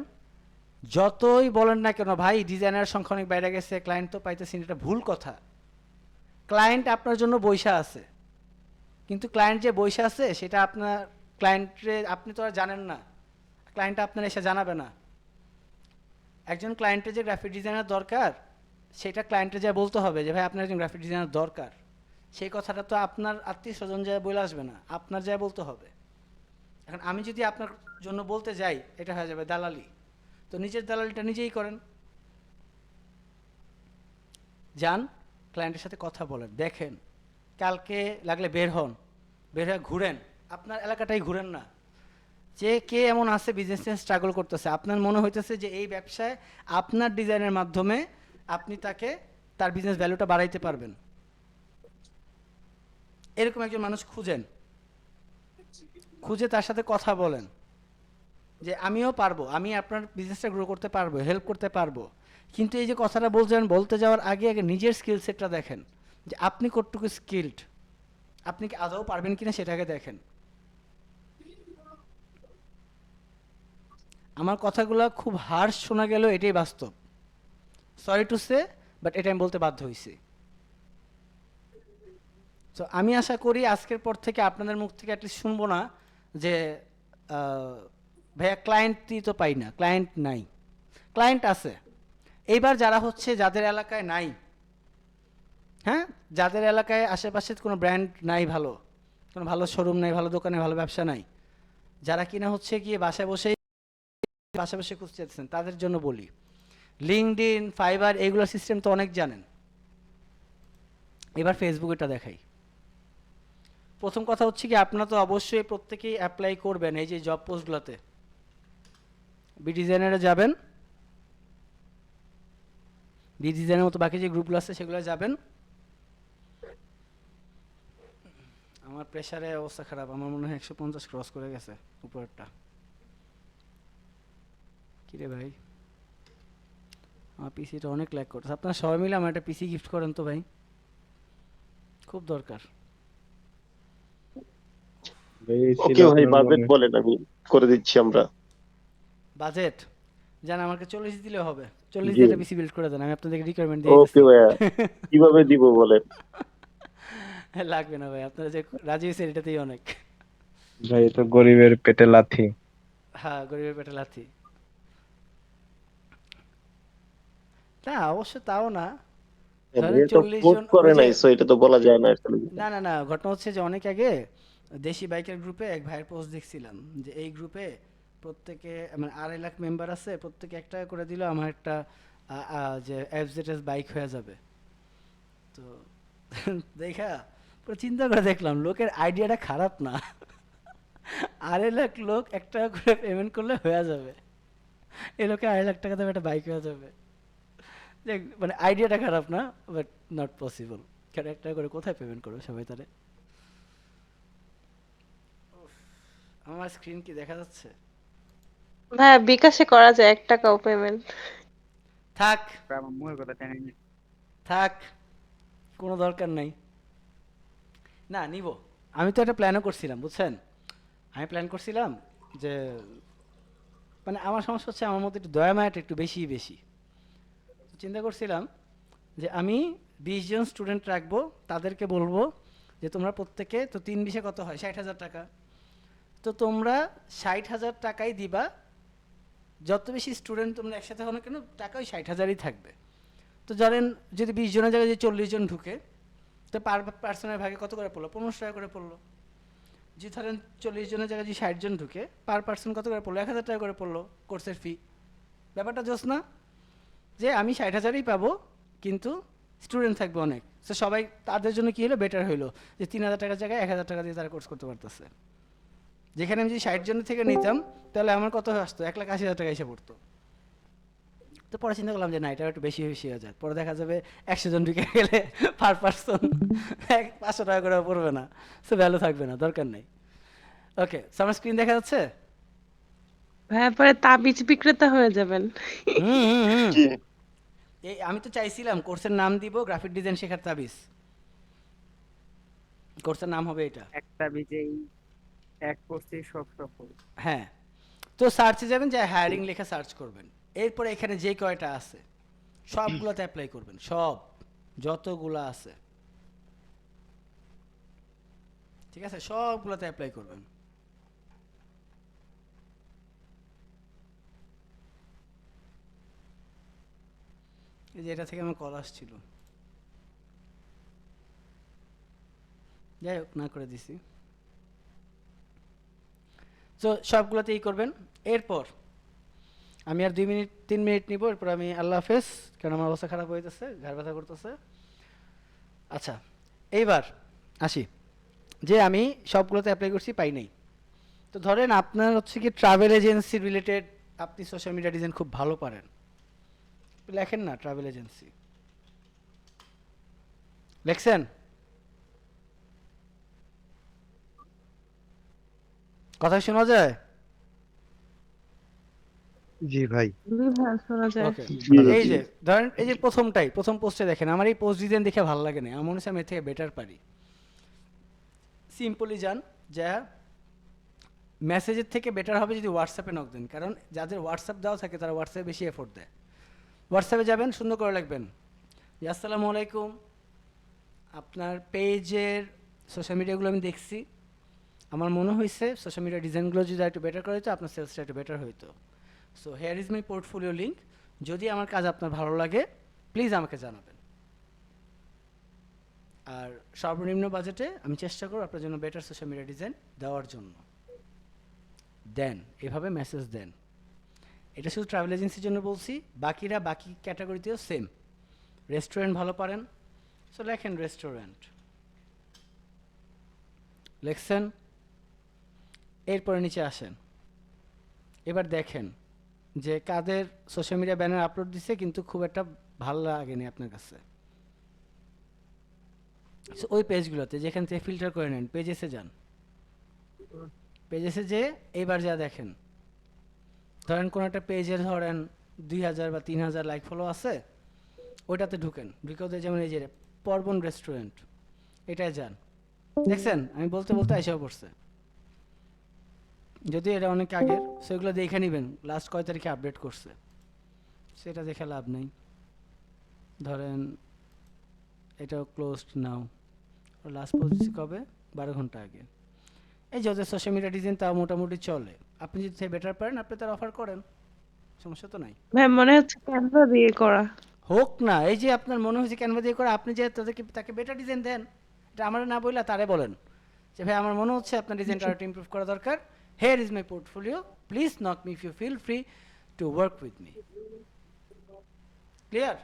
যতই বলেন না কেন ভাই ডিজাইনার সংখ্যা অনেক বাইরে গেছে, ক্লায়েন্ট তো পাইতেছেন, এটা ভুল কথা। ক্লায়েন্ট আপনার জন্য বইসা আছে, কিন্তু ক্লায়েন্ট যে বইসা আছে সেটা আপনার ক্লায়েন্টে আপনি তো আর জানেন না, ক্লায়েন্ট আপনার এসে জানাবে না। একজন ক্লায়েন্টের যে গ্রাফিক ডিজাইনার দরকার, সেটা ক্লায়েন্টে যা বলতে হবে যে ভাই আপনার একজন গ্রাফিক ডিজাইনার দরকার। সেই কথাটা তো আপনার আত্মীয় স্বজন যায় বলে আসবে না, আপনার যায় বলতে হবে। এখন আমি যদি আপনার জন্য বলতে যাই, এটা হয়ে যাবে দালালি। তো নিজের দালালিটা নিজেই করেন, যান ক্লায়েন্টের সাথে কথা বলেন, দেখেন, কালকে লাগলে বের হন, বের হয়ে ঘুরেন, আপনার এলাকাটাই ঘুরেন না, যে কে এমন আছে বিজনেস স্ট্রাগল করতেছে, আপনার মনে হইতেছে যে এই ব্যবসায় আপনার ডিজাইনের মাধ্যমে আপনি তাকে তার বিজনেস ভ্যালুটা বাড়াইতে পারবেন, এরকম একজন মানুষ খুঁজেন, খুঁজে তার সাথে কথা বলেন যে আমিও পারবো, আমি আপনার বিজনেসটা গ্রো করতে পারবো, হেল্প করতে পারবো। কিন্তু এই যে কথাটা বলছেন, বলতে যাওয়ার আগে আগে নিজের স্কিল সেটটা দেখেন যে আপনি কতটুকু স্কিলড, আপনি কি আদৌ পারবেন কিনা সেটাকে দেখেন। আমার কথাগুলো খুব হার্শ শোনা গেল, এটাই বাস্তব, সরি টু সে, বাট এটা আমি বলতে বাধ্য হয়েছি। তো আমি আশা করি আজকের পর থেকে আপনাদের মুখ থেকে অ্যাটলিস্ট শুনবো না যে ভাইয়া ক্লায়েন্টই তো পাই না, ক্লায়েন্ট নাই। ক্লায়েন্ট আছে, এইবার যারা হচ্ছে যাদের এলাকায় নাই, হ্যাঁ যাদের এলাকায় আশেপাশে কোনো ব্র্যান্ড নাই, ভালো কোনো ভালো শোরুম নাই, ভালো দোকানে ভালো ব্যবসা নাই, যারা কিনা হচ্ছে গিয়ে বাসায় বসে খুঁজতেছেন, তাদের জন্য বলি লিঙ্কডইন, ফাইবার এইগুলোর সিস্টেম তো অনেক জানেন। এবার ফেসবুক এটা দেখাই। প্রথম কথা হচ্ছে কি, আপনারা তো অবশ্যই প্রত্যেকেই অ্যাপ্লাই করবেন এই যে জব পোস্টগুলোতে। বি ডিজাইনারে যাবেন, বি ডিজাইনের মতো বাকি যে গ্রুপগুলো আছে সেগুলো যাবেন। আমার প্রেসারে অবস্থা খারাপ, আমার মনে হয় 150 ক্রস করে গেছে উপরেরটা। কিরে ভাই, আমার পিসিটা অনেক ল্যাগ করতেছে। আপনারা সবাই মিলে আমার একটা পিসি গিফট করেন তো ভাই, খুব দরকার। ওকে ভাই, বাজেট বলেন, আমি করে দিচ্ছি আমরা। বাজেট জান আমাকে 40 দিলে হবে, 40 জি দিয়ে একটা পিসি বিল্ড করে দেন, আমি আপনাদেরকে রিকোয়ারমেন্ট দিয়ে ওকে দিতেছি। ভাইয়া, কিভাবে দিব বলেন? লাগবে না ভাই, আপনারা যে রাজি হয়েছেন এটাতেই অনেক। ভাই তো গরিবের পেটে লাথি। হ্যাঁ, গরিবের পেটে লাথি। না অবশ্য তাও না, ধরেন এটা তো 40 পোস্ট জন, করে ওই যে নাই, সো এটা তো বলা যায় না আসলে। না ঘটনা হচ্ছে যে অনেক আগে দেশি বাইকের গ্রুপে এক ভাইয়ের পোস্ট দেখছিলাম যে এই গ্রুপে প্রত্যেকে মানে 2.5 লাখ মেম্বার আছে, প্রত্যেকে 1 টাকা করে দিল, আমার একটা যে এফজেডএস বাইক হয়ে যাবে। তো দেখা পুরো চিন্তা করে দেখলাম লোকের আইডিয়াটা খারাপ না, 2.5 লাখ লোক 1 টাকা করে পেমেন্ট করলে হয়ে যাবে, এই লোকে 2.5 লাখ টাকা দেবে একটা বাইক হয়ে যাবে। মানে আইডিয়াটা খারাপ না, বাট নট পসিবল। কারণ 1 টাকা করে কোথায় পেমেন্ট করবে সবাই তারে? আমার স্ক্রিন কি দেখা যাচ্ছে? ভাইয়া বিকাশে করা যায় 1 টাকাও পেমেন্ট। থাক আমার মুখের কথা টেনে নিয়ে থাক, কোনো দরকার নাই। না নিব, আমি তো একটা প্ল্যানও করছিলাম বুঝছেন, আমি প্ল্যান করছিলাম যে মানে আমার সমস্যা হচ্ছে আমার মধ্যে একটু দয়া মায়াটা একটু বেশি বেশি। তো চিন্তা করছিলাম যে আমি 20 জন স্টুডেন্ট রাখবো, তাদেরকে বলবো যে তোমরা প্রত্যেকে তো 3 20-এ কত হয় 60,000 টাকা, তো তোমরা 60,000 টাকাই দিবা, যত বেশি স্টুডেন্ট তোমরা একসাথে হও না কেন টাকা ওই 60,000ই থাকবে। তো ধরেন যদি 20 জনের জায়গায় যদি 40 জন ঢুকে, তো পার পার্সনের ভাগে কত করে পড়লো, 1500 টাকা করে পড়লো। যে ধরেন 40 জনের জায়গায় যদি 60 জন ঢুকে, পার পার্সন কত করে পড়লো, 1000 টাকা করে পড়লো কোর্সের ফি। ব্যাপারটা জোস না, যে আমি 60,000ই পাবো কিন্তু স্টুডেন্ট থাকবে অনেক, তো সবাই তাদের জন্য কী হলো, বেটার হইলো যে 3000 টাকার জায়গায় 1000 টাকা দিয়ে তারা কোর্স করতে পারতেছে। যেখানে আমি যদি 60 জনের থেকে নিতাম তাহলে আমার কত আসতো, 1,80,000 টাকা এসে পড়তো। তো পরে চিন্তা করলাম যে না, এটা একটু বেশি বেশি হয়ে যায়, পরে দেখা যাবে 100 জন ঢুকে গেলে পার পার্সন 500 টাকা করে পড়বে না, সো ভ্যালু থাকবে না, দরকার নেই। ওকে, আমার স্ক্রিন দেখা যাচ্ছে? ভাইয়া পরে তাবিজ বিক্রেতা হয়ে যাবেন। হুম হুম হুম। জি এই আমি তো চাইছিলাম কোর্সের নাম দিব গ্রাফিক ডিজাইন শেখার তাবিজ, কোর্সের নাম হবে এটা। একটা বীজেই এক কোর্সে সব সফল। হ্যাঁ, তো সার্চে যাবেন, যে হায়ারিং লেখা সার্চ করবেন, এরপরে এখানে যে কয়টা আছে সবগুলোতে অ্যাপ্লাই করবেন, সব যতগুলো আছে, ঠিক আছে, সবগুলোতে অ্যাপ্লাই করবেন। এই যে এটা থেকে আমার কল আসছিল, যাই হোক না করে দিছি। তো সবগুলোতেই করবেন। এরপর আমি আর 2-3 মিনিট নিব, এরপর আমি আল্লাহ হাফেজ, কারণ আমার অবস্থা খারাপ হইতেছে, ঘাড় ব্যথা করতেছে। আচ্ছা, এইবার আসি যে আমি সবগুলোতে অ্যাপ্লাই করছি, পাই নাই। তো ধরেন আপনার হচ্ছে কি ট্রাভেল এজেন্সি রিলেটেড, আপনি সোশ্যাল মিডিয়া ডিজাইন খুব ভালো পারেন, লেখেন না ট্রাভেল এজেন্সি, লেখছেন? কথা শোনা যায়? জি ভাই, জি ভাইয়া শোনা যায়। ওকে, শোনা এই যাচ্ছে। যে ধরেন এই যে প্রথম পোস্টে দেখেন, আমার এই পোস্ট ডিজাইন দেখে ভালো লাগে না, আমার মনে হচ্ছে আমি এর থেকে বেটার পারি। সিম্পলি যান, যা মেসেজের থেকে বেটার হবে যদি হোয়াটসঅ্যাপে নক দেন, কারণ যাদের হোয়াটসঅ্যাপ দেওয়া থাকে তারা হোয়াটসঅ্যাপে বেশি এফোর্ট দেয়। হোয়াটসঅ্যাপে যাবেন, সুন্দর করে লিখবেন যে আসসালামু আলাইকুম, আপনার পেজের সোশ্যাল মিডিয়াগুলো আমি দেখছি, আমার মনে হয়েছে সোশ্যাল মিডিয়া ডিজাইনগুলো যদি একটু বেটার করা হতো আপনার সেলসটা একটু বেটার হইতো। So here is my portfolio link, যদি আমার কাজ আপনার ভালো লাগে প্লিজ আমাকে জানাবেন। আর সর্বনিম্ন বাজেটে আমি চেষ্টা করব আপনার জন্য বেটার সোশ্যাল মিডিয়া ডিজাইন দেওয়ার জন্য। দেন, এভাবে মেসেজ দেন। এটা শুধু ট্রাভেল এজেন্সির জন্য বলছি, বাকিরা বাকি ক্যাটাগরিতেও সেম। রেস্টুরেন্ট ভালো পারেন, সো লেখেন রেস্টুরেন্ট, লেখছেন। এরপরে নিচে আসেন, এবার দেখেন যে কাদের সোশ্যাল মিডিয়া ব্যানার আপলোড দিছে কিন্তু খুব একটা ভালো লাগেনি আপনার কাছে। সো ওই পেজগুলোতে যেখান থেকে ফিল্টার করে নেন, পেজেসে যান, পেজেসে যে এইবার যা দেখেন, ধরেন কোনো একটা পেজের ধরেন 2000 বা 3000 লাইক ফলো আছে, ওইটাতে ঢুকেন, ঢুকে ওদের যেমন এই যে পর্বন রেস্টুরেন্ট, এটাই যান, দেখছেন আমি বলতে বলতে এসেও পড়ছে, যদি এটা অনেক আগের, সেগুলো দেখে নেবেন লাস্ট কয় তারিখে আপডেট করছে, সেটা দেখে লাভ নেই। ধরেন এটাও ক্লোজড নাও, লাস্ট পোস্ট কবে, 12 ঘন্টা আগে। এই যে ওদের সোশ্যাল মিডিয়া ডিজাইন তাও মোটামুটি চলে, আপনি যদি বেটার পারেন আপনি তার অফার করেন, সমস্যা তো নাই। ভাই মনে হচ্ছে ক্যানভা দিয়ে করা। হোক না, এই যে আপনার মনে হয়েছে ক্যানভা দিয়ে করে, আপনি যে তাকে বেটার ডিজাইন দেন, এটা আমার না বললে তারে বলেন যে ভাই আমার মনে হচ্ছে আপনার ডিজাইনটা আরেকটু ইমপ্রুভ করা দরকার, here is my portfolio, please knock me if you feel free to work with me. Clear?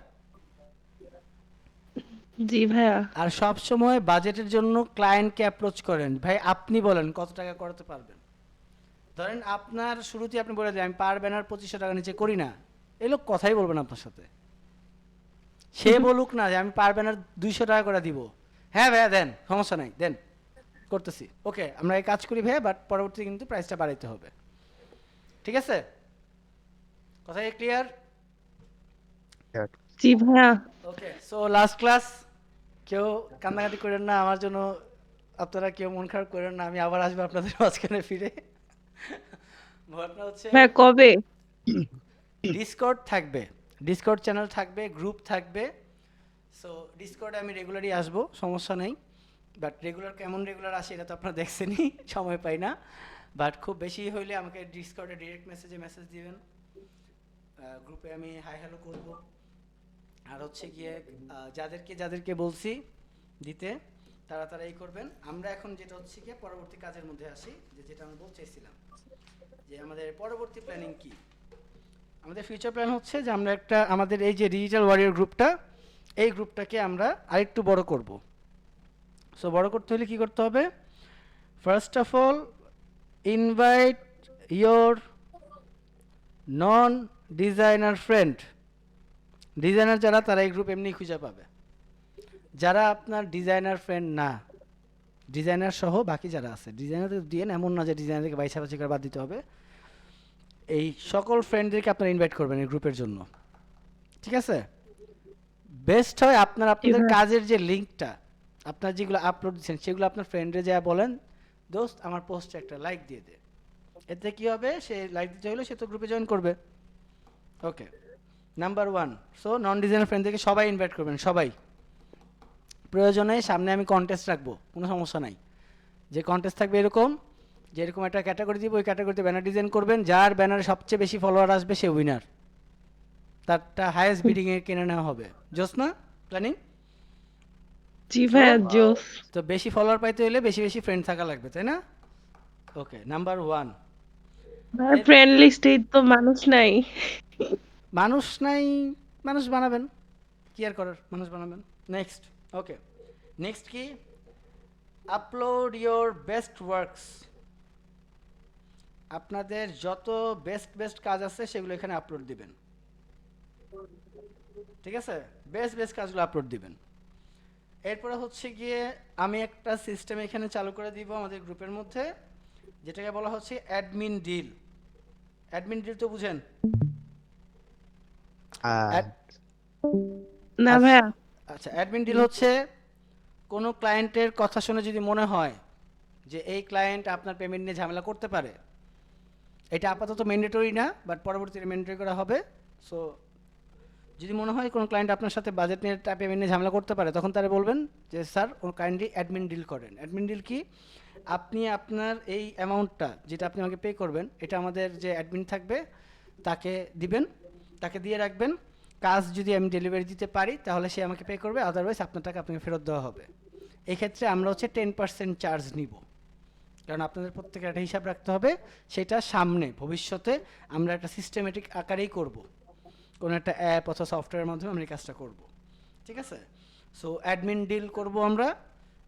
জি ভাইয়া। আর সব সময় বাজেটের জন্য ক্লায়েন্টকে অ্যাপ্রোচ করেন, ভাই আপনি বলেন কত টাকা করাতে পারবেন। ধরেন আপনার শুরুতে আপনি বলে দেন আমি পার ব্যানার 2500 টাকা নিচে করি না, এই লোক কথাই বলবেন আপনার সাথে, সে বলুক না যে আমি পার ব্যানার 200 টাকা করে দিব, হ্যাঁ ভাইয়া দেন, সমস্যা নাই, দেন, করতেছি, ওকে আমরা এই কাজ করি ভাইয়া, বাট পরবর্তীতে কিন্তু প্রাইসটা বাড়াইতে হবে, ঠিক আছে? কথা ক্লিয়ার? জি ভাইয়া। ওকে, সো লাস্ট ক্লাস, কেউ কান্নাকাটি করেন না আমার জন্য, আপনারা কেউ মন খারাপ করেন না, আমি আবার আসবো আপনাদের মাঝখানে ফিরে। ঘটনা হচ্ছে ভাইয়া কবে? ডিসকর্ড থাকবে, ডিসকর্ড চ্যানেল থাকবে, গ্রুপ থাকবে। সো ডিসকর্ডে আমি রেগুলারই আসবো, সমস্যা নেই। বাট রেগুলার কেমন রেগুলার আসে এটা তো আপনারা দেখছেনই, সময় পাই না। বাট খুব বেশি হইলে আমাকে ডিসকর্ডে ডিরেক্ট মেসেজ দিবেন, গ্রুপে আমি হাই হ্যালো করব। আর হচ্ছে গিয়ে যাদেরকে বলছি দিতে তারা এই করবেন। আমরা এখন যেটা হচ্ছে গিয়ে পরবর্তী কাজের মধ্যে আসি, যেটা আমি বলতে চাইছিলাম যে আমাদের পরবর্তী প্ল্যানিং কি। আমাদের ফিউচার প্ল্যান হচ্ছে যে আমরা আমাদের এই যে ডিজিটাল ওয়ারিয়র গ্রুপটা, এই গ্রুপটাকে আমরা আরেকটু বড় করব। সো বড় করতে হলে কি করতে হবে? First of all invite your non designer friend. Designer যারা, তারা এই গ্রুপ এমনি খুঁজে পাবে। যারা আপনার ডিজাইনার ফ্রেন্ড না, ডিজাইনার সহ বাকি যারা আছে, ডিজাইনার দিয়ে এমন না যে ডিজাইনারকে বাইছাবাছি করে বাদ দিতে হবে, এই সকল ফ্রেন্ডদেরকে আপনারা ইনভাইট করবেন এই গ্রুপের জন্য, ঠিক আছে? বেস্ট হয় আপনাদের কাজের যে লিঙ্কটা, আপনার যেগুলো আপলোড দিচ্ছেন সেগুলো আপনার ফ্রেন্ডে যা বলেন, দোস্ত আমার পোস্টে একটা লাইক দিয়ে দে। এতে কি হবে, সে লাইক দিতে হলে সে তো গ্রুপে জয়েন করবে। ওকে, নাম্বার 1। সো নন ডিজাইনার ফ্রেন্ডদেরকে সবাই ইনভাইট করবেন, সবাই। প্রয়োজনে সামনে আমি কন্টেস্ট রাখবো, কোনো সমস্যা নাই। যে কন্টেস্ট থাকবে এরকম, যে এরকম একটা ক্যাটাগরি দিব, ওই ক্যাটাগরিতে ব্যানার ডিজাইন করবেন, যার ব্যানারে সবচেয়ে বেশি ফলোয়ার আসবে সে উইনার, তারটা হাইয়েস্ট বিডিংয়ে কিনে নেওয়া হবে। জোস না প্ল্যানিং? জি ভাইয়া জোস। তো বেশি ফলোয়ার পাইতে হলে বেশি বেশি ফ্রেন্ড থাকা লাগবে, তাই না? ওকে, নাম্বার 1। ভাইয়া ফ্রেন্ড লিস্টে তো মানুষ নাই। মানুষ নাই, মানুষ বানাবেন, কি আর করার, মানুষ বানাবেন। নেক্সট, ওকে, নেক্সট কি? Upload your best works. আপনাদের যত বেস্ট কাজ আছে সেগুলো এখানে আপলোড দিবেন, ঠিক আছে? বেস্ট কাজগুলো আপলোড দিবেন। এরপরে হচ্ছে গিয়ে আমি একটা সিস্টেম এখানে চালু করে দিব আমাদের গ্রুপের মধ্যে, যেটাকে বলা হচ্ছে অ্যাডমিন ডিল। অ্যাডমিন ডিল তো বুঝেন? না ভাইয়া। আচ্ছা, অ্যাডমিন ডিল হচ্ছে কোনো ক্লায়েন্টের কথা শুনে যদি মনে হয় যে এই ক্লায়েন্ট আপনার পেমেন্ট নিয়ে ঝামেলা করতে পারে, এটা আপাতত ম্যান্ডেটরি না, বাট পরবর্তীতে ম্যান্ডেটরি করা হবে। সো যদি মনে হয় কোনো ক্লায়েন্ট আপনার সাথে বাজেট নিয়ে পেমেন্ট নিয়ে ঝামেলা করতে পারে, তখন তারা বলবেন যে স্যার ও কাইন্ডলি অ্যাডমিন ডিল করেন। অ্যাডমিন ডিল কি? আপনি আপনার এই অ্যামাউন্টটা যেটা আপনি আমাকে পে করবেন, এটা আমাদের যে অ্যাডমিন থাকবে তাকে দিবেন, তাকে দিয়ে রাখবেন। কাজ যদি আমি ডেলিভারি দিতে পারি তাহলে সে আমাকে পে করবে, আদারওয়াইজ আপনার টাকা আপনাকে ফেরত দেওয়া হবে। এক্ষেত্রে আমরা হচ্ছে 10% চার্জ নিব, কারণ আপনাদের প্রত্যেকের একটা হিসাব রাখতে হবে। সেটা সামনে ভবিষ্যতে আমরা একটা সিস্টেমেটিক আকারেই করব, কোনো একটা অ্যাপ অথবা সফটওয়্যারের মাধ্যমে আমরা এই কাজটা করব, ঠিক আছে? সো অ্যাডমিন ডিল করব আমরা,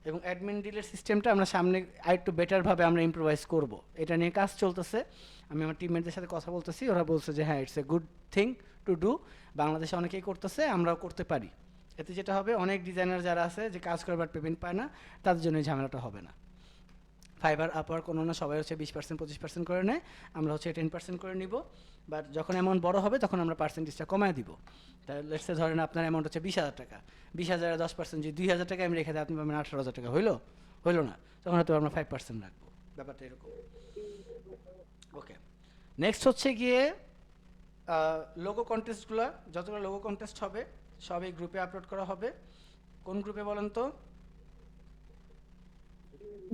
এবং অ্যাডমিন ডিলের সিস্টেমটা আমরা সামনে আরেকটু বেটারভাবে আমরা ইম্প্রোভাইজ করব। এটা নিয়ে কাজ চলতেছে, আমি আমার টিমমেটদের সাথে কথা বলতেছি, ওরা বলছে যে হ্যাঁ it's a good thing to do. বাংলাদেশে অনেকেই করতেছে, আমরাও করতে পারি। এতে যেটা হবে, অনেক ডিজাইনার যারা আছে যে কাজ করবার পেমেন্ট পায় না, তাদের জন্য এই ঝামেলাটা হবে না। ফাইবার আপওয়ার্ক কোনো না সবাই হচ্ছে 20% 25% করে নেয়, আমরা হচ্ছে 10% করে নিব। বাট যখন অ্যামাউন্ট বড় হবে তখন আমরা পার্সেন্টেজটা কমায় দিব। তাহলে লেটসে ধরেন আপনার অ্যামাউন্ট হচ্ছে 20,000 টাকা, 20,000 10% যদি 2,000 টাকা আমি রেখে দিই, আপনি পাবেন 18,000 টাকা। হইলো না, তখন হয়তো আমরা 5% রাখবো। ব্যাপারটা এরকম। ওকে, নেক্সট হচ্ছে গিয়ে লোগো কন্টেস্টগুলো, যতগুলো লোগো কন্টেস্ট হবে সব এই গ্রুপে আপলোড করা হবে। কোন গ্রুপে বলেন তো?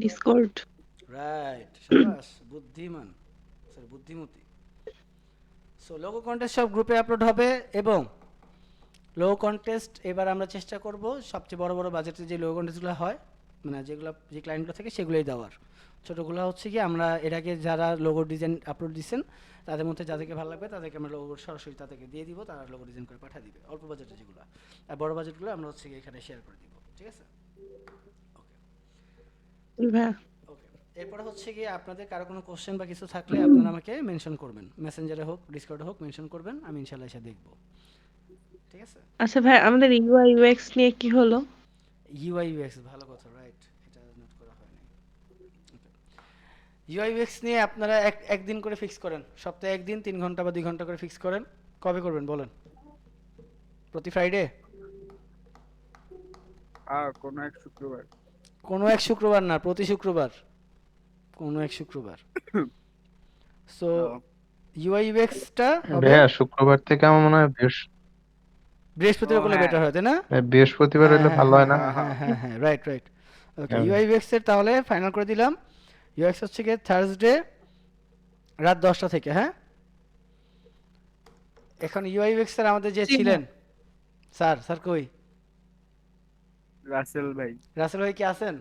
ডিসকর্ড। রাইট, শাবাশ, বুদ্ধিমান, সরি বুদ্ধিমতী। সো লোগো কন্টেস্ট সব গ্রুপে আপলোড হবে, এবং লোগো কন্টেস্ট এবার আমরা চেষ্টা করব সবচেয়ে বড় বড় বাজেটের যে লোগো কন্টেস্টগুলো হয়, মানে যেগুলো যে ক্লায়েন্টগুলো থাকে সেগুলোই দেওয়ার। ছোটোগুলো হচ্ছে কি আমরা এর আগে যারা লোগো ডিজাইন আপলোড দিচ্ছেন তাদের মধ্যে যাদেরকে ভালো লাগবে তাদেরকে আমরা লোগো সরাসরি তাদেরকে দিয়ে দিব, তারা লোগো ডিজাইন করে পাঠিয়ে দিবে, অল্প বাজেটের যেগুলো। আর বড় বাজেটগুলো আমরা হচ্ছে এখানে শেয়ার করে দিব, ঠিক আছে? ভাইয়া ওকে, এরপরে হচ্ছে গিয়ে আপনাদের কারো কোনো কোশ্চেন বা কিছু থাকলে আপনারা আমাকে মেনশন করবেন, মেসেঞ্জারে হোক ডিসকর্ডে হোক মেনশন করবেন, আমি ইনশাআল্লাহ এসে দেখব, ঠিক আছে? আচ্ছা ভাই, আমাদের ইউআই ইউএক্স নিয়ে কি হলো? ইউআই ইউএক্স, ভালো কথা, রাইট, এটা নোট করা হয়নি। ইউআই ইউএক্স নিয়ে আপনারা একদিন করে ফিক্স করেন, সপ্তাহে একদিন 3 ঘন্টা বা 2 ঘন্টা করে ফিক্স করেন। কবে করবেন বলেন? প্রতি ফ্রাইডে? কোনো এক শুক্রবার। কোনো এক শুক্রবার না, প্রতি শুক্রবার, কোনো এক শুক্রবার। সো ইউআই ইউএক্সটা হবে ভাইয়া শুক্রবার থেকে আমার মনে হয় বৃহস্পতিবার করলে হ্যাঁ বেটার হয়, তাই না? বৃহস্পতিবার হ্যাঁ হইলে হ্যাঁ ভালো হ্যাঁ হয় না? হ্যাঁ হ্যাঁ হ্যাঁ হ্যাঁ, রাইট রাইট। ওকে, হ্যাঁ। ইউআই ইউএক্স এর তাহলে ফাইনাল করে দিলাম। ইউএক্স হচ্ছে গিয়ে থার্সডে রাত 10টা থেকে, হ্যাঁ। এখন ইউআই ইউএক্স এর আমাদের যে ছিলেন স্যার কই? রাসেল ভাই। রাসেল ভাই কি আছেন?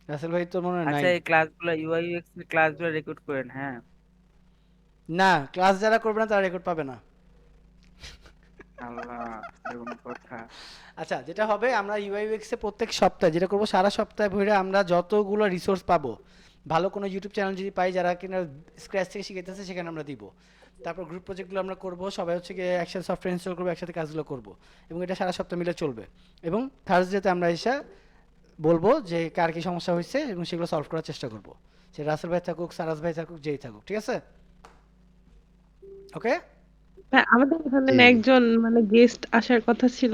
রাসেল ভাই তো মনে হয় নাই। আচ্ছা, এই ক্লাসগুলো ইউআই ইউএক্স এর ক্লাসগুলো রেকর্ড করেন, হ্যাঁ। না, ক্লাস যারা করবে না তারা রেকর্ড পাবে না। আল্লাহ, এরকম কথা। আচ্ছা, যেটা হবে আমরা ইউআই ইউএক্স এ প্রত্যেক সপ্তাহে যেটা করব, সারা সপ্তাহে ভরে আমরা যতগুলো রিসোর্স পাবো, ভালো কোনো ইউটিউব চ্যানেল যদি পাই যারা কিনা স্ক্র্যাচ থেকে শিখাইতেছে, সেখানে আমরা দিব। তারপর গ্রুপ প্রজেক্টগুলো আমরা করব, সবাই হচ্ছে গিয়ে একসাথে সফটওয়্যার ইনস্টল করবো, একসাথে কাজগুলো করব, এবং এটা সারা সপ্তাহ মিলে চলবে। এবং থার্সডেতে আমরা এসে বলবো যে কার কি সমস্যা হয়েছে এবং সেগুলো সলভ করার চেষ্টা করব। সে রাসেল ভাই থাকুক, সারাস ভাই থাকুক, যেই থাকুক, ঠিক আছে? ওকে। ভাই আমাদের এখানে জি। একজন মানে গেস্ট আসার কথা ছিল।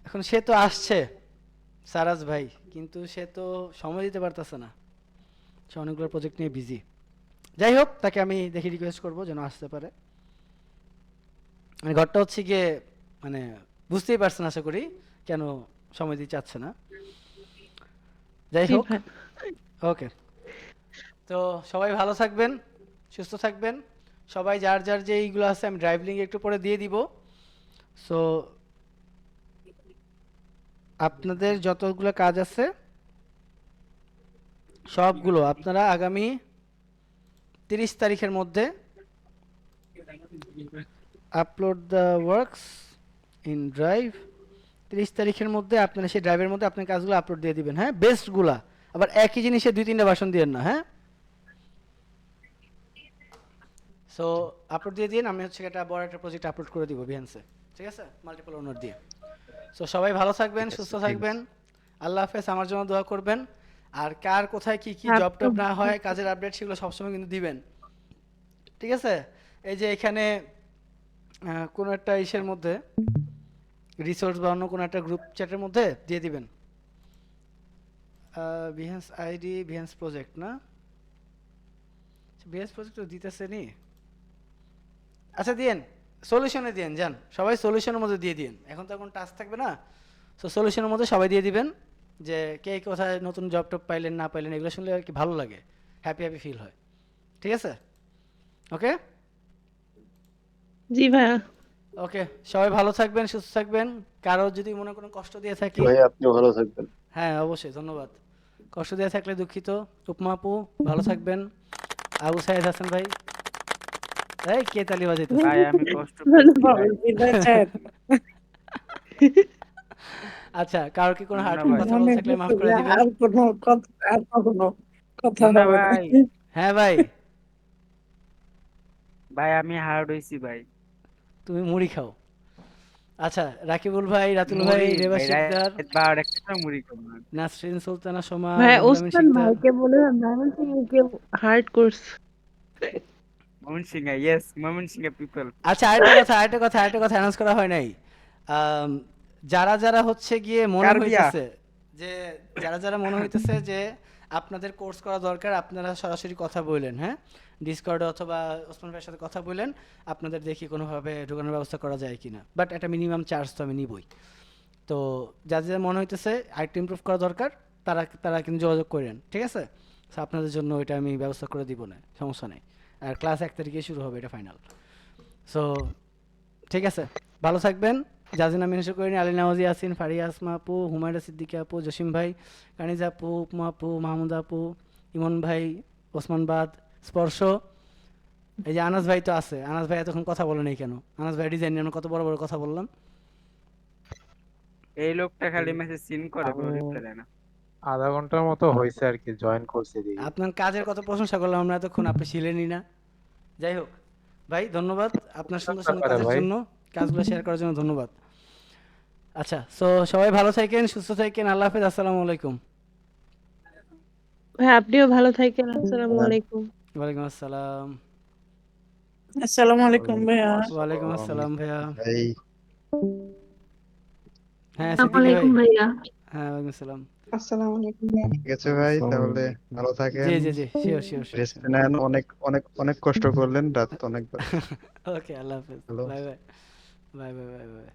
এখন সে তো আসছে সারাস ভাই, কিন্তু সে তো সময় দিতে পারতেছে না, সে অনেকগুলো প্রজেক্ট নিয়ে বিজি। যাই হোক, তাকে আমি দেখি রিকোয়েস্ট করবো যেন আসতে পারে। মানে ঘরটা হচ্ছে গিয়ে মানে বুঝতেই পারছেন আশা করি কেন সময় দিতে চাচ্ছে না। যাই জি হোক, ভাই। ওকে। তো সবাই ভালো থাকবেন, সুস্থ থাকবেন। সবাই যার যার যে এইগুলো আছে আমি ড্রাইভ লিঙ্ক একটু পরে দিয়ে দিব। সো আপনাদের যতগুলো কাজ আছে সবগুলো আপনারা আগামী 30 তারিখের মধ্যে upload the works in drive. 30 তারিখের মধ্যে আপনারা সেই ড্রাইভের মধ্যে আপনার কাজগুলো আপলোড দিয়ে দিবেন, হ্যাঁ, বেস্টগুলা। আবার একই জিনিসে 2-3টা ভার্সন দিয়েন না, হ্যাঁ। সো আপলোড দিয়ে দিন, আমি হচ্ছে এটা বড় একটা প্রজেক্ট আপলোড করে দিব বিহান্সে, ঠিক আছে, মাল্টিপল ওনার দিয়ে। সো সবাই ভালো থাকবেন, সুস্থ থাকবেন। আল্লাহ হাফেজ। আমার জন্য দোয়া করবেন। আর কার কোথায় কি কি জব টব না হয়, কাজের আপডেট, সেগুলো সবসময় কিন্তু দিবেন, ঠিক আছে? এই যে এখানে কোনো একটা ইসের মধ্যে রিসোর্স বা অন্য কোনো একটা গ্রুপ চ্যাটের মধ্যে দিয়ে দিবেন। বিহান্স আইডি, বিহান্স প্রজেক্ট না, বিহান্স প্রজেক্ট তো দিতেছে নি। আচ্ছা দিয়েন, সলিউশনে দিয়েন, যান সবাই সলিউশনের মধ্যে দিয়ে দিন, এখন তো এখন টাস্ক থাকবে না। সো সলিউশনের মধ্যে সবাই দিয়ে দিবেন যে কে কোথায় নতুন জব টব পাইলেন না পাইলেন, এগুলো শুনলে আর কি ভালো লাগে, হ্যাপি হ্যাপি ফিল হয়, ঠিক আছে? ওকে জি ভাইয়া। ওকে, সবাই ভালো থাকবেন, সুস্থ থাকবেন। কারো যদি মনে কোনো কষ্ট দিয়ে থাকি, ভাই আপনিও ভালো থাকবেন। হ্যাঁ অবশ্যই, ধন্যবাদ। কষ্ট দিয়ে থাকলে দুঃখিত। উপমা আপু ভালো থাকবেন। আবু সাইদ হাসান ভাই, এই কে তালি বাজাইতেছে? ভাই আমি কষ্ট পেয়েছি ভাই। আচ্ছা, কারো কি কোনো না হার্টফুল ভাই, কথা বলা থাকলে মাফ করে দিবেন। আর কোনো আর কখনো কথা না হবে না। ভাই, হ্যাঁ ভাই, ভাই আমি হার্ড হইছি ভাই। তুমি মুড়ি খাও। আচ্ছা, রাকিবুল ভাই, রাতুল ভাই, মুড়ি রেবা ভাই, শিকদার, রাত 12টা একটা মুড়ি খাবো না। নাসরিন সুলতানা সোমা, ভাই রুহুল আমিন ওসমান শিকদার। ভাইকে বলে ময়মনসিংহকে hard course. Mymensingh, yes, Mymensingh people. আচ্ছা, আরেকটা কথা অ্যানাউন্স করা হয় নাই। আম, যারা যারা হচ্ছে গিয়ে মনে কার্বিয়া। হইতেছে যে যারা মনে হইতেছে যে আপনাদের কোর্স করা দরকার, আপনারা সরাসরি কথা বললেন, হ্যাঁ, ডিসকর্ডে অথবা ওসমান ভাইয়ের সাথে কথা বললেন, আপনাদের দেখি কোনোভাবে ঢোকানোর ব্যবস্থা করা যায় কিনা। বাট একটা মিনিমাম চার্জ তো আমি নিবই। তো যাদের মনে হইতেছে আরেকটু ইমপ্রুভ করা দরকার, তারা কিন্তু যোগাযোগ করেন, ঠিক আছে? So আপনাদের জন্য ওইটা আমি ব্যবস্থা করে দিব, না সমস্যা নেই। আর ক্লাস 1 তারিখে শুরু হবে, এটা ফাইনাল। সো ঠিক আছে, ভালো থাকবেন। জাজিনা মেনশন করিনি, আলী নওয়াজি, ইয়াসিন, ফারিয়া, আসমা আপু, হুমায়রা সিদ্দিকা আপু, জসিম ভাই, কানিজা আপু, উপমা আপু, মাহমুদ আপু, ইমন ভাই, ওসমান বাদ, স্পর্শ। এই যে আনাস ভাই তো আছে, আনাস ভাই এতক্ষণ কথা বলে নেই কেন? আনাস ভাই ডিজাইন নিয়ে আমরা কত বড় বড় কথা বললাম। এই লোকটা খালি মেসেজ সিন করে, কোনো আমি রিপ্লাই দেয় না। আধা ঘন্টার মতো হয়েছে আর কি জয়েন করছি দেখি। আপনার কাজের কত প্রশংসা করলাম আমরা এতক্ষণ, আপনি ছিলেনই না। যাই হোক ভাই, ধন্যবাদ আপনার সুন্দর সুন্দর ব্যাপারে কাজের ভাই। জন্য, কাজগুলো শেয়ার করার জন্য ধন্যবাদ। আচ্ছা, সো সবাই ভালো থাকেন, সুস্থ থাকেন, আল্লাহ হাফেজ, আসসালামু আলাইকুম। ভাই আপনিও ভালো থাকেন। আসসালামু আলাইকুম। ওয়ালাইকুম আসসালাম। আসসালামু আলাইকুম ভাইয়া। ওয়ালাইকুম আসসালাম ভাইয়া। ভাই হ্যাঁ আসসালামু সিদ্দিকী ভাই। আলাইকুম ভাইয়া। হ্যাঁ ওয়ালাইকুম আসসালাম। আসসালামু আলাইকুম ভাইয়া। ঠিক আছে ভাই, তাহলে ভালো জি থাকেন, জি জি, শিওর শিওর শিওর রেস্ট নেন। অনেক অনেক অনেক কষ্ট করলেন, রাত অনেক ওকে, আল্লাহ হাফেজ, hello. Bye bye bye bye bye bye.